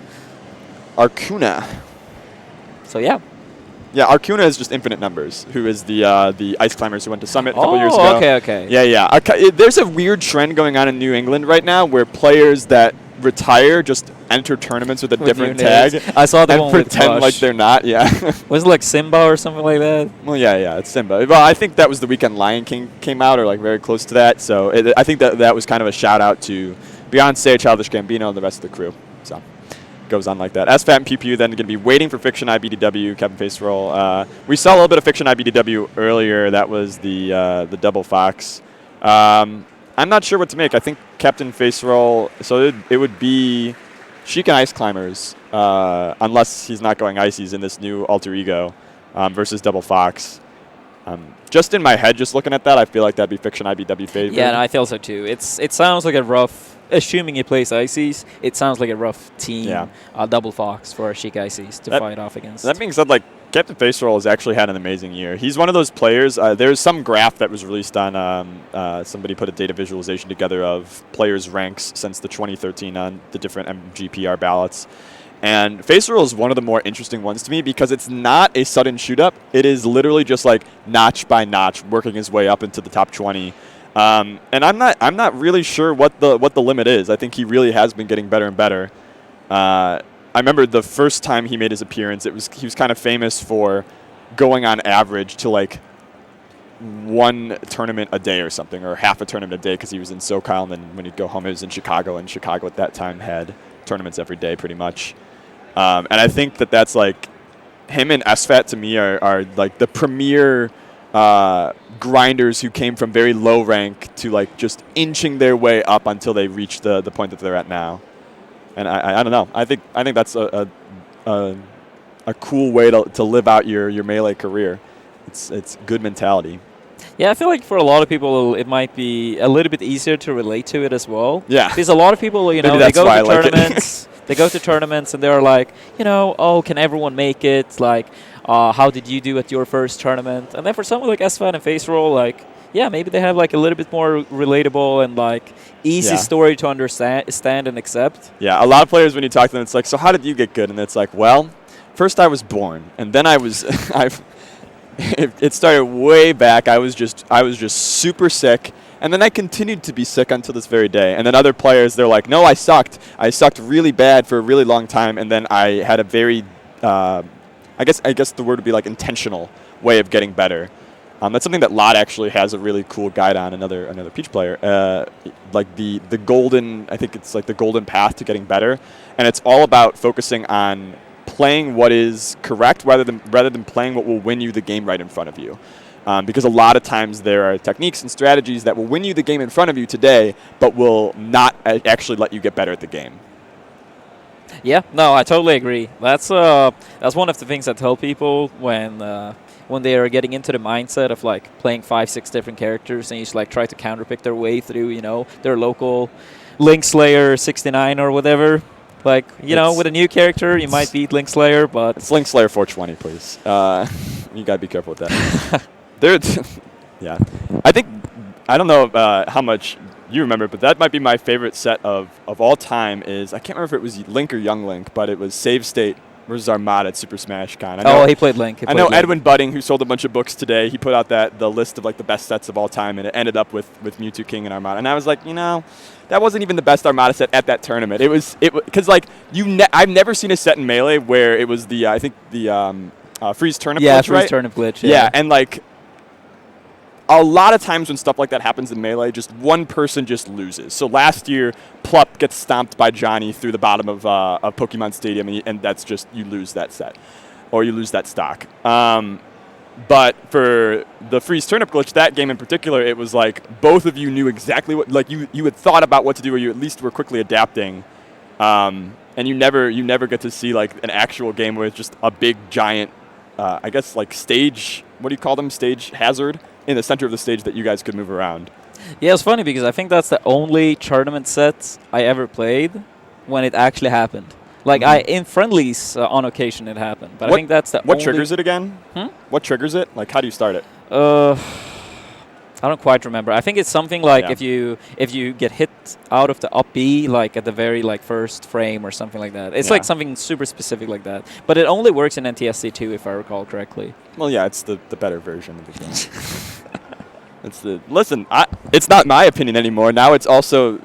Arcuna. So yeah. Yeah, Arcuna is just infinite numbers, who is the ice climbers who went to Summit a couple years ago. Okay. Yeah. There's a weird trend going on in New England right now where players that retire just enter tournaments with a different tag. I saw the and one pretend with like they're not. Yeah. Was it like Simba or something like that? Well, yeah, it's Simba. Well, I think that was the weekend Lion King came out, or like very close to that. So I think that was kind of a shout out to Beyonce, Childish Gambino, and the rest of the crew. So goes on like that. SFAT and PewFat then going to be waiting for Fiction iBDW, Captain Face Roll. We saw a little bit of Fiction iBDW earlier. That was the Double Fox. I'm not sure what to make. I think Captain Face Roll, so it would be Sheik and Ice Climbers, unless he's not going Ices in this new alter ego, versus Double Fox. Just in my head, just looking at that, I feel like that'd be Fiction iBDW favorite. Yeah, no, I feel so too. It sounds like a rough, assuming he plays Ices, it sounds like a rough team, Double Fox for Sheik Ices to fight off against. That being said, like, Captain Face Roll has actually had an amazing year. He's one of those players. There's some graph that was released on, somebody put a data visualization together of players' ranks since the 2013 on the different MGPR ballots. And Face Roll is one of the more interesting ones to me because it's not a sudden shoot up. It is literally just like notch by notch working his way up into the top 20. And I'm not really sure what the limit is. I think he really has been getting better and better. I remember the first time he made his appearance, he was kind of famous for going on average to like one tournament a day or something, or half a tournament a day because he was in SoCal, and then when he'd go home, it was in Chicago, and Chicago at that time had tournaments every day pretty much. And I think that's like him and SFAT to me are like the premier grinders who came from very low rank to like just inching their way up until they reach the point that they're at now. And I don't know. I think that's a cool way to live out your Melee career. It's good mentality. Yeah, I feel like for a lot of people, it might be a little bit easier to relate to it as well. Yeah. Because a lot of people, they go to tournaments. They go to tournaments and they're like, oh, can everyone make it? Like, how did you do at your first tournament? And then for someone like SFAT and Face Roll, like, yeah, maybe they have like a little bit more relatable and like easy story to understand and accept. Yeah, a lot of players when you talk to them, it's like, so how did you get good? And it's like, well, first I was born, and then I was, it started way back. I was just super sick, and then I continued to be sick until this very day. And then other players, they're like, no, I sucked really bad for a really long time, and then I had a very, I guess the word would be like intentional way of getting better. That's something that Lot actually has a really cool guide on, another Peach player, like the golden, I think it's like the golden path to getting better, and it's all about focusing on playing what is correct rather than playing what will win you the game right in front of you. Because a lot of times there are techniques and strategies that will win you the game in front of you today, but will not actually let you get better at the game. Yeah, no, I totally agree. That's one of the things I tell people when they are getting into the mindset of like playing 5-6 different characters, and you just like try to counterpick their way through, their local Link Slayer 69 or whatever. Like, with a new character, you might beat Link Slayer, but it's Link Slayer 420, please. You gotta be careful with that. Yeah, I don't know how much you remember, but that might be my favorite set of all time. I can't remember if it was Link or Young Link, but it was Save State versus Armada at Super Smash Con. He played Link. I know Edwin Budding, who sold a bunch of books today, he put out the list of like the best sets of all time, and it ended up with Mewtwo King and Armada. And I was like, that wasn't even the best Armada set at that tournament. It was because like I've never seen a set in Melee where it was I think the freeze turnip glitch, right? Yeah, freeze turnip glitch. Yeah, and like a lot of times when stuff like that happens in Melee, just one person just loses. So last year, Plup gets stomped by Johnny through the bottom of Pokemon Stadium, and that's just, you lose that set, or you lose that stock. But for the freeze turnip glitch, that game in particular, it was like both of you knew exactly what, like you had thought about what to do, or you at least were quickly adapting. And you never get to see like an actual game where it's just a big giant, I guess like stage, what do you call them? Stage hazard in the center of the stage that you guys could move around. Yeah, it's funny because I think that's the only tournament set I ever played when it actually happened. Like in friendlies on occasion it happened, but I think that's the What only triggers it again? What triggers it? Like, how do you start it? I don't quite remember. I think it's something like Yeah. if you get hit out of the up B like at the very like first frame or something like that. It's like something super specific like that. But it only works in NTSC 2 if I recall correctly. Well, yeah, it's the better version of the game. It's not my opinion anymore. Now it's also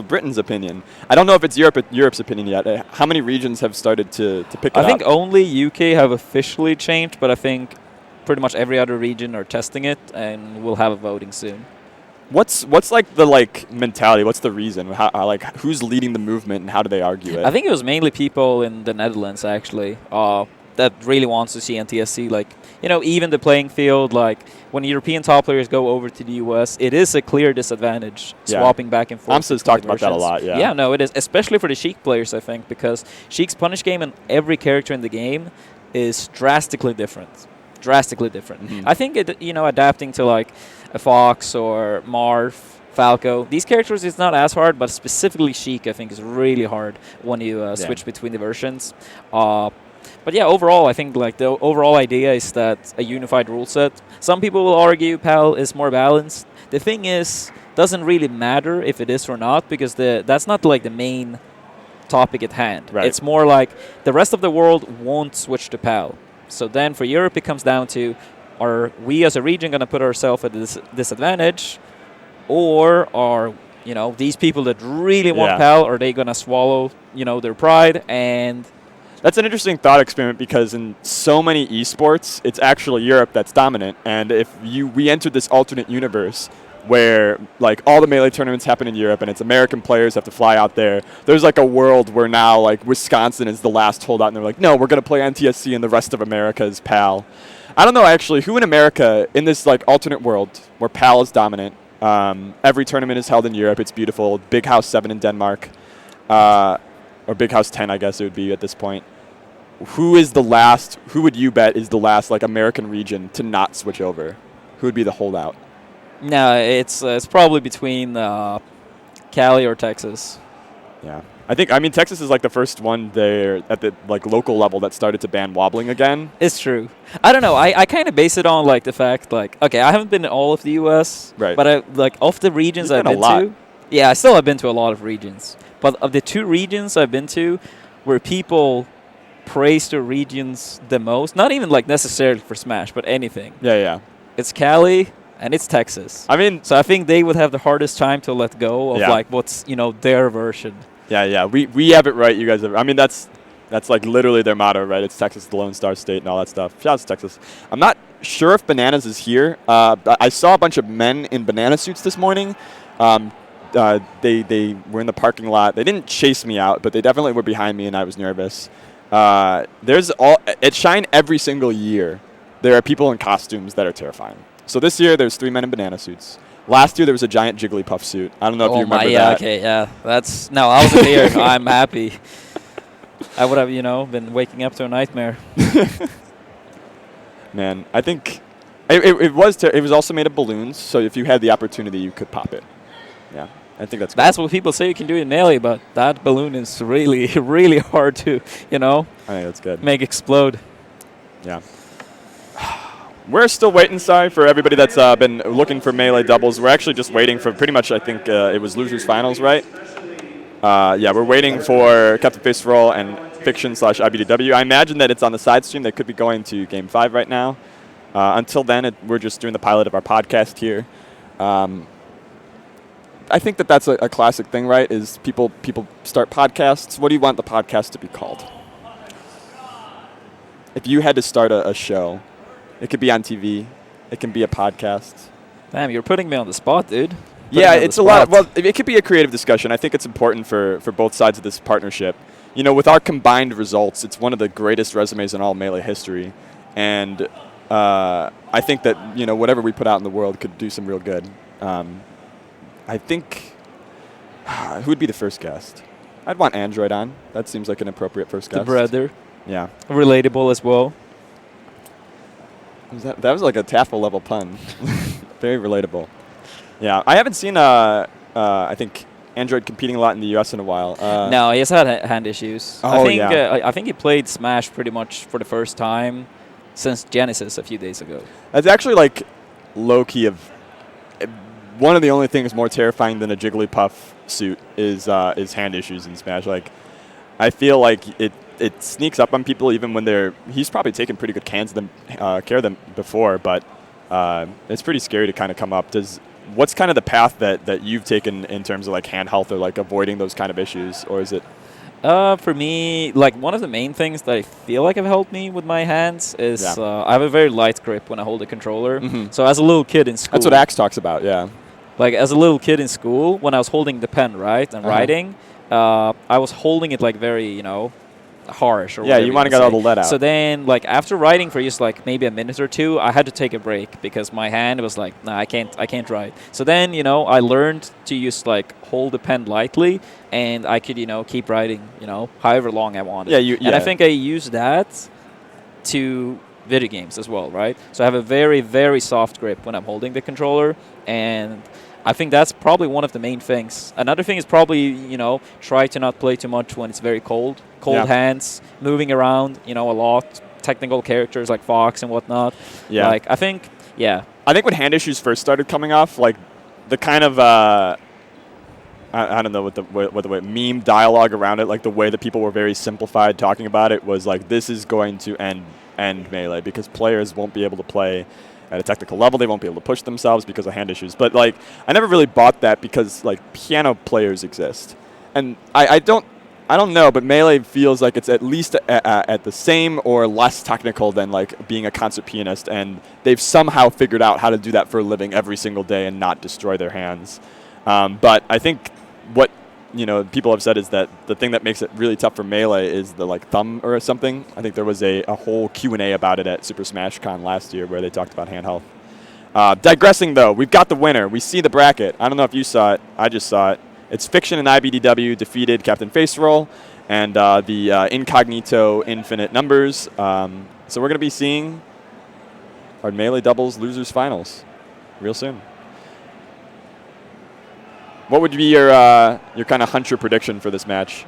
Britain's opinion. I don't know if it's Europe's opinion yet. How many regions have started to pick it up? I think only UK have officially changed, but I think pretty much every other region are testing it, and we'll have a voting soon. What's like the mentality? What's the reason? How who's leading the movement, and how do they argue it? I think it was mainly people in the Netherlands actually that really wants to see NTSC. Like, you know, even the playing field. Like when European top players go over to the US, it is a clear disadvantage swapping back and forth. Amsa's talked about that a lot. Yeah. Yeah, no, it is, especially for the Sheik players. I think because Sheik's punish game and every character in the game is drastically different. I think adapting to like a Fox or Marth, Falco, these characters is not as hard, but specifically Sheik I think is really hard when you switch between the versions. But yeah, overall I think like the overall idea is that a unified rule set. Some people will argue PAL is more balanced. The thing is, doesn't really matter if it is or not, because that's not like the main topic at hand. Right. It's more like the rest of the world won't switch to PAL. So then for Europe, it comes down to, are we as a region going to put ourselves at a disadvantage, or are these people that really want PAL, are they going to swallow their pride? And that's an interesting thought experiment, because in so many esports, it's actually Europe that's dominant. And if we entered this alternate universe where like all the Melee tournaments happen in Europe and it's American players have to fly out there, there's like a world where now like Wisconsin is the last holdout and they're like, no, we're going to play NTSC and the rest of America is PAL. I don't know actually who in America in this like alternate world where PAL is dominant. Every tournament is held in Europe. It's beautiful. Big House 7 in Denmark, or Big House 10 I guess it would be at this point. Who would you bet is the last like American region to not switch over? Who would be the holdout? No, it's probably between Cali or Texas. Yeah, I mean Texas is like the first one there at the like local level that started to ban wobbling again. It's true. I don't know. I kind of base it on like the fact like, okay, I haven't been in all of the U.S. Right. But I like of the regions I've been to. Yeah, I still have been to a lot of regions. But of the 2 regions I've been to, where people praise the regions the most, not even like necessarily for Smash, but anything. Yeah. It's Cali. And it's Texas. I mean, so I think they would have the hardest time to let go of like what's their version. Yeah. We have it right. You guys have. I mean, that's like literally their motto, right? It's Texas, the Lone Star State, and all that stuff. Shout out to Texas. I'm not sure if Bananas is here. I saw a bunch of men in banana suits this morning. They were in the parking lot. They didn't chase me out, but they definitely were behind me, and I was nervous. At Shine every single year, there are people in costumes that are terrifying. So this year, there's 3 men in banana suits. Last year, there was a giant Jigglypuff suit. I don't know if you remember that. Okay, yeah. No, I wasn't here. I'm happy. I would have, been waking up to a nightmare. Man, I think it was also made of balloons, so if you had the opportunity, you could pop it. Yeah, I think that's good. That's what people say you can do in Melee, but that balloon is really, really hard to, I think that's good. Make explode. Yeah. We're still waiting, sorry, for everybody that's been looking for Melee doubles. We're actually just waiting for pretty much, I think it was Losers Finals, right? Yeah, we're waiting for Captain Face for All and Fiction/iBDW. I imagine that it's on the side stream. They could be going to Game 5 right now. Until then, we're just doing the pilot of our podcast here. I think that's a classic thing, right, is people start podcasts. What do you want the podcast to be called? If you had to start a show, it could be on TV. It can be a podcast. Damn, you're putting me on the spot, dude. Yeah, it's a lot. Well, it could be a creative discussion. I think it's important for both sides of this partnership. With our combined results, it's one of the greatest resumes in all Melee history. And I think that, whatever we put out in the world could do some real good. I think, who would be the first guest? I'd want Android on. That seems like an appropriate first guest. The brother. Yeah. Relatable as well. That was like a Taffel level pun. Very relatable. Yeah, I haven't seen. I think Android competing a lot in the US in a while. No, he has had hand issues. Oh, I think yeah. I think he played Smash pretty much for the first time since Genesis a few days ago. It's actually like low-key of one of the only things more terrifying than a Jigglypuff suit is hand issues in Smash. Like, I feel like it sneaks up on people even when he's probably taken pretty good care of them before, but it's pretty scary to kind of come up. What's kind of the path that you've taken in terms of like hand health or like avoiding those kind of issues, or is it? For me, like one of the main things that I feel like have helped me with my hands is I have a very light grip when I hold a controller. Mm-hmm. So as a little kid in school, That's what Axe talks about. Yeah. Like as a little kid in school, when I was holding the pen, right, and writing, I was holding it like very, harsh or Yeah, you want to get all the lead out. So then, like after writing for just like maybe a minute or two, I had to take a break because my hand was like, nah, I can't write. So then, I learned to just like hold the pen lightly, and I could, keep writing, however long I wanted. Yeah, And I think I used that to video games as well, right? So I have a very, very soft grip when I'm holding the controller, and I think that's probably one of the main things. Another thing is probably, try to not play too much when it's very cold. Cold hands, moving around, a lot. Technical characters like Fox and whatnot. Yeah. Like, I think when hand issues first started coming off, like the kind of, I don't know what the way meme dialogue around it, like the way that people were very simplified talking about it was like, this is going to end Melee because players won't be able to play at a technical level. They won't be able to push themselves because of hand issues. But like, I never really bought that because like piano players exist, and I don't know, but Melee feels like it's at least at the same or less technical than like being a concert pianist, and they've somehow figured out how to do that for a living every single day and not destroy their hands. But I think what people have said is that the thing that makes it really tough for Melee is the like thumb or something. I think there was a whole Q&A about it at Super Smash Con last year where they talked about hand health. Digressing though, we've got the winner. We see the bracket. I don't know if you saw it. I just saw it. It's Fiction and iBDW defeated Captain Face Roll and the Incognito Infinite Numbers. So we're going to be seeing our Melee Doubles Losers Finals real soon. What would be your kind of huncher prediction for this match?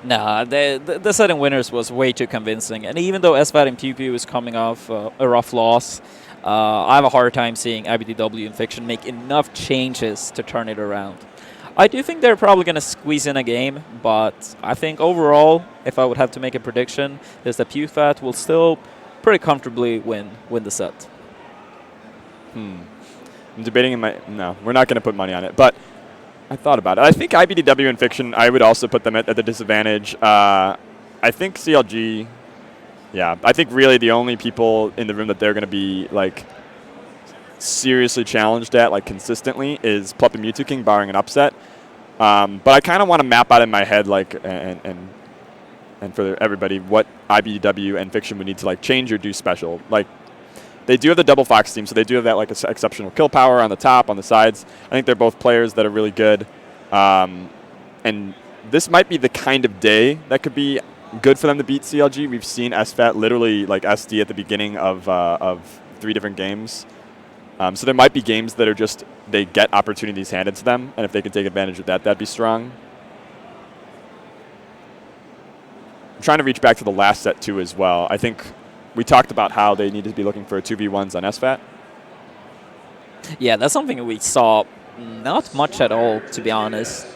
Nah, the sudden winners was way too convincing. And even though SFAT and PewFat is coming off a rough loss, I have a hard time seeing iBDW and Fiction make enough changes to turn it around. I do think they're probably going to squeeze in a game, but I think overall, if I would have to make a prediction, is that PewFat will still pretty comfortably win the set. I'm debating no, we're not going to put money on it, but I thought about it. I think iBDW and Fiction, I would also put them at the disadvantage. I think CLG, I think really the only people in the room that they're going to be like seriously challenged at like consistently is Plup and Mewtwo King, barring an upset. But I kind of want to map out in my head like and for everybody what iBDW and Fiction would need to like change or do special. Like they do have the double Fox team, so they do have that like exceptional kill power on the top, on the sides. I think they're both players that are really good. And this might be the kind of day that could be good for them to beat CLG. We've seen SFAT literally like SD at the beginning of 3 different games. So there might be games that are just, they get opportunities handed to them, and if they can take advantage of that, that'd be strong. I'm trying to reach back to the last set, too, as well. I think we talked about how they need to be looking for 2v1s on SFAT. Yeah, that's something we saw not much at all, to be honest.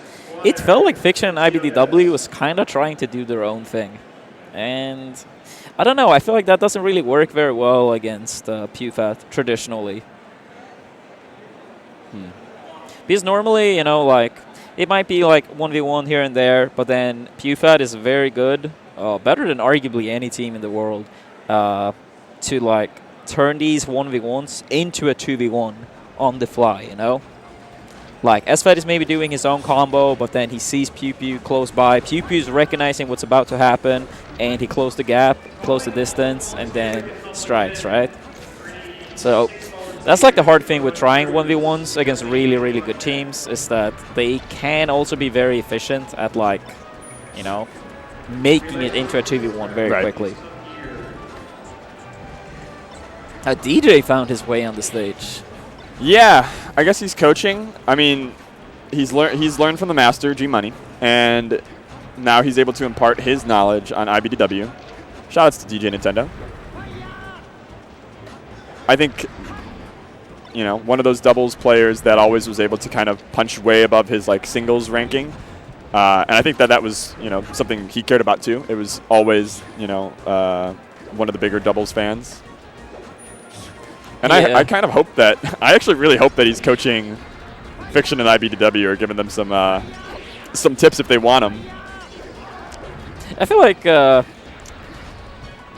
It felt like Fiction and iBDW was kind of trying to do their own thing. And I don't know, I feel like that doesn't really work very well against PewFat traditionally. Because normally, like, it might be like 1v1 here and there, but then PewFat is very good, better than arguably any team in the world, to like turn these 1v1s into a 2v1 on the fly, Like, SFAT is maybe doing his own combo, but then he sees PewFat close by. PewFat is recognizing what's about to happen, and he closed the gap, closed the distance, and then strikes, right? So that's like the hard thing with trying 1v1s against really, really good teams, is that they can also be very efficient at, like, making it into a 2v1 very quickly. DJ found his way on the stage. Yeah, I guess he's coaching. I mean, he's learned from the master, GMoney, and now he's able to impart his knowledge on iBDW. Shoutouts to DJ Nintendo. I think, you know, one of those doubles players that always was able to kind of punch way above his like singles ranking. And I think that was, you know, something he cared about too. It was always, you know, one of the bigger doubles fans. And I kind of hope that, I actually really hope that he's coaching Fiction and iBDW or giving them some tips if they want them. I feel like, I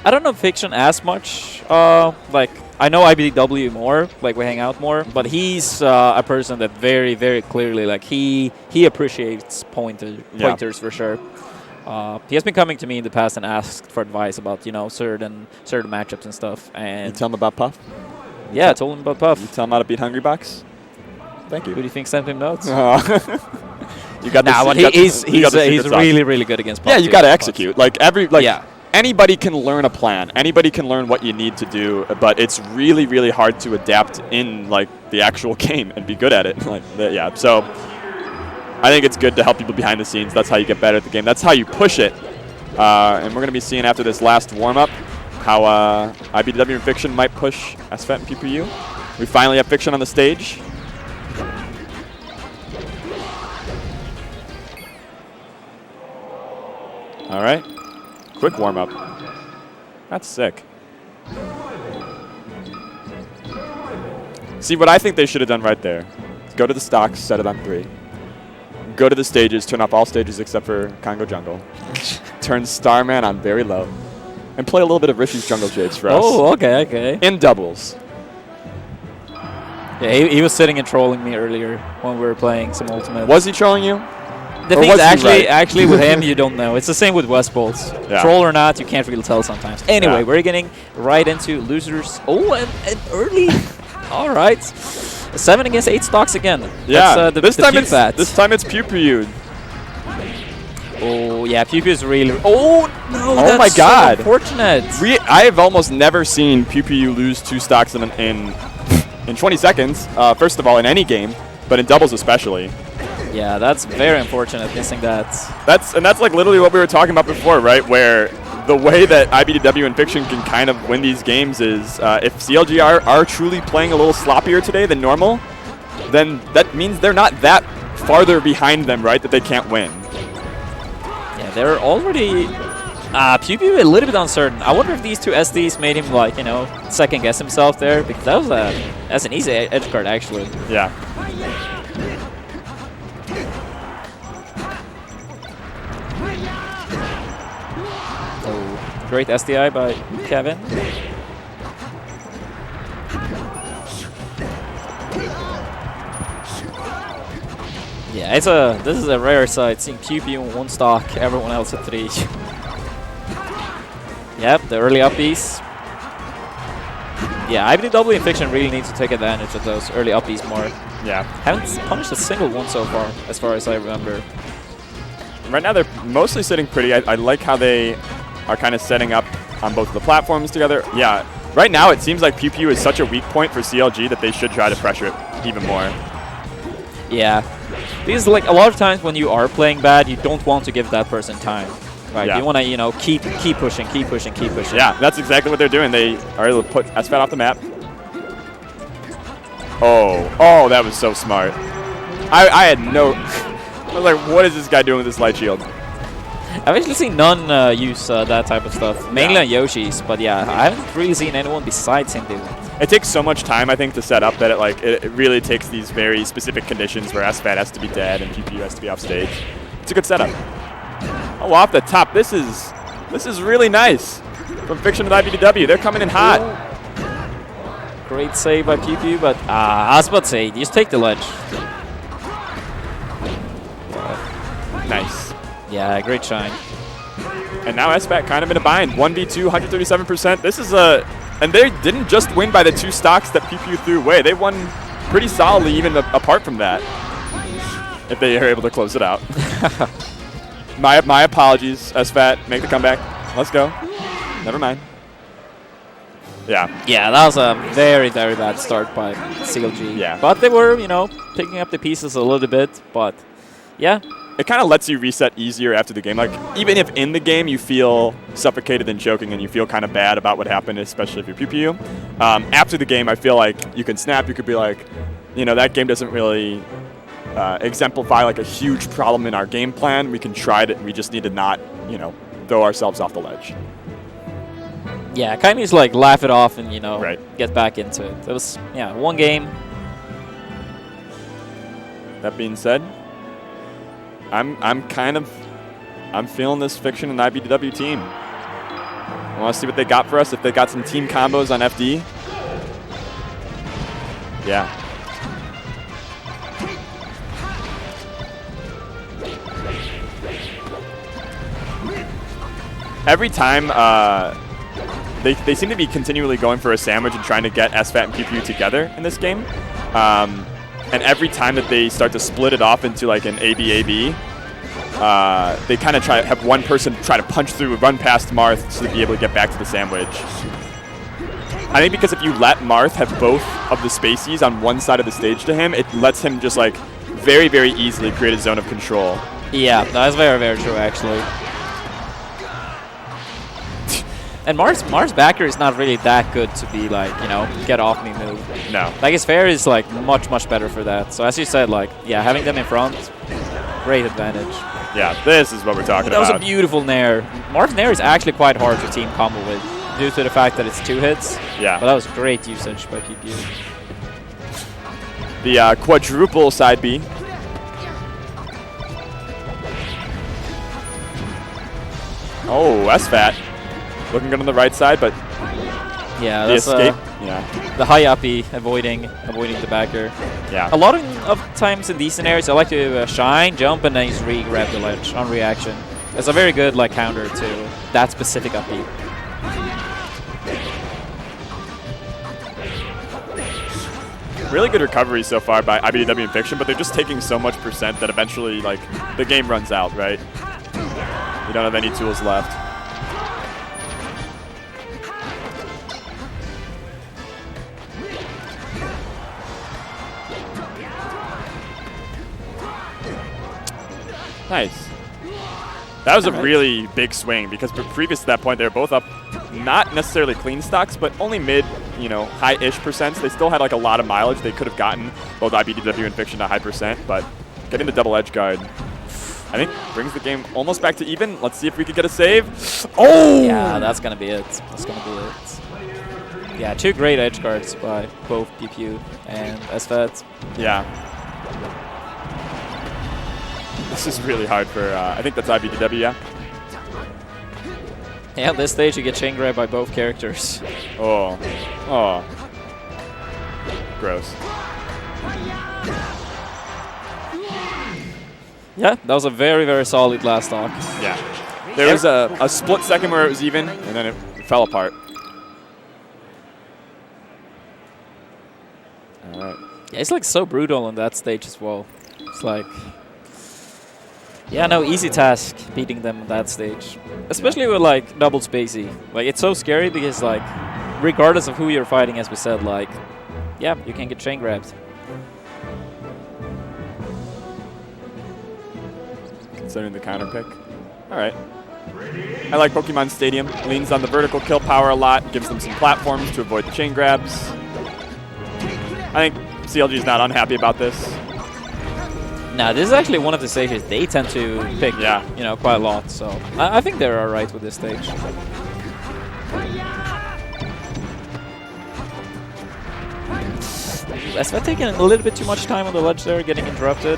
don't know Fiction as much, like, I know iBDW more, like we hang out more, but he's a person that very, very clearly, like he appreciates pointers for sure. He has been coming to me in the past and asked for advice about, you know, certain matchups and stuff. And You tell him about Puff? Yeah, I told him about Puff. You tell him how to beat Hungry Box? Thank you. Who do you think sent him notes? You got Nah, but he's really, really good against Puff. Yeah, you got to execute. Yeah. Anybody can learn a plan. Anybody can learn what you need to do, but it's really, really hard to adapt in like the actual game and be good at it. Yeah. So I think it's good to help people behind the scenes. That's how you get better at the game. That's how you push it. And we're going to be seeing after this last warm-up how iBDW and Fiction might push SFAT and PPU. We finally have Fiction on the stage. All right. Quick warm-up. That's sick. See, what I think they should have done right there is go to the stocks, set it on 3. Go to the stages, turn off all stages except for Congo Jungle. Turn Starman on very low. And play a little bit of Rishi's Jungle Shades for us. Oh, okay. In doubles. Yeah, he was sitting and trolling me earlier when we were playing some Ultimate. Was he trolling you? The thing is, actually, with him, you don't know. It's the same with Westbolts. Yeah. Troll or not, you can't really tell sometimes. Anyway, Yeah. we're getting right into losers. Oh, and early. All right. 7 against 8 stocks again. Yeah. That's, this time it's PewFat. Oh, yeah, PewFat is really... Oh, no, Oh that's my God. so unfortunate. I have almost never seen PewFat lose 2 stocks in 20 seconds. First of all, in any game, but in doubles especially. Yeah, that's very unfortunate, missing that. That's like literally what we were talking about before, right? Where the way that iBDW and Fiction can kind of win these games is if CLG are truly playing a little sloppier today than normal, then that means they're not that farther behind them, right? That they can't win. Yeah, they're already... PewFat a little bit uncertain. I wonder if these 2 SDs made him, like, you know, second guess himself there, because that's an easy edge card, actually. Yeah. Oh, great SDI by Kevin. Yeah, this is a rare sight, seeing PewFat in 1 stock, everyone else at 3. Yep, the early uppies. Yeah, iBDW and Fiction really need to take advantage of those early uppies more. Yeah. Haven't punished a single one so far as I remember. Right now they're mostly sitting pretty. I like how they are kind of setting up on both of the platforms together. Yeah. Right now it seems like PewFat is such a weak point for CLG that they should try to pressure it even more. Yeah. Because like a lot of times when you are playing bad, you don't want to give that person time. Right? Yeah. You want to, you know, keep pushing. Yeah, that's exactly what they're doing. They are able to put SFAT off the map. Oh, that was so smart. I had no... I was like, what is this guy doing with this light shield? I've actually seen none use that type of stuff. Mainly on Yoshi's, but yeah, I haven't really seen anyone besides him do it. It takes so much time, I think, to set up that it really takes these very specific conditions where SFAT has to be dead and PPU has to be off stage. It's a good setup. Oh, off the top, this is really nice from Fiction and iBDW. They're coming in hot. Great save by PewFat, but I was about to say, just take the ledge. Nice. Yeah, great shine. And now SFAT kind of in a bind. 1v2, 137%. This is a... And they didn't just win by the 2 stocks that PPU threw away. They won pretty solidly even apart from that. If they are able to close it out. My apologies, SFAT. Make the comeback. Let's go. Never mind. Yeah. Yeah, that was a very, very bad start by CLG. Yeah. But they were, you know, picking up the pieces a little bit. But, yeah. It kind of lets you reset easier after the game. Like, even if in the game you feel suffocated and choking and you feel kind of bad about what happened, especially if you're PewPew, after the game, I feel like you can snap. You could be like, you know, that game doesn't really exemplify like a huge problem in our game plan. We can try it. We just need to not, you know, throw ourselves off the ledge. Yeah, kind of just like laugh it off and, you know, Right. get back into it. It was, yeah, one game. That being said, I'm feeling this Fiction and iBDW team. I want to see what they got for us. If they got some team combos on FD. Yeah. Every time they seem to be continually going for a sandwich and trying to get SFAT and PewPew together in this game. And every time that they start to split it off into like an AB-AB, they kind of have one person try to punch through, run past Marth to be able to get back to the sandwich. I think because if you let Marth have both of the spacies on one side of the stage to him, it lets him just like very, very easily create a zone of control. Yeah, that's very, very true, actually. And Mars backer is not really that good to be like, you know, get off me move. No. Like his fair is like much, much better for that. So as you said, like, yeah, having them in front, great advantage. Yeah, this is what we're talking That about. was a beautiful nair. Marth's nair is actually quite hard to team combo with due to the fact that it's 2 hits. Yeah. But that was great usage by PewPew. The quadruple side B. Oh, SFAT. Looking good on the right side, but Yeah, the that's escape. Yeah. the high uppy avoiding the backer. Yeah. A lot of times in these scenarios, I like to shine, jump, and then just re-grab the ledge on reaction. It's a very good like counter to that specific uppy. Really good recovery so far by iBDW and Fiction, but they're just taking so much percent that eventually, like, the game runs out, right? You don't have any tools left. Nice. That was a really big swing because previous to that point, they were both up, not necessarily clean stocks, but only mid, you know, high-ish percents. They still had like a lot of mileage. They could have gotten both iBDW and Fiction to high percent, but getting the double edge guard, I think, brings the game almost back to even. Let's see if we can get a save. Oh! Yeah, that's going to be it. That's going to be it. Yeah, 2 great edge guards by both PewPew and SFAT. Yeah. This is really hard for, I think that's iBDW, yeah? Yeah, at this stage you get chain grabbed by both characters. Oh. Oh. Gross. Yeah, that was a very, very solid last stock. Yeah. There was a split second where it was even, and then it fell apart. All right. Yeah, it's like so brutal on that stage as well. It's like, yeah, no easy task beating them on that stage. Especially with like double spacey. Like it's so scary because like, regardless of who you're fighting, as we said, like, yeah, you can get chain grabbed. Considering the counter pick. All right. I like Pokemon Stadium. Leans on the vertical kill power a lot. Gives them some platforms to avoid the chain grabs. I think CLG is not unhappy about this. Now, this is actually one of the stages they tend to pick, Yeah. you know, quite a lot. So I think they're all right with this stage. SFAT taking a little bit too much time on the ledge there, getting interrupted.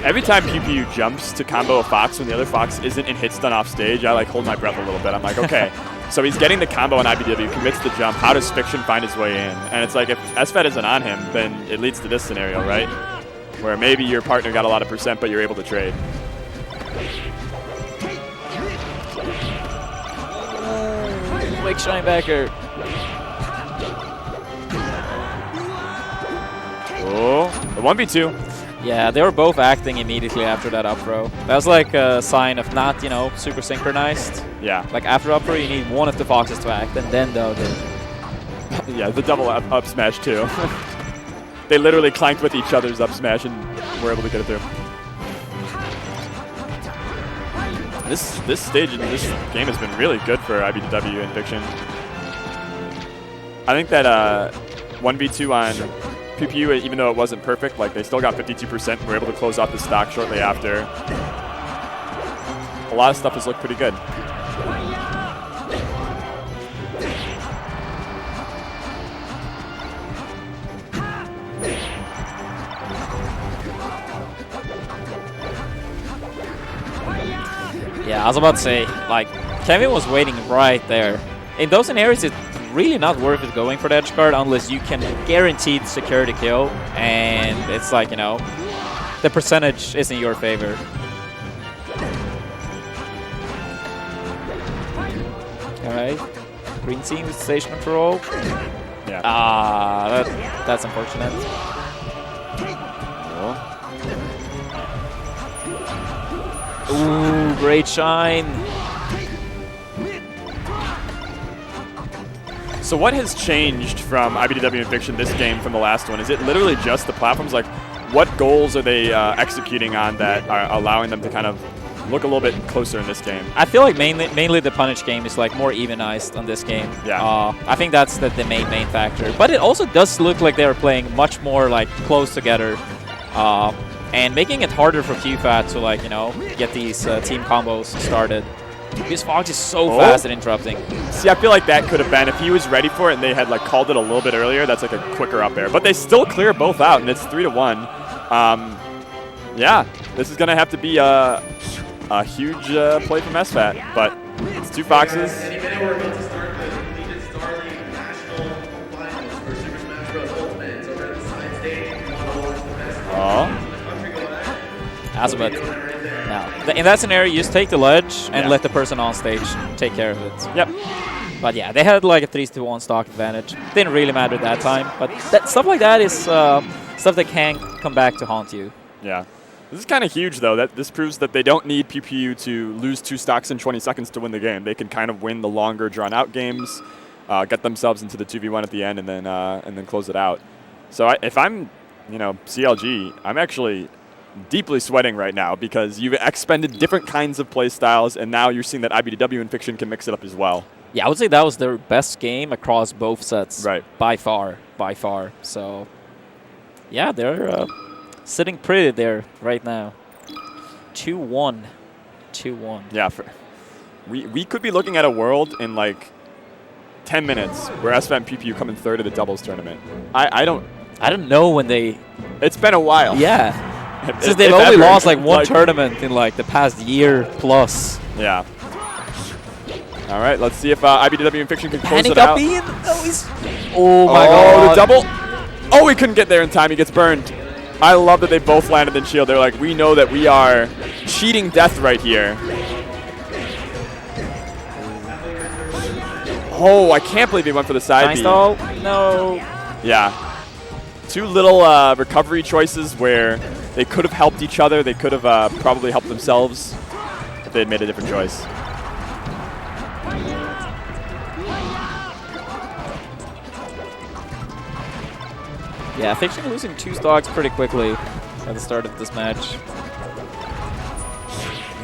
Every time PewPew jumps to combo a Fox when the other Fox isn't in hit stun off stage, I like hold my breath a little bit. I'm like, okay, so he's getting the combo on iBDW, commits the jump. How does Fiction find his way in? And it's like if SFAT isn't on him, then it leads to this scenario, right? Where maybe your partner got a lot of percent, but you're able to trade. Quick shine backer. Oh, the 1v2. Yeah, they were both acting immediately after that up throw. That was like a sign of not, you know, super synchronized. Yeah. Like after up throw, you need one of the foxes to act, and then the other. Yeah, the double up smash too. They literally clanked with each other's up smash and were able to get it through. This stage in this game has been really good for iBDW and Fiction. I think that 1v2 on PewFat, even though it wasn't perfect, like they still got 52% and were able to close off the stock shortly after. A lot of stuff has looked pretty good. Yeah, I was about to say, like, Kevin was waiting right there. In those scenarios, it's really not worth it going for the edge guard unless you can guaranteed secure the kill, and it's like, you know, the percentage is in your favor. Alright, green team with stage control. Yeah. Ah, that's unfortunate. Ooh, great shine. So what has changed from iBDW and Fiction this game from the last one? Is it literally just the platforms? Like, what goals are they executing on that are allowing them to kind of look a little bit closer in this game? I feel like mainly the punish game is like more evenized on this game. Yeah. I think that's the main factor. But it also does look like they're playing much more like close together. And making it harder for PewFat to, like, you know, get these team combos started. Because Fox is so fast at interrupting. See, I feel like that could have been, if he was ready for it and they had like called it a little bit earlier, that's like a quicker up air. But they still clear both out, and it's 3-1. Yeah, this is going to have to be a huge play from SFAT. But it's two foxes. Oh. Azabeth. Now, in that scenario, you just take the ledge and let the person on stage take care of it. Yep. But yeah, they had like a 3-1 stock advantage. Didn't really matter at that time. But stuff like that is stuff that can come back to haunt you. Yeah. This is kind of huge, though. This proves that they don't need PewFat to lose 2 stocks in 20 seconds to win the game. They can kind of win the longer, drawn-out games, get themselves into the 2v1 at the end, and then close it out. So if I'm, you know, CLG, I'm actually deeply sweating right now because you've expended different kinds of play styles, and now you're seeing that iBDW and Fiction can mix it up as well. Yeah, I would say that was their best game across both sets. Right. By far. So, yeah, they're sitting pretty there right now. 2-1. 2-1. Yeah. We could be looking at a world in like 10 minutes where SFAT and PewFat come in third of the doubles tournament. I don't know when they... It's been a while. Yeah. Since they've only lost like one tournament in like the past year plus. Yeah. All right, let's see if iBDW and Fiction can close it out. Oh my god. The double. Oh, he couldn't get there in time. He gets burned. I love that they both landed in shield. They're like, we know that we are cheating death right here. Oh, I can't believe he went for the side B. No. Yeah. 2 little recovery choices where they could have helped each other. They could have probably helped themselves if they had made a different choice. Yeah, Fiction losing 2 stocks pretty quickly at the start of this match.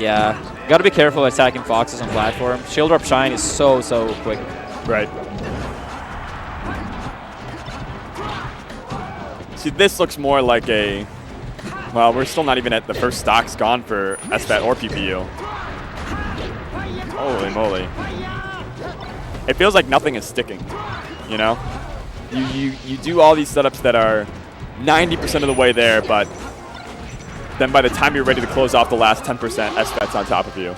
Yeah, gotta be careful attacking foxes on platform. Shield drop shine is so quick. Right. See, this looks more like a... Well, we're still not even at the first stocks gone for SFAT or PPU. Holy moly. It feels like nothing is sticking, you know? You do all these setups that are 90% of the way there, but then by the time you're ready to close off the last 10%, SFAT's on top of you.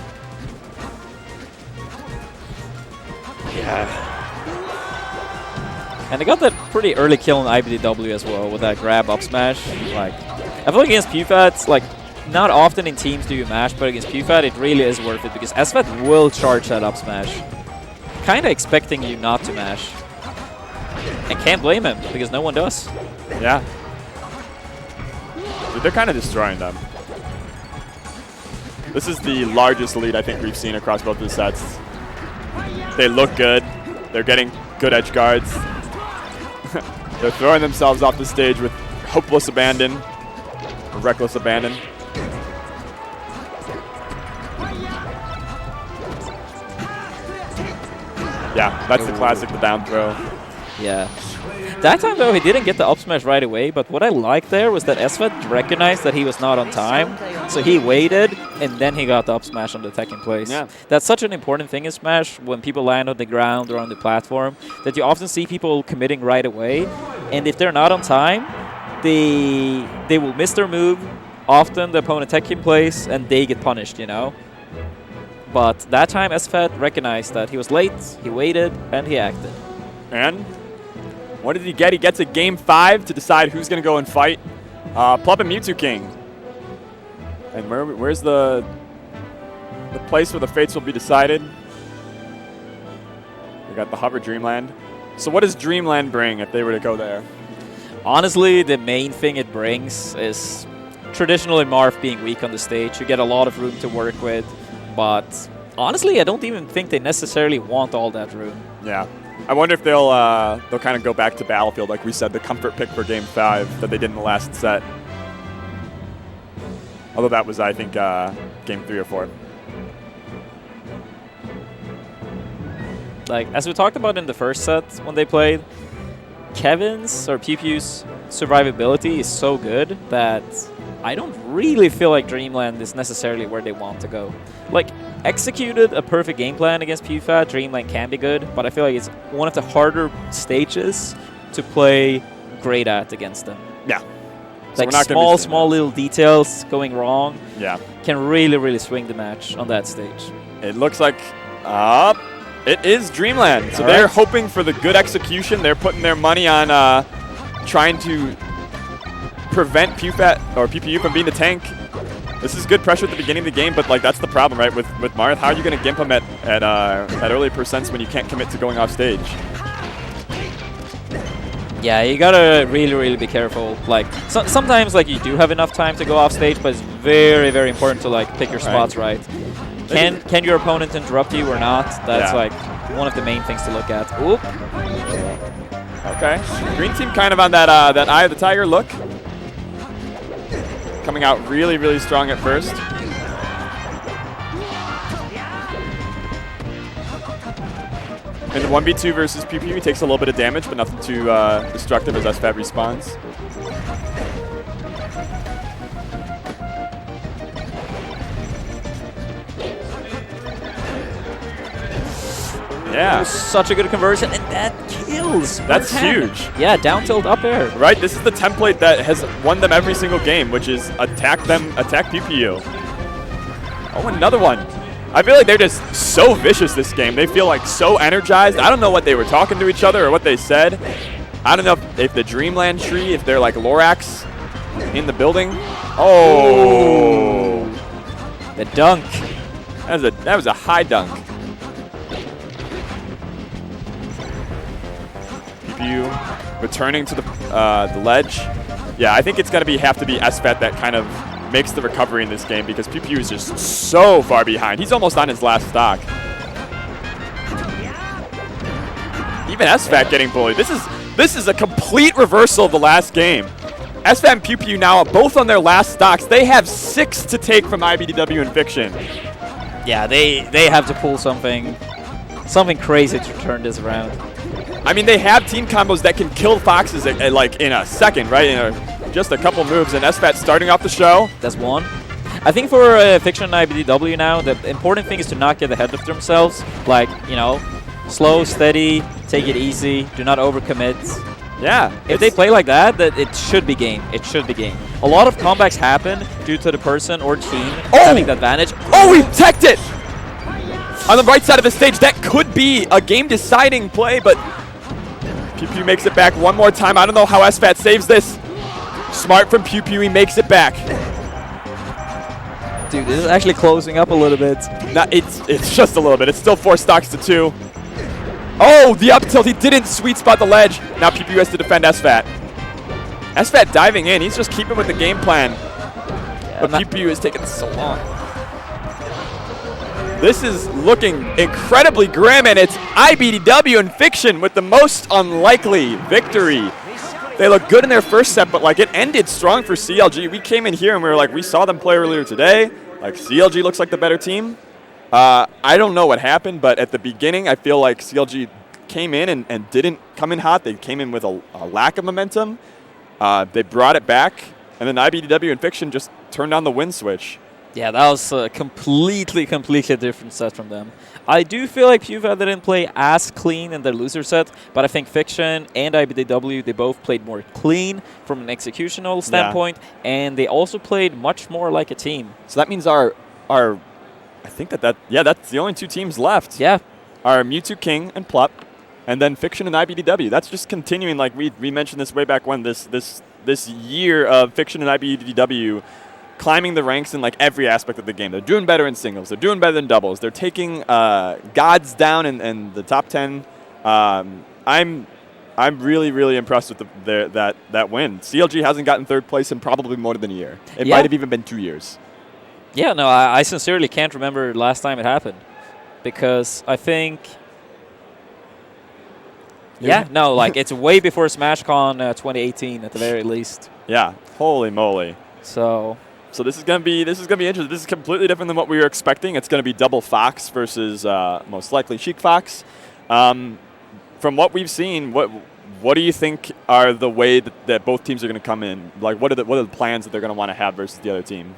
Yeah. And they got that pretty early kill in iBDW as well with that grab up smash. Like, I feel like against PewFat, like, not often in teams do you mash, but against PewFat it really is worth it because SFAT will charge that up smash. Kind of expecting you not to mash. And can't blame him because no one does. Yeah. they're kind of destroying them. This is the largest lead I think we've seen across both of the sets. They look good. They're getting good edge guards. They're throwing themselves off the stage with hopeless abandon, or reckless abandon. Yeah, that's the classic, the down throw. Yeah. That time, though, he didn't get the up smash right away, but what I liked there was that SFAT recognized that he was not on time, so he waited, and then he got the up smash on the tech in place. Yeah. That's such an important thing in Smash, when people land on the ground or on the platform, that you often see people committing right away, and if they're not on time, they will miss their move, often the opponent tech in place, and they get punished, you know? But that time, SFAT recognized that he was late, he waited, and he acted. And what did he get? He gets a game 5 to decide who's going to go and fight Plup and Mewtwo King. And where's the place where the fates will be decided? We got the Hover Dreamland. So what does Dreamland bring if they were to go there? Honestly, the main thing it brings is traditionally Marth being weak on the stage. You get a lot of room to work with, but honestly, I don't even think they necessarily want all that room. Yeah. I wonder if they'll kind of go back to Battlefield, like we said, the comfort pick for Game 5 that they did in the last set. Although that was, I think, Game 3 or 4. Like, as we talked about in the first set when they played, Kevin's or PewFat's survivability is so good that I don't really feel like Dreamland is necessarily where they want to go. Like, executed a perfect game plan against PewFat, Dreamland can be good, but I feel like it's one of the harder stages to play great at against them. Yeah. So like small little details going wrong can really, really swing the match on that stage. It looks like it is Dreamland. So they're hoping for the good execution. They're putting their money on trying to prevent PewFat or PPU from being the tank. This is good pressure at the beginning of the game, but like that's the problem, right? With Marth, how are you going to gimp him at early percents when you can't commit to going off stage? Yeah, you gotta really, really be careful. Like sometimes, like you do have enough time to go off stage, but it's very, very important to like pick your spots right. Can your opponent interrupt you or not? That's like one of the main things to look at. Oop. Okay, green team kind of on that that Eye of the Tiger look. Coming out really, really strong at first. In the 1v2 versus PPU, he takes a little bit of damage, but nothing too destructive as SFAT respawns. Yeah. Such a good conversion, and that kills. That's huge. Yeah, down tilt up air. Right, this is the template that has won them every single game, which is attack PPU. Oh, another one. I feel like they're just so vicious this game. They feel like so energized. I don't know what they were talking to each other or what they said. I don't know if the Dreamland tree, if they're like Lorax in the building. Oh. The dunk. That was a high dunk. PPU returning to the ledge. Yeah, I think it's going to have to be SFAT that kind of makes the recovery in this game because PPU is just so far behind. He's almost on his last stock. Even SFAT getting bullied. This is a complete reversal of the last game. SFAT and PewFat now are both on their last stocks. They have 6 to take from iBDW and Fiction. Yeah, they have to pull something crazy to turn this around. I mean, they have team combos that can kill Foxes like in a second, right? Just a couple moves, and SFAT starting off the show. That's one. I think for Fiction and iBDW now, the important thing is to not get ahead of themselves. Like, you know, slow, steady, take it easy, do not overcommit. Yeah. If they play like that, it should be game. It should be game. A lot of comebacks happen due to the person or team having the advantage. Oh, he teched it! On the right side of the stage, that could be a game-deciding play, but PewFat makes it back one more time. I don't know how SFAT saves this. Smart from PewFat, he makes it back. Dude, this is actually closing up a little bit. No, it's just a little bit. It's still 4 stocks to 2. Oh, the up tilt. He didn't sweet spot the ledge. Now PewFat has to defend SFAT. SFAT diving in. He's just keeping with the game plan. But PPU is taking so long. This is looking incredibly grim, and it's iBDW and Fiction with the most unlikely victory. They look good in their first set, but like it ended strong for CLG. We came in here and we were like, we saw them play earlier today. Like CLG looks like the better team. I don't know what happened, but at the beginning, I feel like CLG came in and didn't come in hot. They came in with a lack of momentum. They brought it back, and then iBDW and Fiction just turned on the win switch. Yeah, that was a completely different set from them. I do feel like PewFat didn't play as clean in their loser set, but I think Fiction and iBDW, they both played more clean from an executional standpoint, and they also played much more like a team. So that means our I think that's the only two teams left. Yeah. Are Mewtwo King and Plup, and then Fiction and iBDW. That's just continuing, like we mentioned this way back when, this year of Fiction and iBDW climbing the ranks in like every aspect of the game. They're doing better in singles. They're doing better than doubles. They're taking gods down in the top 10. I'm really impressed with that win. CLG hasn't gotten third place in probably more than a year. It might have even been 2 years. Yeah, no, I sincerely can't remember last time it happened, because I think, like it's way before SmashCon 2018 at the very least. Yeah, holy moly. So this is gonna be interesting. This is completely different than what we were expecting. It's gonna be double Fox versus most likely Sheik Fox. From what we've seen, what do you think are the way that both teams are gonna come in? Like, what are the plans that they're gonna want to have versus the other team?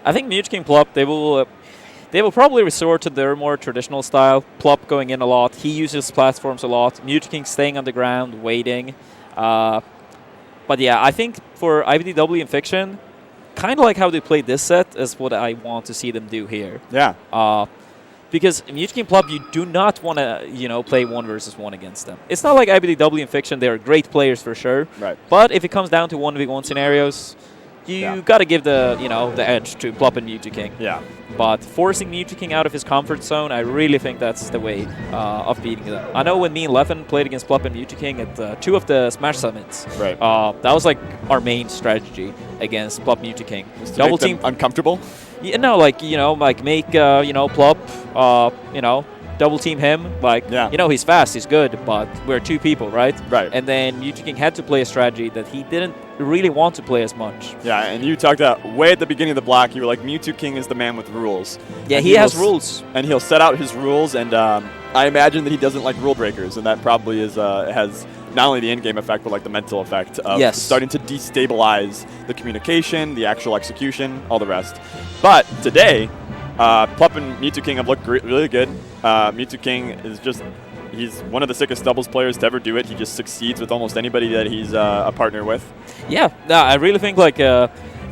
I think Mewtwo King Plup, they will probably resort to their more traditional style. Plup going in a lot. He uses platforms a lot. Mewtwo King staying on the ground, waiting. But yeah, I think for iBDW and Fiction, kind of like how they played this set is what I want to see them do here. Yeah. Because Mewtwo King Plup, you do not want to, play 1 versus 1 against them. It's not like iBDW and Fiction; they are great players for sure. Right. But if it comes down to 1v1 scenarios, you got to give the edge to Plup and Mewtwo King. Yeah. But forcing Mewtwo King out of his comfort zone, I really think that's the way of beating them. I know when me and Leffen played against Plup and Mewtwo King at 2 of the Smash Summits, right. That was like our main strategy against Plup Mewtwo King. Double team uncomfortable. Yeah, no, make Plup, double team him. He's fast, he's good, but we're 2 people, right? Right. And then Mewtwo King had to play a strategy that he didn't really want to play as much. Yeah, and you talked about way at the beginning of the block, you were like, Mewtwo King is the man with rules. Yeah, he has rules. And he'll set out his rules, and I imagine that he doesn't like rule breakers, and that probably has not only the in-game effect, but like the mental effect of starting to destabilize the communication, the actual execution, all the rest. But today, Plup and Mewtwo King have looked really good. Mewtwo King is he's one of the sickest doubles players to ever do it. He just succeeds with almost anybody that he's a partner with. Yeah, I really think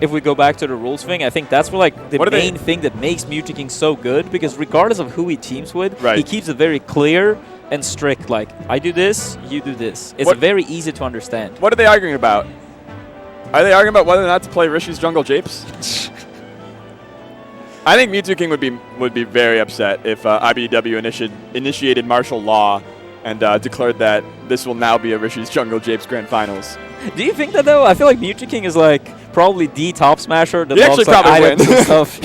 if we go back to the rules thing, I think that's the main thing that makes Mewtwo King so good, because regardless of who he teams with, he keeps it very clear and strict. Like, I do this, you do this. It's very easy to understand. What are they arguing about? Are they arguing about whether or not to play Rishi's Jungle Japes? I think Mewtwo King would be very upset if iBDW initiated martial law and declared that this will now be a Rishi's Jungle Japes Grand Finals. Do you think that, though? I feel like Mewtwo King is probably the top smasher that he actually probably wins. Stuff.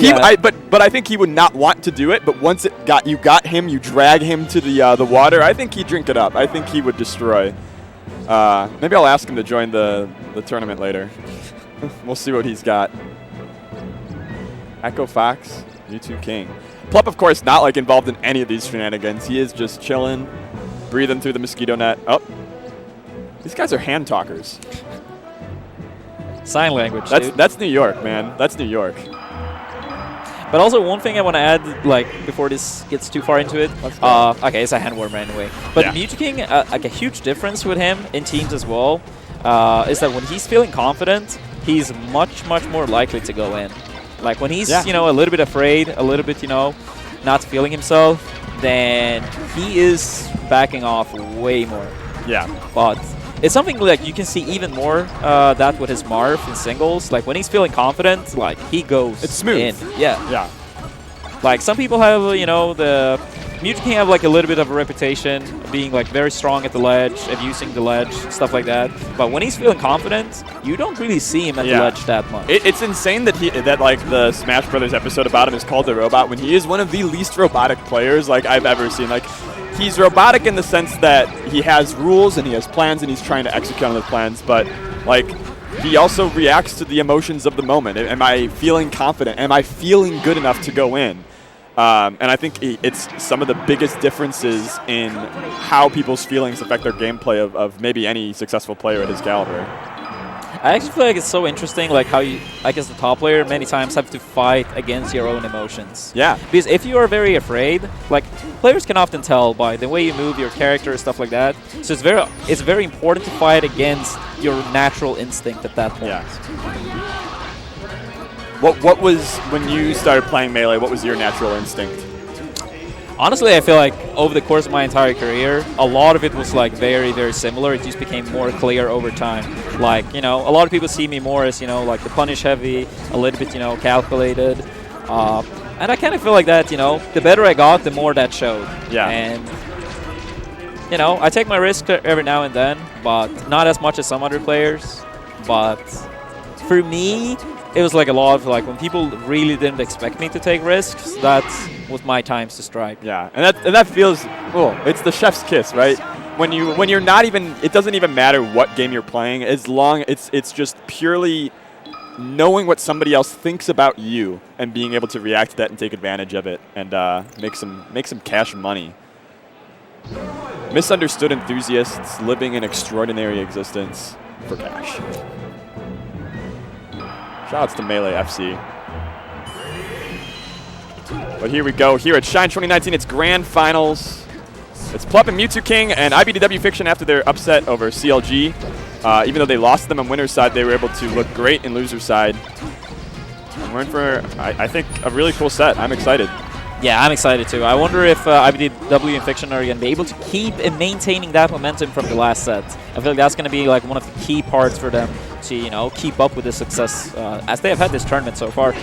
But I think he would not want to do it. But once you got him, you drag him to the water. I think he'd drink it up. I think he would destroy. Maybe I'll ask him to join the tournament later. We'll see what he's got. Echo Fox, Mewtwo King. Plup, of course, not involved in any of these shenanigans. He is just chilling, breathing through the mosquito net. Oh, these guys are hand talkers. Sign language. That's New York, man. That's New York. But also one thing I want to add, before this gets too far into it. Okay, it's a hand warmer anyway. But Mewtwo King, a huge difference with him in teams as well, is that when he's feeling confident, he's much more likely to go in. Like when he's, a little bit afraid, a little bit, not feeling himself, then he is backing off way more. Yeah. But it's something you can see even more that with his Marth in singles. Like when he's feeling confident, he goes It's smooth. in. Yeah. Yeah. Like some people have, the Moky have like a little bit of a reputation of being like very strong at the ledge, abusing the ledge, stuff like that. But when he's feeling confident, you don't really see him at the ledge that much. It's insane that like the Smash Brothers episode about him is called The Robot when he is one of the least robotic players like I've ever seen. Like, he's robotic in the sense that he has rules and he has plans and he's trying to execute on those plans, but like he also reacts to the emotions of the moment. Am I feeling confident? Am I feeling good enough to go in? And I think it's some of the biggest differences in how people's feelings affect their gameplay of maybe any successful player at his caliber. I actually feel like it's so interesting, like how you, I guess the top player many times have to fight against your own emotions. Yeah. Because if you are very afraid, like players can often tell by the way you move your character, stuff like that. So it's very important to fight against your natural instinct at that point. Yeah. What was, when you started playing Melee, what was your natural instinct? Honestly, I feel like over the course of my entire career, a lot of it was like very, very similar. It just became more clear over time. Like, you know, a lot of people see me more as, you know, like the punish heavy, a little bit, you know, calculated. And I kind of feel like that, you know, the better I got, the more that showed. Yeah. And, you know, I take my risk every now and then, but not as much as some other players. But for me, it was like a lot of like when people really didn't expect me to take risks, that was my times to strike. Yeah, and that feels cool. It's the chef's kiss, right? When you're not even, it doesn't even matter what game you're playing, as long it's just purely knowing what somebody else thinks about you and being able to react to that and take advantage of it and make some cash money. Misunderstood enthusiasts living an extraordinary existence for cash. Shoutouts to Melee FC. But here we go. Here at Shine 2019, it's Grand Finals. It's Plup and Mewtwo King and iBDW Fiction after their upset over CLG. Even though they lost them on winner's side, they were able to look great in loser's side. And we're in for, I think, a really cool set. I'm excited. Yeah, I'm excited too. I wonder if iBDW and Fiction are going to be able to keep maintaining that momentum from the last set. I feel like that's going to be like one of the key parts for them to, you know, keep up with the success as they have had this tournament so far.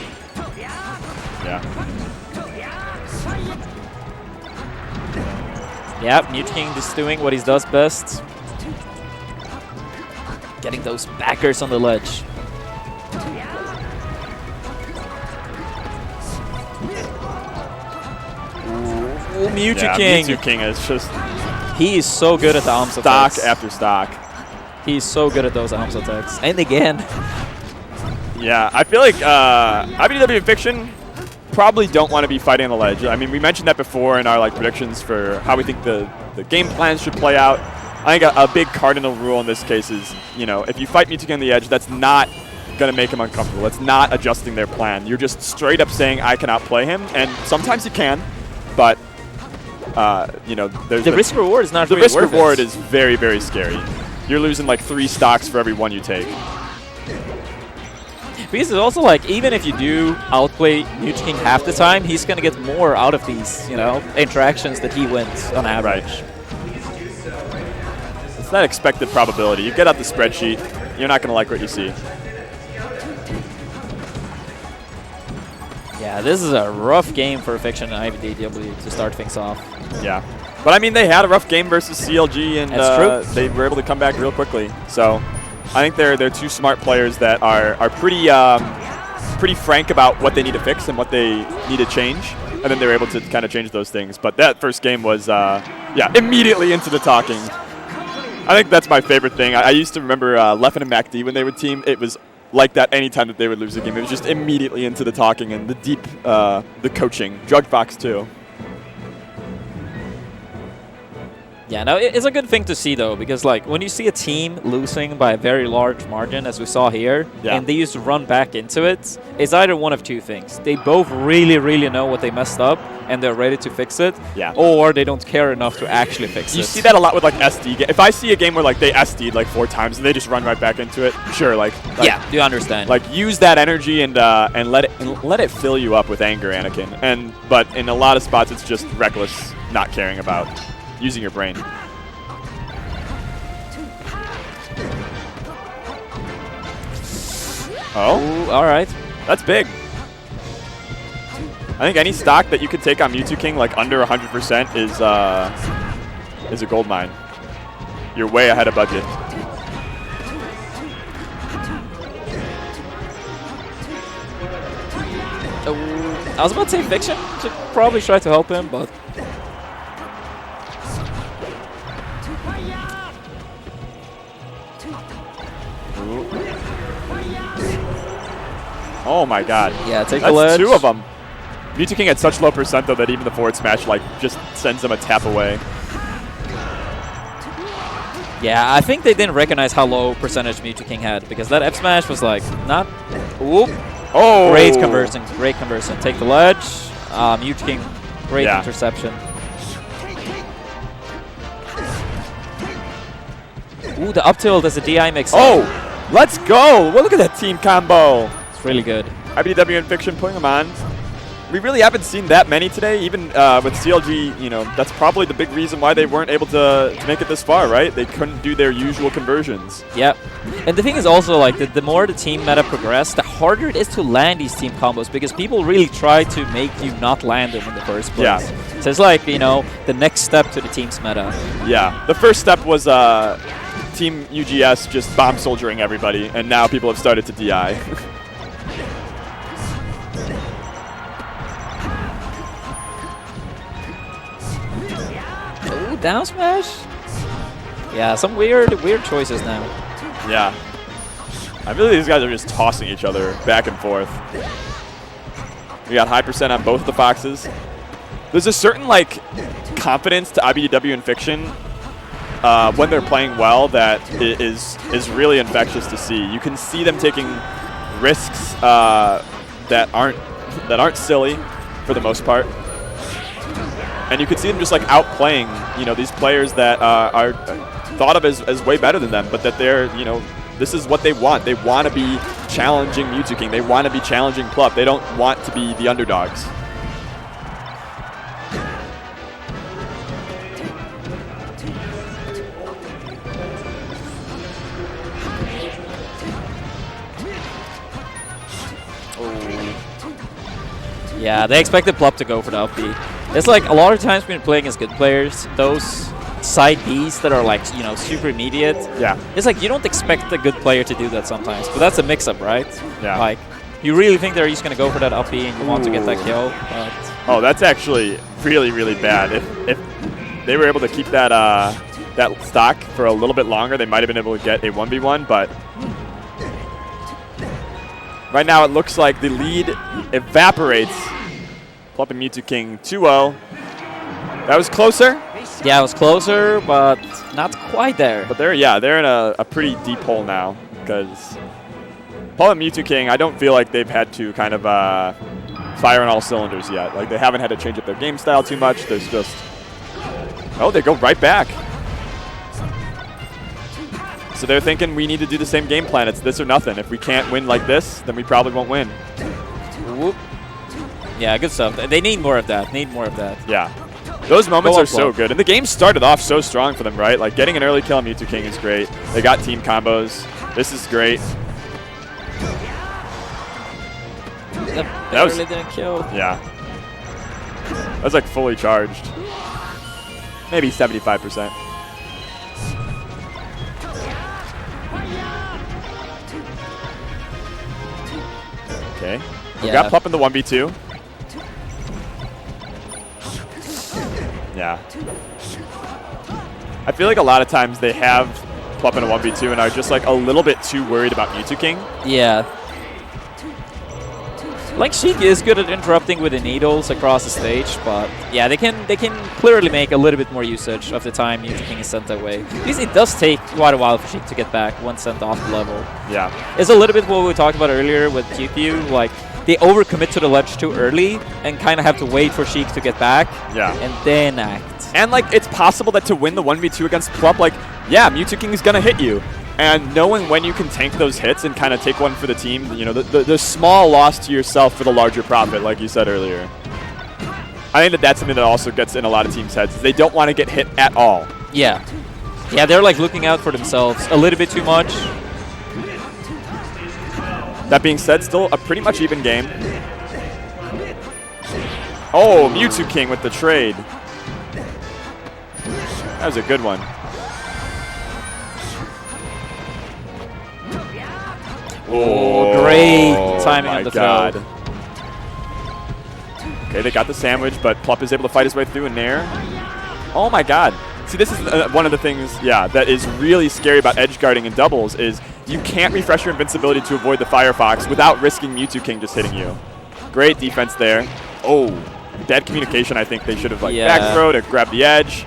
Yeah. Yeah, Mewtwo King just doing what he does best. Getting those backers on the ledge. Ooh, Mewtwo King. Mewtwo King is just... He is so good at the arms stock attacks. after stock. He's so good at those arms attacks. And again. Yeah, I feel like iBDW Fiction probably don't want to be fighting on the ledge. I mean, we mentioned that before in our like predictions for how we think the game plans should play out. I think a big cardinal rule in this case is, you know, if you fight Mewtwo King on the edge, that's not going to make him uncomfortable. It's not adjusting their plan. You're just straight up saying, I cannot play him. And sometimes you can, but, you know, there's the risk reward is not the really risk worth reward it. is very, very scary. You're losing like 3 stocks for every one you take. Because it's also like, even if you do outplay Mewtwo King half the time, he's going to get more out of these, you know, interactions that he wins on average. Right. It's that expected probability. You get out the spreadsheet, you're not going to like what you see. Yeah, this is a rough game for Fiction and iBDW to start things off. Yeah. But I mean, they had a rough game versus CLG, and they were able to come back real quickly. So I think they're 2 smart players that are pretty frank about what they need to fix and what they need to change, and then they're able to kind of change those things. But that first game was, yeah, immediately into the talking. I think that's my favorite thing. I used to remember Leffen and MacD when they would team. It was like that anytime that they would lose a game. It was just immediately into the talking and the deep, the coaching. Drugbox too. Yeah, no, it's a good thing to see, though, because like when you see a team losing by a very large margin, as we saw here, and they used to run back into it, it's either one of 2 things. They both really, really know what they messed up, and they're ready to fix it, or they don't care enough to actually fix it. You see that a lot with like SD. If I see a game where like they SD'd like 4 times and they just run right back into it, sure, like yeah, do you understand? Like use that energy and let it fill you up with anger, Anakin. But in a lot of spots, it's just reckless, not caring about using your brain. Oh, all right. That's big. I think any stock that you could take on Mewtwo King like under 100% is a gold mine. You're way ahead of budget. I was about to say Fiction. Should probably try to help him, but Oh my god. yeah, take the That's ledge. 2 of them. Mewtwo King had such low percent though that even the forward smash like just sends him a tap away. Yeah, I think they didn't recognize how low percentage Mewtwo King had because that F smash was like not. Whoop. Oh! Great conversion. Great conversion. Take the ledge. Mewtwo King. Great Yeah. interception. Ooh, the up tilt as a DI mix. Oh! Let's go! Well, look at that team combo. It's really good. iBDW and Fiction putting them on. We really haven't seen that many today. Even with CLG, you know, that's probably the big reason why they weren't able to make it this far, right? They couldn't do their usual conversions. Yep. And the thing is also, like, the more the team meta progresses, the harder it is to land these team combos because people really try to make you not land them in the first place. Yeah. So it's like, you know, the next step to the team's meta. Yeah. The first step was Team UGS just bomb soldiering everybody, and now people have started to DI. Ooh, down smash? Yeah, some weird choices now. Yeah. I feel like these guys are just tossing each other back and forth. We got high percent on both the Foxes. There's a certain, like, confidence to iBDW and Fiction when they're playing well that is really infectious to see. You can see them taking risks that aren't silly for the most part. And you can see them just like outplaying, you know, these players that are thought of as way better than them, but that they're, you know, this is what they want. They want to be challenging Mewtwo King. They want to be challenging Plup. They don't want to be the underdogs. Yeah, they expected Plup to go for the up B. It's like a lot of times when you're playing as good players, those side Bs that are like, you know, super immediate. Yeah. It's like you don't expect a good player to do that sometimes, but that's a mix-up, right? Yeah. Like, you really think they're just going to go for that up B and you want to get that kill, but Oh, that's actually really, really bad. If they were able to keep that that stock for a little bit longer, they might have been able to get a 1v1, but right now it looks like the lead evaporates. Plup and Mewtwo King 2-0. That was closer. yeah, it was closer, but not quite there. But they're in a pretty deep hole now because Plup and Mewtwo King, I don't feel like they've had to kind of fire on all cylinders yet. Like they haven't had to change up their game style too much. There's just they go right back. So they're thinking we need to do the same game plan. It's this or nothing. If we can't win like this, then we probably won't win. Whoop. Yeah, good stuff. They need more of that. Yeah. Those moments Go on, are so Plup. good. And the game started off so strong for them, right? Like getting an early kill on Mewtwo King is great. They got team combos. This is great. That was- really didn't kill. Yeah. That was like fully charged. Maybe 75%. Okay. We got Yeah. Plup in the 1v2. Yeah. I feel like a lot of times they have Plup in a 1v2 and are just like a little bit too worried about Mewtwo King. Yeah. Like Sheik is good at interrupting with the needles across the stage, but yeah, they can clearly make a little bit more usage of the time Mewtwo King is sent away. Because it does take quite a while for Sheik to get back once sent off the level. Yeah. It's a little bit what we talked about earlier with GPU, like they overcommit to the ledge too early and kind of have to wait for Sheik to get back Yeah. and then act. And like it's possible that to win the 1v2 against Plup, like, yeah, Mewtwo King is gonna hit you. And knowing when you can tank those hits and kind of take one for the team, you know, the small loss to yourself for the larger profit, like you said earlier. I think that that's something that also gets in a lot of teams' heads. Is they don't want to get hit at all. Yeah. Yeah, they're like looking out for themselves a little bit too much. That being said, still a pretty much even game. Oh, Mewtwo King with the trade. That was a good one. Oh, great timing on the God. throw. Okay, they got the sandwich, but Plup is able to fight his way through in there. Oh my God. See, this is one of the things, that is really scary about edge guarding in doubles is you can't refresh your invincibility to avoid the Firefox without risking Mewtwo King just hitting you. Great defense there. Oh, dead communication. I think they should have back throw to grab the edge.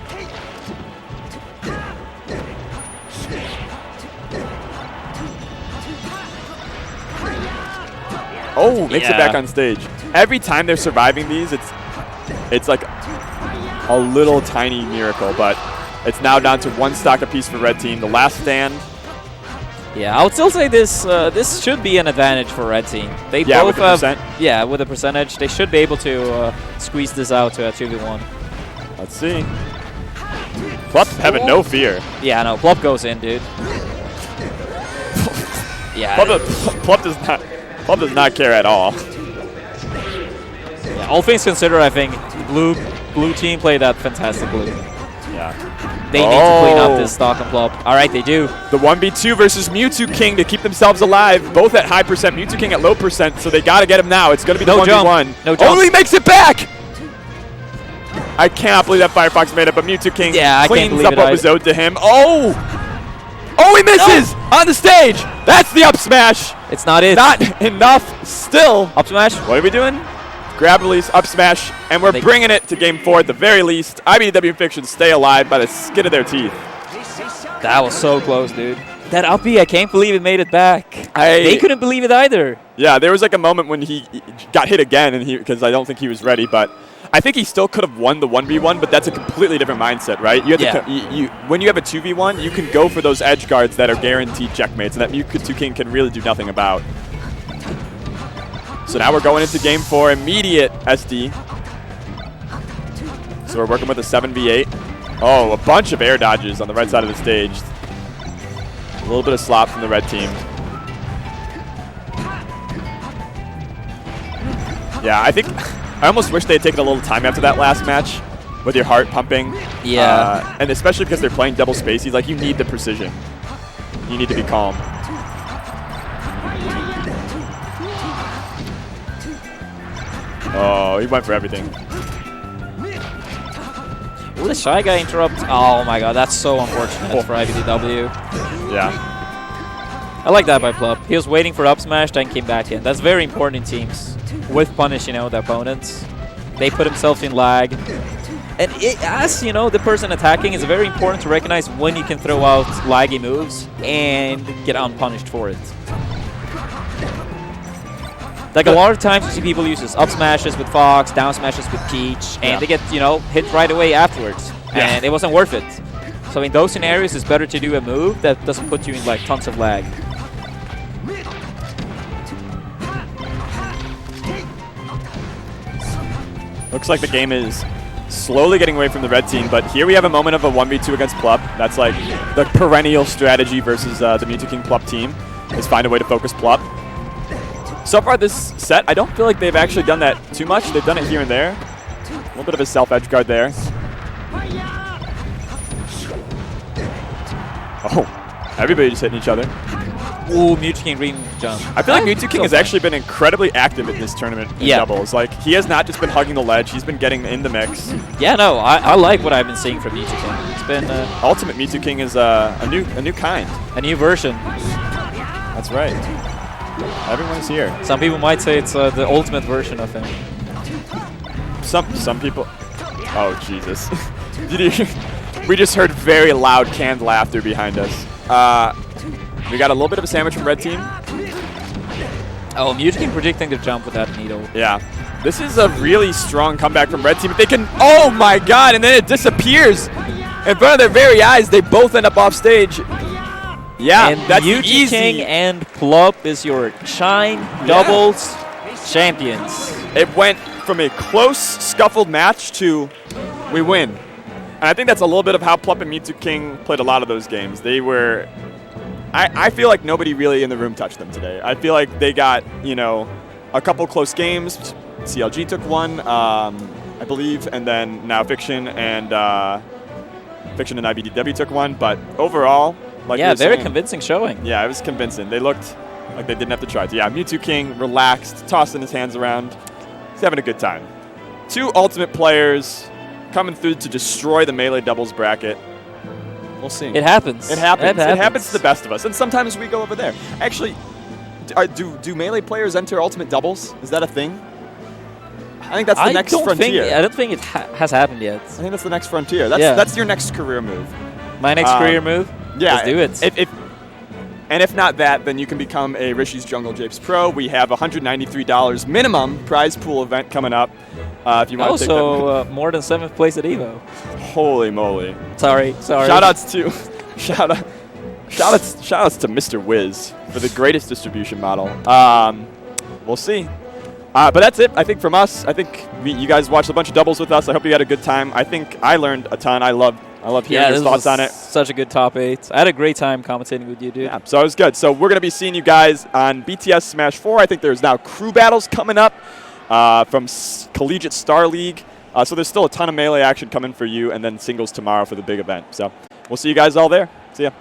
Oh, makes it back on stage. Every time they're surviving these, it's like a little tiny miracle, but it's now down to 1 stock apiece for red team. The last stand. Yeah, I would still say this should be an advantage for red team. They Yeah, both with the percent. Yeah, with the percentage, they should be able to squeeze this out to a 2v1. Let's see. Plup having no fear. Yeah, no, Plup goes in, dude. Yeah. Plup does not care at all. Yeah, all things considered, I think blue team played that fantastically. Yeah. They need to clean up this stock and Plup. All right, they do. The 1v2 versus Mewtwo King to keep themselves alive. Both at high percent. Mewtwo King at low percent, so they got to get him now. It's going to be the 1v1. No jump. Oh, he makes it back! I cannot believe that Firefox made it, but Mewtwo King cleans up what was owed to him. Oh! Oh, he misses! No. On the stage! That's the up smash! It's not it. Not enough still. Up smash? What are we doing? Grab release, up smash, and we're bringing it to game 4 at the very least. iBDW Fiction stay alive by the skin of their teeth. That was so close, dude. That up B, I can't believe it made it back. They couldn't believe it either. Yeah, there was like a moment when he got hit again, and because I don't think he was ready, but I think he still could have won the 1v1, but that's a completely different mindset, right? You have to, when you have a 2v1, you can go for those edge guards that are guaranteed checkmates, and that Mewtwo King can really do nothing about. So now we're going into game 4, immediate SD. So we're working with a 7v8. Oh, a bunch of air dodges on the right side of the stage. A little bit of slop from the red team. Yeah, I almost wish they had taken a little time after that last match with your heart pumping. Yeah. And especially because they're playing double spaces, like you need the precision. You need to be calm. Oh, he went for everything. Will the Shy Guy interrupt? Oh my god, that's so unfortunate for iBDW. Yeah. I like that by Plup. He was waiting for up smash, then came back in. That's very important in teams. With punish, the opponents. They put themselves in lag. And as, the person attacking, it's very important to recognize when you can throw out laggy moves and get unpunished for it. Like a lot of times you see people use this up smashes with Fox, down smashes with Peach, and they get, hit right away afterwards. And it wasn't worth it. So in those scenarios, it's better to do a move that doesn't put you in like tons of lag. Looks like the game is slowly getting away from the red team, but here we have a moment of a 1v2 against Plup. That's like the perennial strategy versus the Mewtwo King Plup team, is find a way to focus Plup. So far this set, I don't feel like they've actually done that too much. They've done it here and there. A little bit of a self-edge guard there. Oh, everybody just hitting each other. Ooh, Mewtwo King green jump. I feel like Mewtwo King has actually been incredibly active in this tournament in doubles. Like, he has not just been hugging the ledge, he's been getting in the mix. Yeah, no, I like what I've been seeing from Mewtwo King. It's been Ultimate Mewtwo King is a new kind. A new version. That's right. Everyone's here. Some people might say it's the ultimate version of him. Some people. Oh Jesus! We just heard very loud canned laughter behind us. We got a little bit of a sandwich from red team. Oh, Mewtwo King predicting the jump with that needle. Yeah. This is a really strong comeback from red team. If they can. Oh my God! And then it disappears in front of their very eyes. They both end up off stage. Yeah, and that's Mewtwo easy. King and Plup is your Shine doubles champions. It went from a close, scuffled match to we win. And I think that's a little bit of how Plup and Mewtwo King played a lot of those games. They were... I feel like nobody really in the room touched them today. I feel like they got, a couple close games, CLG took one, I believe, and then now Fiction and iBDW took one. But overall, like yeah, very saying, convincing showing. Yeah, it was convincing. They looked like they didn't have to try to. Yeah, Mewtwo King relaxed, tossing his hands around. He's having a good time. 2 ultimate players coming through to destroy the Melee doubles bracket. We'll see. It happens. It happens. It happens to the best of us. And sometimes we go over there. Actually, do Melee players enter ultimate doubles? Is that a thing? I think that's the next frontier. I don't think it has happened yet. I think that's the next frontier. That's your next career move. My next career move? Yeah. Let's do it. If not that, then you can become a Rishi's Jungle Japes Pro. We have $193 minimum prize pool event coming up. If you want to take that. Also, more than 7th place at Evo. Holy moly. Sorry. Shoutouts to shoutouts to Mr. Wiz for the greatest distribution model. We'll see. But that's it, I think, from us. I think you guys watched a bunch of doubles with us. I hope you had a good time. I think I learned a ton. I love hearing your thoughts on it. Such a good top 8. I had a great time commentating with you, dude. Yeah, so it was good. So we're going to be seeing you guys on BTS Smash 4. I think there's now crew battles coming up from Collegiate Star League. So there's still a ton of Melee action coming for you, and then singles tomorrow for the big event. So we'll see you guys all there. See ya.